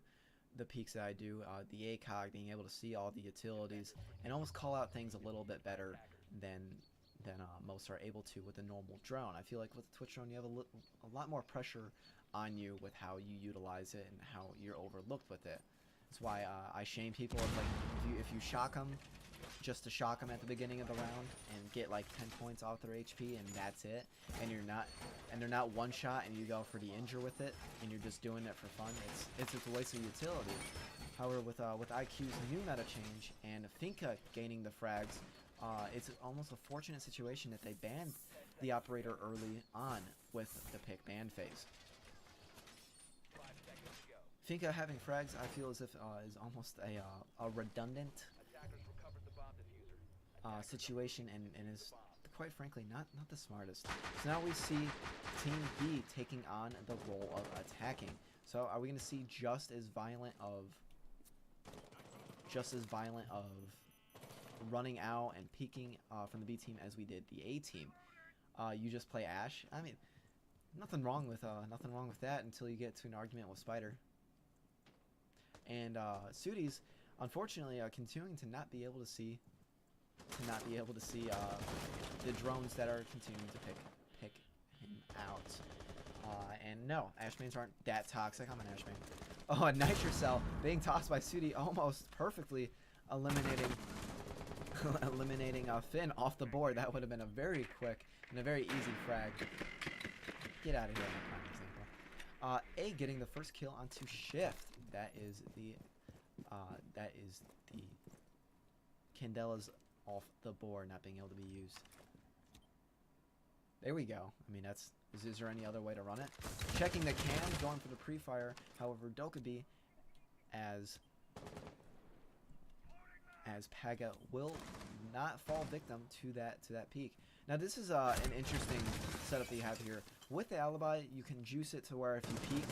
the peaks that I do, the ACOG, being able to see all the utilities and almost call out things a little bit better than most are able to with a normal drone. I feel like with the Twitch drone, you have a lot more pressure on you with how you utilize it and how you're overlooked with it. That's why I shame people if you shock them, just to shock them at the beginning of the round and get like 10 points off their HP and that's it, and they're not one shot and you go for the injure with it and you're just doing it for fun. It's a waste of utility. However, with IQ's new meta change and Finka gaining the frags, it's almost a fortunate situation that they banned the operator early on with the pick ban phase. Finka having frags, I feel as if is almost a redundant situation and is quite frankly not the smartest. So now we see Team B taking on the role of attacking. So are we going to see just as violent of running out and peeking from the B team as we did the A team? You just play Ash. I mean, nothing wrong with that until you get to an argument with Spider. And Sudis, unfortunately, continuing to not be able to see the drones that are continuing to pick him out. And no, Ashmains aren't that toxic. I'm an Ashmain. Oh, a Nitrocell being tossed by Sudi, almost perfectly eliminating Finn off the board. That would have been a very quick and a very easy frag. Get out of here, prime example. A getting the first kill onto Shift. That is the Candela's off the board, not being able to be used. There we go. I mean, is there any other way to run it? Checking the cam, going for the pre-fire. However, Dokkaebi, as Paga will not fall victim to that peak. Now this is an interesting setup that you have here. With the alibi, you can juice it to where if you peek,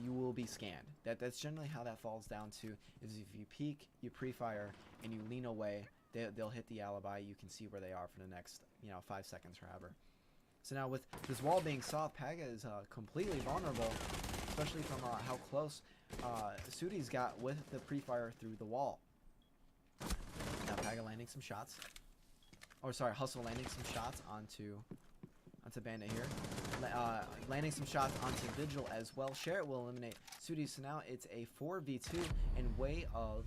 you will be scanned. That's generally how that falls down to, is if you peek, you pre-fire, and you lean away, they'll hit the alibi. You can see where they are for the next 5 seconds or however. So now with this wall being soft, Paga is completely vulnerable, especially from how close Sudi's got with the pre-fire through the wall. Now Paga landing some shots. Or sorry, Hustle landing some shots onto Bandit here. Landing some shots onto Vigil as well. Sherrit will eliminate Sudi, so now it's a 4v2 in way of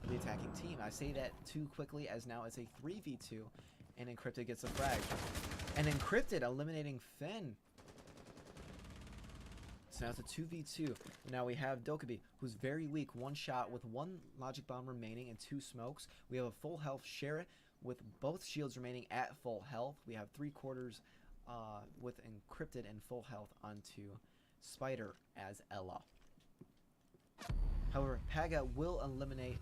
the attacking team. I say that too quickly as now it's a 3v2 and Encrypted gets a frag. And Encrypted eliminating Finn. So now it's a 2v2. Now we have Dokkaebi, who's very weak. One shot with 1 Logic Bomb remaining and 2 smokes. We have a full health Sherrit with both shields remaining at full health. We have 3/4 with Encrypted and full health onto Spider as Ella. However, Paga will eliminate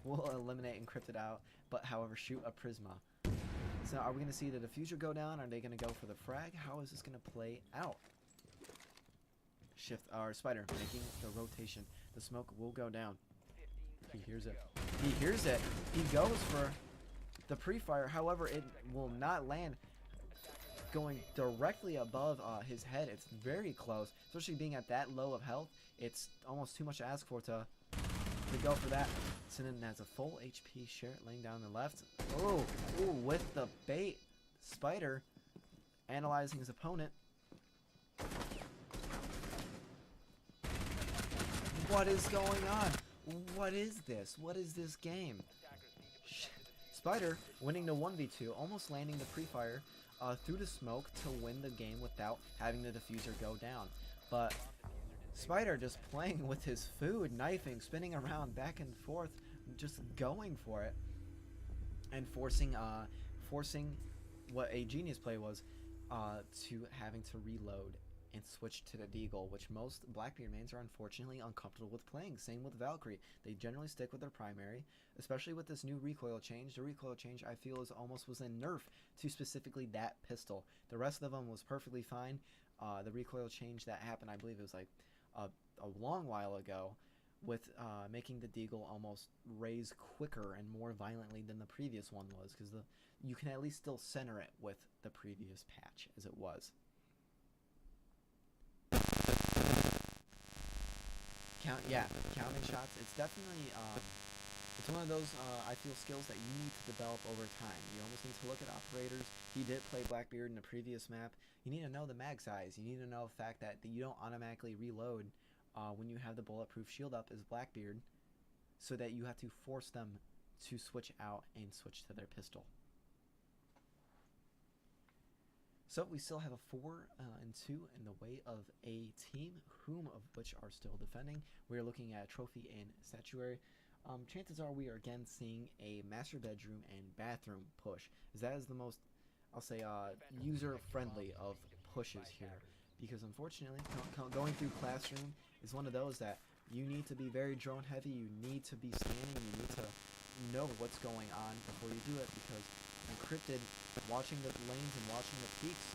Encrypted out, but however shoot a Prisma. So are we going to see the diffuser go down? Are they going to go for the frag? How is this going to play out? Shift or Spider making the rotation. The smoke will go down. He hears it. He hears it. He goes for the pre-fire. However, it will not land. Going directly above his head. It's very close, especially being at that low of health. It's almost too much to ask for to to go for that. Sinan has a full HP. Sherritt laying down the left. Oh, ooh, with the bait. Spider analyzing his opponent. What is going on? What is this? What is this game? Spider winning the 1v2, almost landing the pre-fire through the smoke to win the game without having the diffuser go down. But Spider just playing with his food, knifing, spinning around back and forth, just going for it, and forcing what a genius play was to having to reload and switch to the Deagle, which most Blackbeard mains are unfortunately uncomfortable with playing. Same with Valkyrie. They generally stick with their primary, especially with this new recoil change. The recoil change, I feel, was a nerf to specifically that pistol. The rest of them was perfectly fine. The recoil change that happened, I believe it was like a long while ago, with making the Deagle almost raise quicker and more violently than the previous one was, because you can at least still center it with the previous patch as it was. Counting shots. It's definitely it's one of those I feel skills that you need to develop over time. You almost need to look at operators. He did play Blackbeard in the previous map. You need to know the mag size. You need to know the fact that you don't automatically reload when you have the bulletproof shield up as Blackbeard, so that you have to force them to switch out and switch to their pistol. So we still have a 4-2 in the way of a team, whom of which are still defending. We are looking at trophy and statuary. Chances are we are again seeing a master bedroom and bathroom push, as that is the most, I'll say, user-friendly of pushes here. Because unfortunately, going through classroom is one of those that you need to be very drone heavy. You need to be scanning. You need to know what's going on before you do it, because Encrypted, watching the lanes and watching the peaks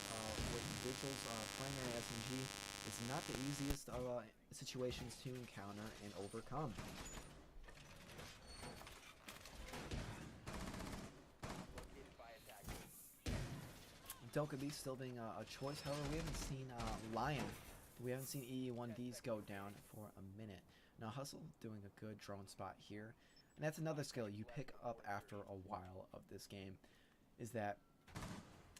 with Vigil's primary SMG is not the easiest of situations to encounter and overcome. Dokkaebi still being a choice. However, we haven't seen Lion. We haven't seen EE1Ds go down for a minute. Now Hustle doing a good drone spot here. And that's another skill you pick up after a while of this game, is that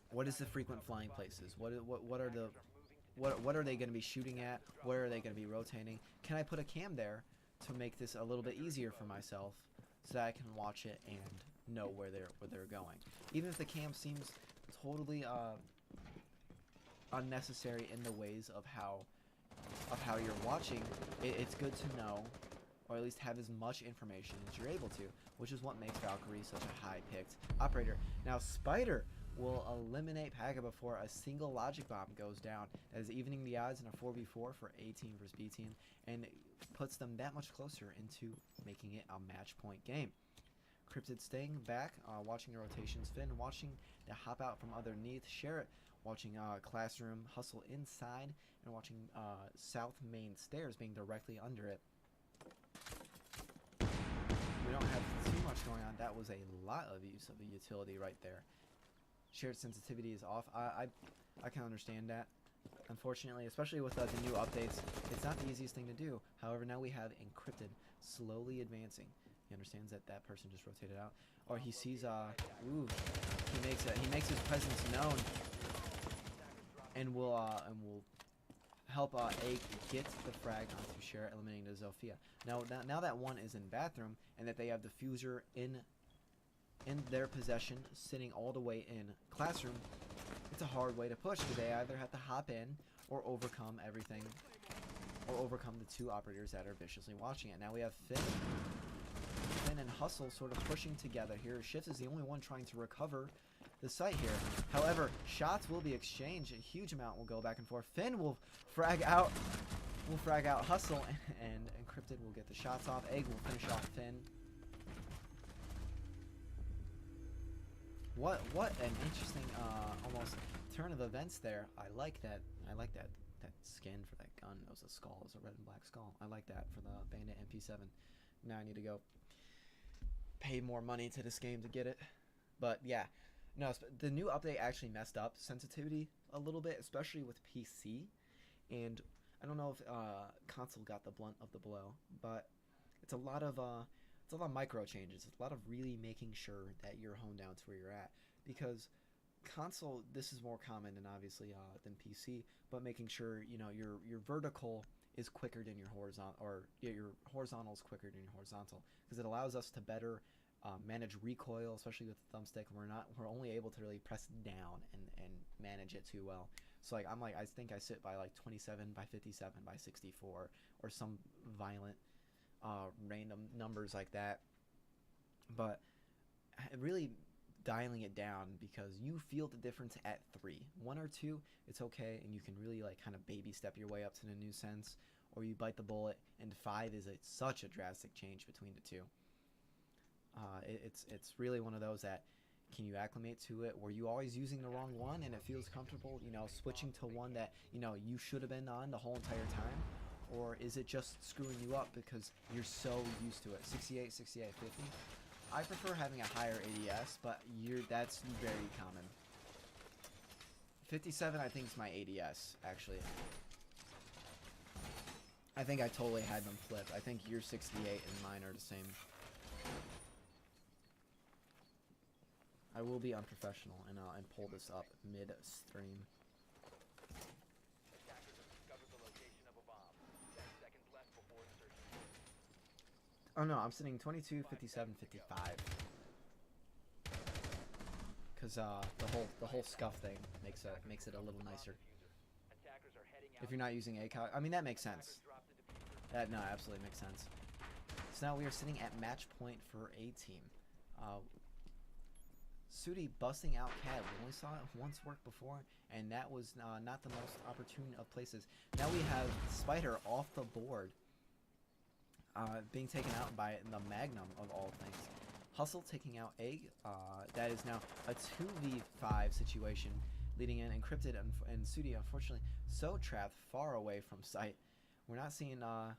what is the frequent flying places? What are they going to be shooting at? Where are they going to be rotating? Can I put a cam there to make this a little bit easier for myself, so that I can watch it and know where they're going? Even if the cam seems totally unnecessary in the ways of how you're watching, it's good to know, or at least have as much information as you're able to, which is what makes Valkyrie such a high-picked operator. Now Spider will eliminate Paga before a single logic bomb goes down. That is evening the odds in a 4v4 for A team versus B team, and puts them that much closer into making it a match point game. Cryptid staying back, watching the rotations. Finn watching the hop out from underneath. Sherritt watching Classroom hustle inside, and watching South Main Stairs being directly under it. We don't have too much going on. That was a lot of use of the utility right there. Shared sensitivity is off. I can understand that. Unfortunately, especially with the new updates, it's not the easiest thing to do. However, now we have Encrypted slowly advancing. He understands that that person just rotated out, or he sees ooh, he makes his presence known, and will help A get the frag onto Sherritt, eliminating the Zofia. Now that one is in bathroom, and that they have diffuser in their possession, sitting all the way in Classroom, it's a hard way to push, because they either have to hop in or overcome everything, or overcome the two operators that are viciously watching it. Now we have Finn and Hustle sort of pushing together here. Shift is the only one trying to recover the site here. However, shots will be exchanged. A huge amount will go back and forth. Finn will frag out Hustle, and Encrypted will get the shots off. Egg will finish off Finn. What an interesting almost turn of events there. I like that skin for that gun. It was a skull. It was a red and black skull. I like that for the Bandit MP7. Now I need to go pay more money to this game to get it. But yeah, no, the new update actually messed up sensitivity a little bit, especially with PC. And I don't know if console got the blunt of the blow, but it's a lot of micro changes. It's a lot of really making sure that you're honed down to where you're at, because console, this is more common than obviously than PC, but making sure your vertical is quicker than your horizontal, or your horizontal is quicker than your horizontal, because it allows us to better manage recoil, especially with the thumbstick. We're only able to really press down and manage it too well. So like I think I sit by like 27 by 57 by 64 or some violent random numbers like that. But really dialing it down, because you feel the difference at 3. 1 or 2, it's okay, and you can really like kind of baby step your way up to the new sense, or you bite the bullet, and 5 is such a drastic change between the two. It's really one of those that, can you acclimate to it? Were you always using the wrong one and it feels comfortable, switching to one that you should have been on the whole entire time? Or is it just screwing you up because you're so used to it? 68, 68, 50. I prefer having a higher ADS, but that's very common. 57 I think is my ADS, actually. I think I totally had them flipped. I think your 68 and mine are the same. I will be unprofessional and pull this up mid-stream. Oh no, I'm sitting 22, 57, 55. Because the whole scuff thing makes it a little nicer. If you're not using ACOG, I mean that makes sense. That absolutely makes sense. So now we are sitting at match point for A team. Sudi busting out Cad. We only saw it once work before, and that was not the most opportune of places. Now we have Spider off the board, being taken out by the Magnum of all things. Hustle taking out Egg. That is now a 2v5 situation, leading in Encrypted and Sudi, unfortunately, so trapped far away from sight. We're not seeing a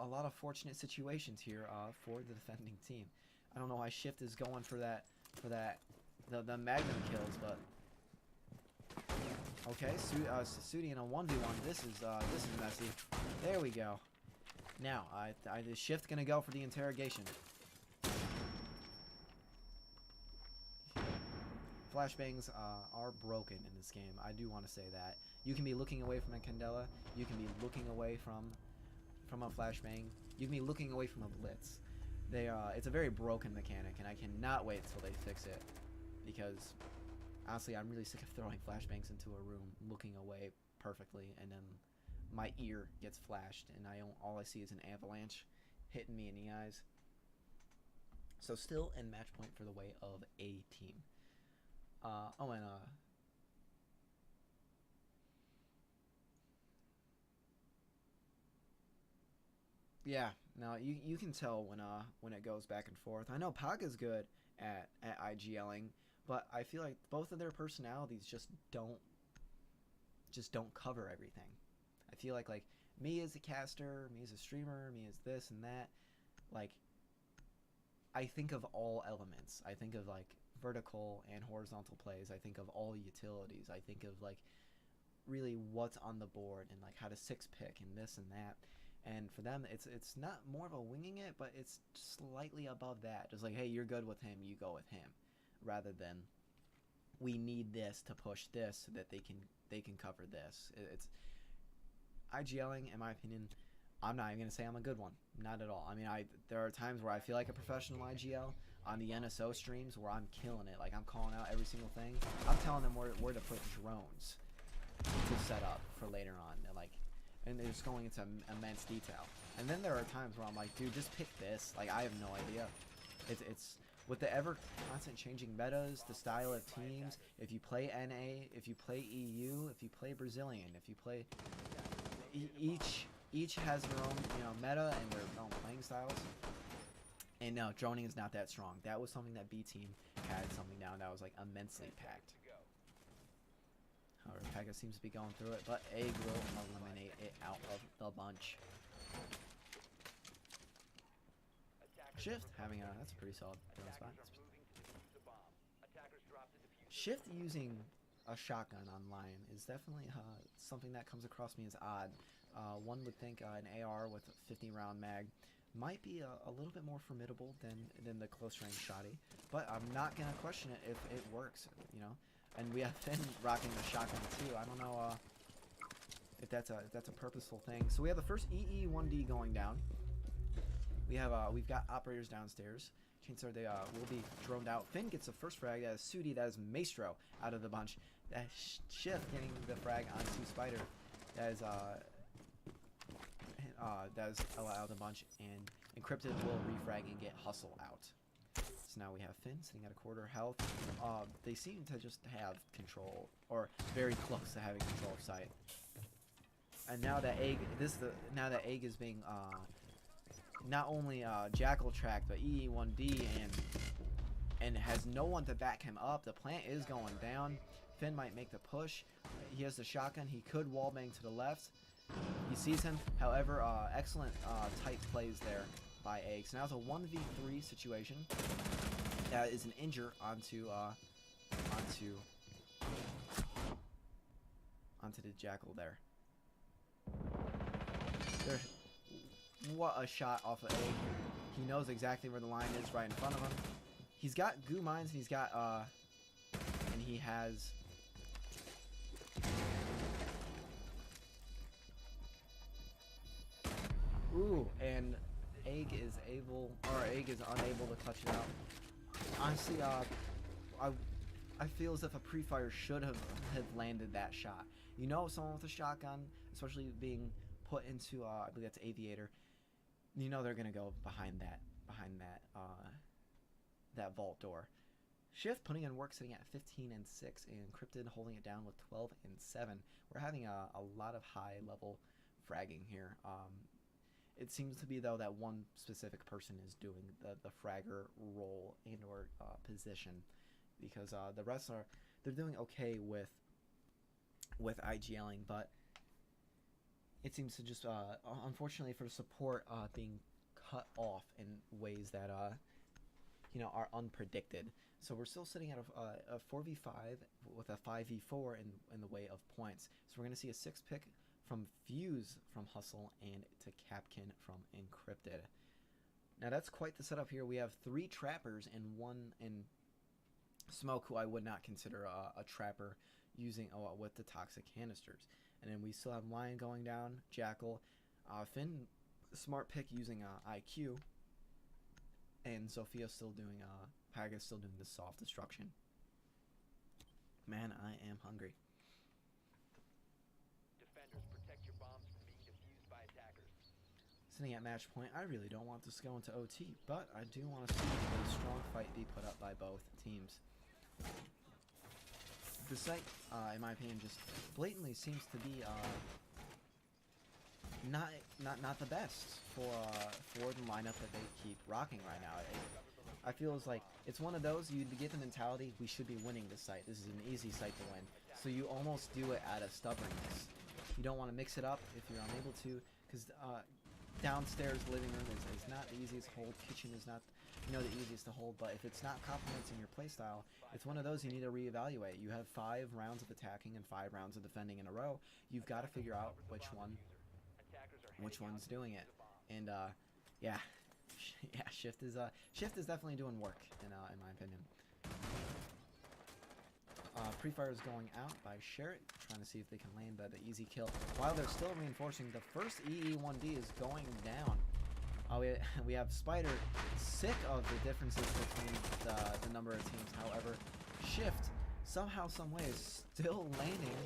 lot of fortunate situations here for the defending team. I don't know why Shift is going for the Magnum kills, but okay, Sudi in a 1v1. This is messy. There we go. Now, is Shift gonna go for the interrogation? Flashbangs are broken in this game. I do want to say that. You can be looking away from a Candela. You can be looking away from a flashbang. You can be looking away from a blitz. It's a very broken mechanic, and I cannot wait till they fix it, because honestly, I'm really sick of throwing flashbangs into a room, looking away perfectly, and then my ear gets flashed, and all I see is an avalanche hitting me in the eyes. So still in match point for the way of A team. Yeah, now you can tell when it goes back and forth. I know Paga's good at IGLing, but I feel like both of their personalities just don't cover everything. I feel like me as a caster, me as a streamer, me as this and that, like, I think of all elements. I think of like vertical and horizontal plays. I think of all utilities. I think of like really what's on the board and like how to 6-pick and this and that. And for them, it's not more of a winging it, but it's slightly above that. Just like, hey, you're good with him, you go with him, rather than we need this to push this so that they can cover this. It's IGLing, in my opinion. I'm not even gonna say I'm a good one, not at all. I mean, there are times where I feel like a professional IGL on the NSO streams where I'm killing it. Like, I'm calling out every single thing. I'm telling them where to put drones to set up for later on. And they're just going into immense detail. And then there are times where I'm like, dude, just pick this. Like, I have no idea. It's with the ever constant changing metas, the style of teams. If you play NA, if you play EU, if you play Brazilian, if you play each has their own meta and their own playing styles. And no, droning is not that strong. That was something that B team had something down that was like immensely packed. However, Pega seems to be going through it, but Egg will eliminate it out of the bunch. Shift having that's a pretty solid spot. Shift using a shotgun on Lion is definitely something that comes across me as odd. One would think an AR with a 50 round mag might be a little bit more formidable than the close range shotty, but I'm not gonna question it if it works, you know. And we have Finn rocking the shotgun too. I don't know if that's a purposeful thing. So we have the first EE1D going down. We've got operators downstairs. Chainsaw, they will be droned out. Finn gets the first frag. That is Sudi. That is Maestro out of the bunch. That Shift getting the frag onto Spider. That is Ella out of the bunch, and Encrypted will refrag and get Hustle out. So now we have Finn sitting at a quarter health. They seem to just have control, or very close to having control of site. And now that Egg, Egg is being not only Jackal tracked, but EE1D and has no one to back him up. The plant is going down. Finn might make the push. He has the shotgun. He could wallbang to the left. He sees him. However, excellent tight plays there by Egg. So now it's a 1v3 situation. That is an injure onto the Jackal there. What a shot off of Egg. He knows exactly where the line is right in front of him. He's got goo mines, and he's got and he has ooh, and Egg is unable to clutch it out. Honestly, I feel as if a pre-fire should have landed that shot. You know, someone with a shotgun, especially being put into I believe that's Aviator, you know they're gonna go behind that vault door. Shift putting in work, sitting at 15 and 6, and Encrypted holding it down with 12 and 7. We're having a lot of high level fragging here. It seems to be though that one specific person is doing the fragger role and or position, because the rest they're doing okay with IGLing, but it seems to just unfortunately for the support being cut off in ways that are unpredicted. So we're still sitting at a 4v5 with a 5v4 in the way of points. So we're going to see a 6 pick from Fuse from Hustle and to Capkin from Encrypted. Now that's quite the setup here. We have 3 trappers and 1 in Smoke, who I would not consider a trapper, using with the toxic canisters. And then we still have Lion going down, Jackal, Finn, smart pick using IQ, and Sophia still doing Paga's still doing the soft destruction. Man, I am hungry. Defenders, protect your bombs from being defused by attackers. Sitting at match point, I really don't want this to go into OT, but I do want to see a strong fight be put up by both teams. The site, in my opinion, just blatantly seems to be not the best for the lineup that they keep rocking right now. I feel it's like it's one of those, you get the mentality, we should be winning this site. This is an easy site to win. So you almost do it out of stubbornness. You don't want to mix it up if you're unable to, because downstairs living room is not the easiest to hold. Kitchen is not, the easiest to hold. But if it's not complementing your playstyle, it's one of those you need to reevaluate. You have 5 rounds of attacking and 5 rounds of defending in a row. You've got to figure out which one's doing it. And yeah, Shift is definitely doing work in my opinion. Pre-fire is going out by Sherritt, trying to see if they can land the easy kill. While they're still reinforcing, the first EE1D is going down. We have Spider, sick of the differences between the number of teams. However, Shift somehow, someway is still landing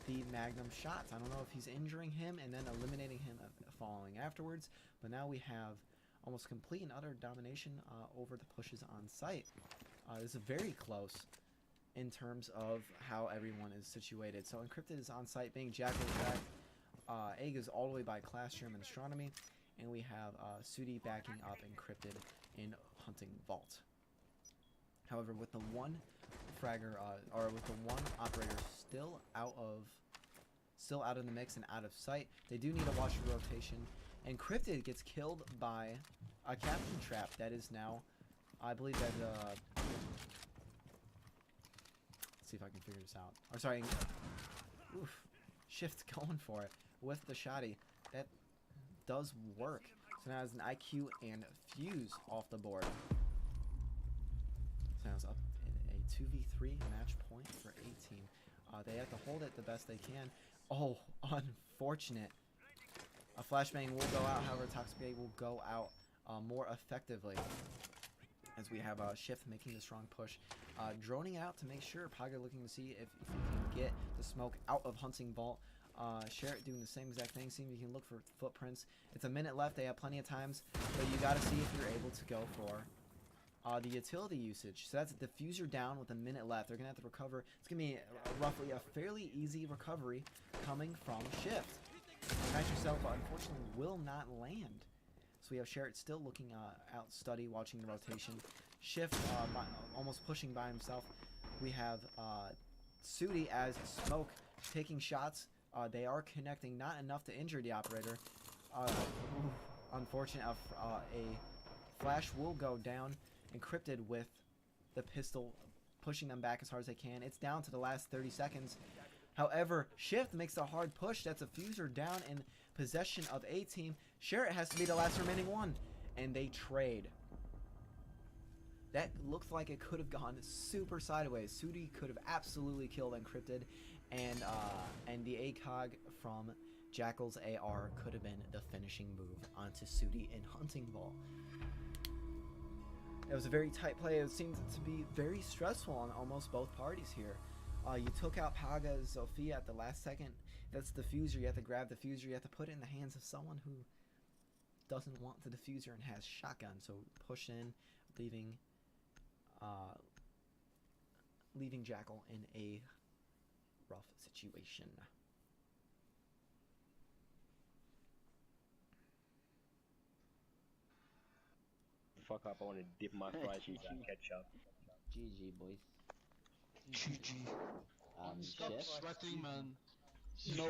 the Magnum shots. I don't know if he's injuring him and then eliminating him following afterwards, but now we have almost complete and utter domination over the pushes on site. This is very close in terms of how everyone is situated. So Encrypted is on site being Jackal attacked. Egg is all the way by Classroom and Astronomy, and we have Sudi backing up Encrypted in Hunting Vault. However, with the one fragger or with the one operator still out of the mix and out of sight, they do need to watch the rotation. Encrypted gets killed by a Captain Trap that is now, I believe that let's see if I can figure this out. Or sorry, oof. Shift going for it with the shotty. That does work. So now it's an IQ and Fuse off the board. So now it's up in a 2v3 match point for A-Team. They have to hold it the best they can. Oh, unfortunate. A flashbang will go out, however, Toxic Gate will go out more effectively. As we have Shift making the strong push. Droning out to make sure. Paga looking to see if he can get the smoke out of Hunting Vault. Sherritt doing the same exact thing. Seeing if you can look for footprints. It's a minute left. They have plenty of times. But you got to see if you're able to go for the utility usage. So that's a diffuser down with a minute left. They're going to have to recover. It's going to be roughly a fairly easy recovery coming from Shift. Smash yourself, unfortunately, will not land. So we have Sherritt still looking out study, watching the rotation. Shift almost pushing by himself. We have Sudi as Smoke taking shots. They are connecting, not enough to injure the operator. Unfortunate, a flash will go down, encrypted with the pistol, pushing them back as hard as they can. It's down to the last 30 seconds. However, Shift makes a hard push. That's a fuser down in possession of A-Team. Sherritt has to be the last remaining one. And they trade. That looked like it could have gone super sideways. Sudi could have absolutely killed Encrypted. And the ACOG from Jackal's AR could have been the finishing move onto Sudi in Hunting Vault. It was a very tight play. It seemed to be very stressful on almost both parties here. You took out Paga's Zofia at the last second. That's the diffuser. You have to grab the diffuser. You have to put it in the hands of someone who doesn't want the diffuser and has shotgun. So push in, leaving Jackal in a rough situation. Fuck up, I want to dip my fries in that ketchup. GG, boys. GG. Stop Shift? sweating, man. No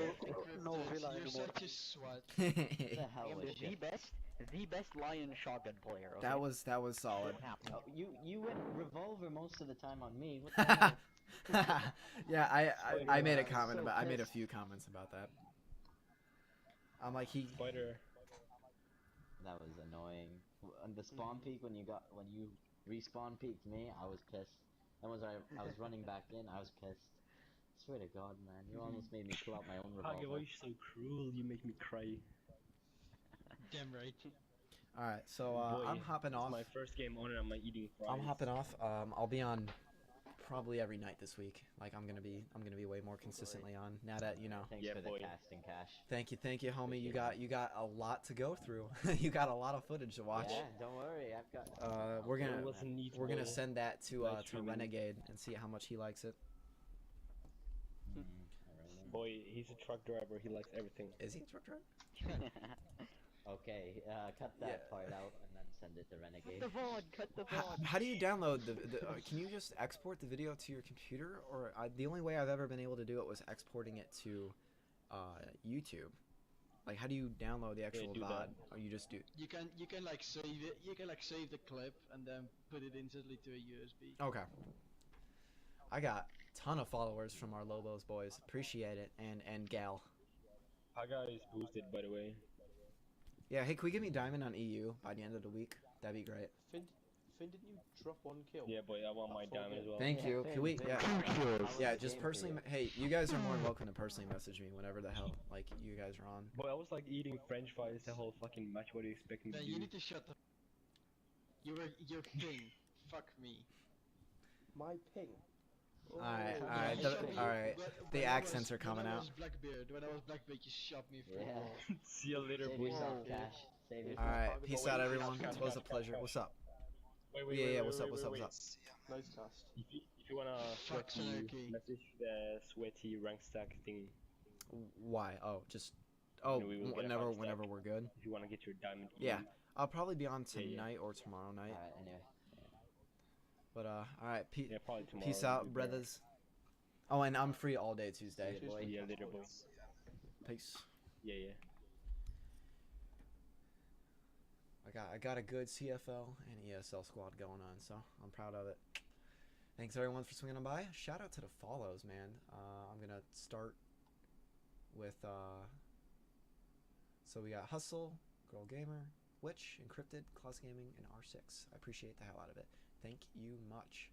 villa You're anymore. such a sweat. What the hell I am was the best lion shotgun player. Okay? That was solid. Oh, you went revolver most of the time on me. What the hell? Yeah, I made a I'm comment so about. I made a pissed. few comments about that. I'm like he. Spider. That was annoying. On the spawn peak when you respawn peeked me, I was pissed. Then was I was running back in, I was pissed. Swear to God, man, you almost made me pull out my own Hagi, why revolver. are you so cruel? You make me cry. Damn right. All right, so Boy, I'm hopping it's off. my first game on and I'm eating fries. I'm hopping off. I'll be on probably every night this week. Like I'm gonna be way more consistently on now that you know. Thanks Yeah, for boy. the casting, Cash. Thank you, homie. You got a lot to go through. You got a lot of footage to watch. Yeah, don't worry, I've got. We're It wasn't neat, gonna boy. send that to Live to streaming. Renegade and see how much he likes it. Boy, he's a truck driver. He likes everything. Is he a truck driver? Okay, cut that part out and then send it to Renegade. Cut the VOD. How do you download the can you just export the video to your computer, or the only way I've ever been able to do it was exporting it to YouTube. Like, how do you download the actual do VOD? that. Or you just do? You can like save it. You can like save the clip and then put it instantly to a USB. Okay. I got ton of followers from our Lobos boys. Appreciate it, and gal. Haga is boosted, by the way. Yeah. Hey, can we get me diamond on EU by the end of the week? That'd be great. Finn, didn't you drop 1 kill? Yeah, boy, I want my That's all diamond as good. well. Thank you. Can we? Yeah. Yeah. Just Game personally. for Hey, you guys are more than welcome to personally message me whenever the hell like you guys are on. Boy, I was like eating French fries the whole fucking match. What are you expecting to Then do? you need to shut the. You're king. Fuck me. My ping. Alright, Oh, alright, You the- shot me alright. when The I accents was- are coming when I out. was Blackbeard, when I was Blackbeard, you shot me for. Yeah. See you later, Save boy. yourself, Cash. Save yourself. Alright, peace out, everyone. Cash, It was a cash, pleasure. cash. What's up? Wait, Yeah, what's up, what's up, what's up? Nice cast. If you wanna Fuck sweaty Snarky. message the sweaty rank stack thing, Why? Oh, just. Oh, we will get a whenever hard stack. whenever we're good. if you wanna get your diamond. Yeah, I'll probably be on Yeah, yeah. tonight or tomorrow night. Alright, anyway. But alright, Yeah, probably tomorrow. peace will out, be better. brothers. Oh, and I'm free all day Tuesday. Yeah, boy. Yeah, later, boy. Peace. Yeah, yeah. I got a good CFL and ESL squad going on, so I'm proud of it. Thanks everyone for swinging on by. Shout out to the follows, man. I'm gonna start with so we got Hustle, Girl Gamer, Witch, Encrypted, Claus Gaming, and R6. I appreciate the hell out of it. Thank you much.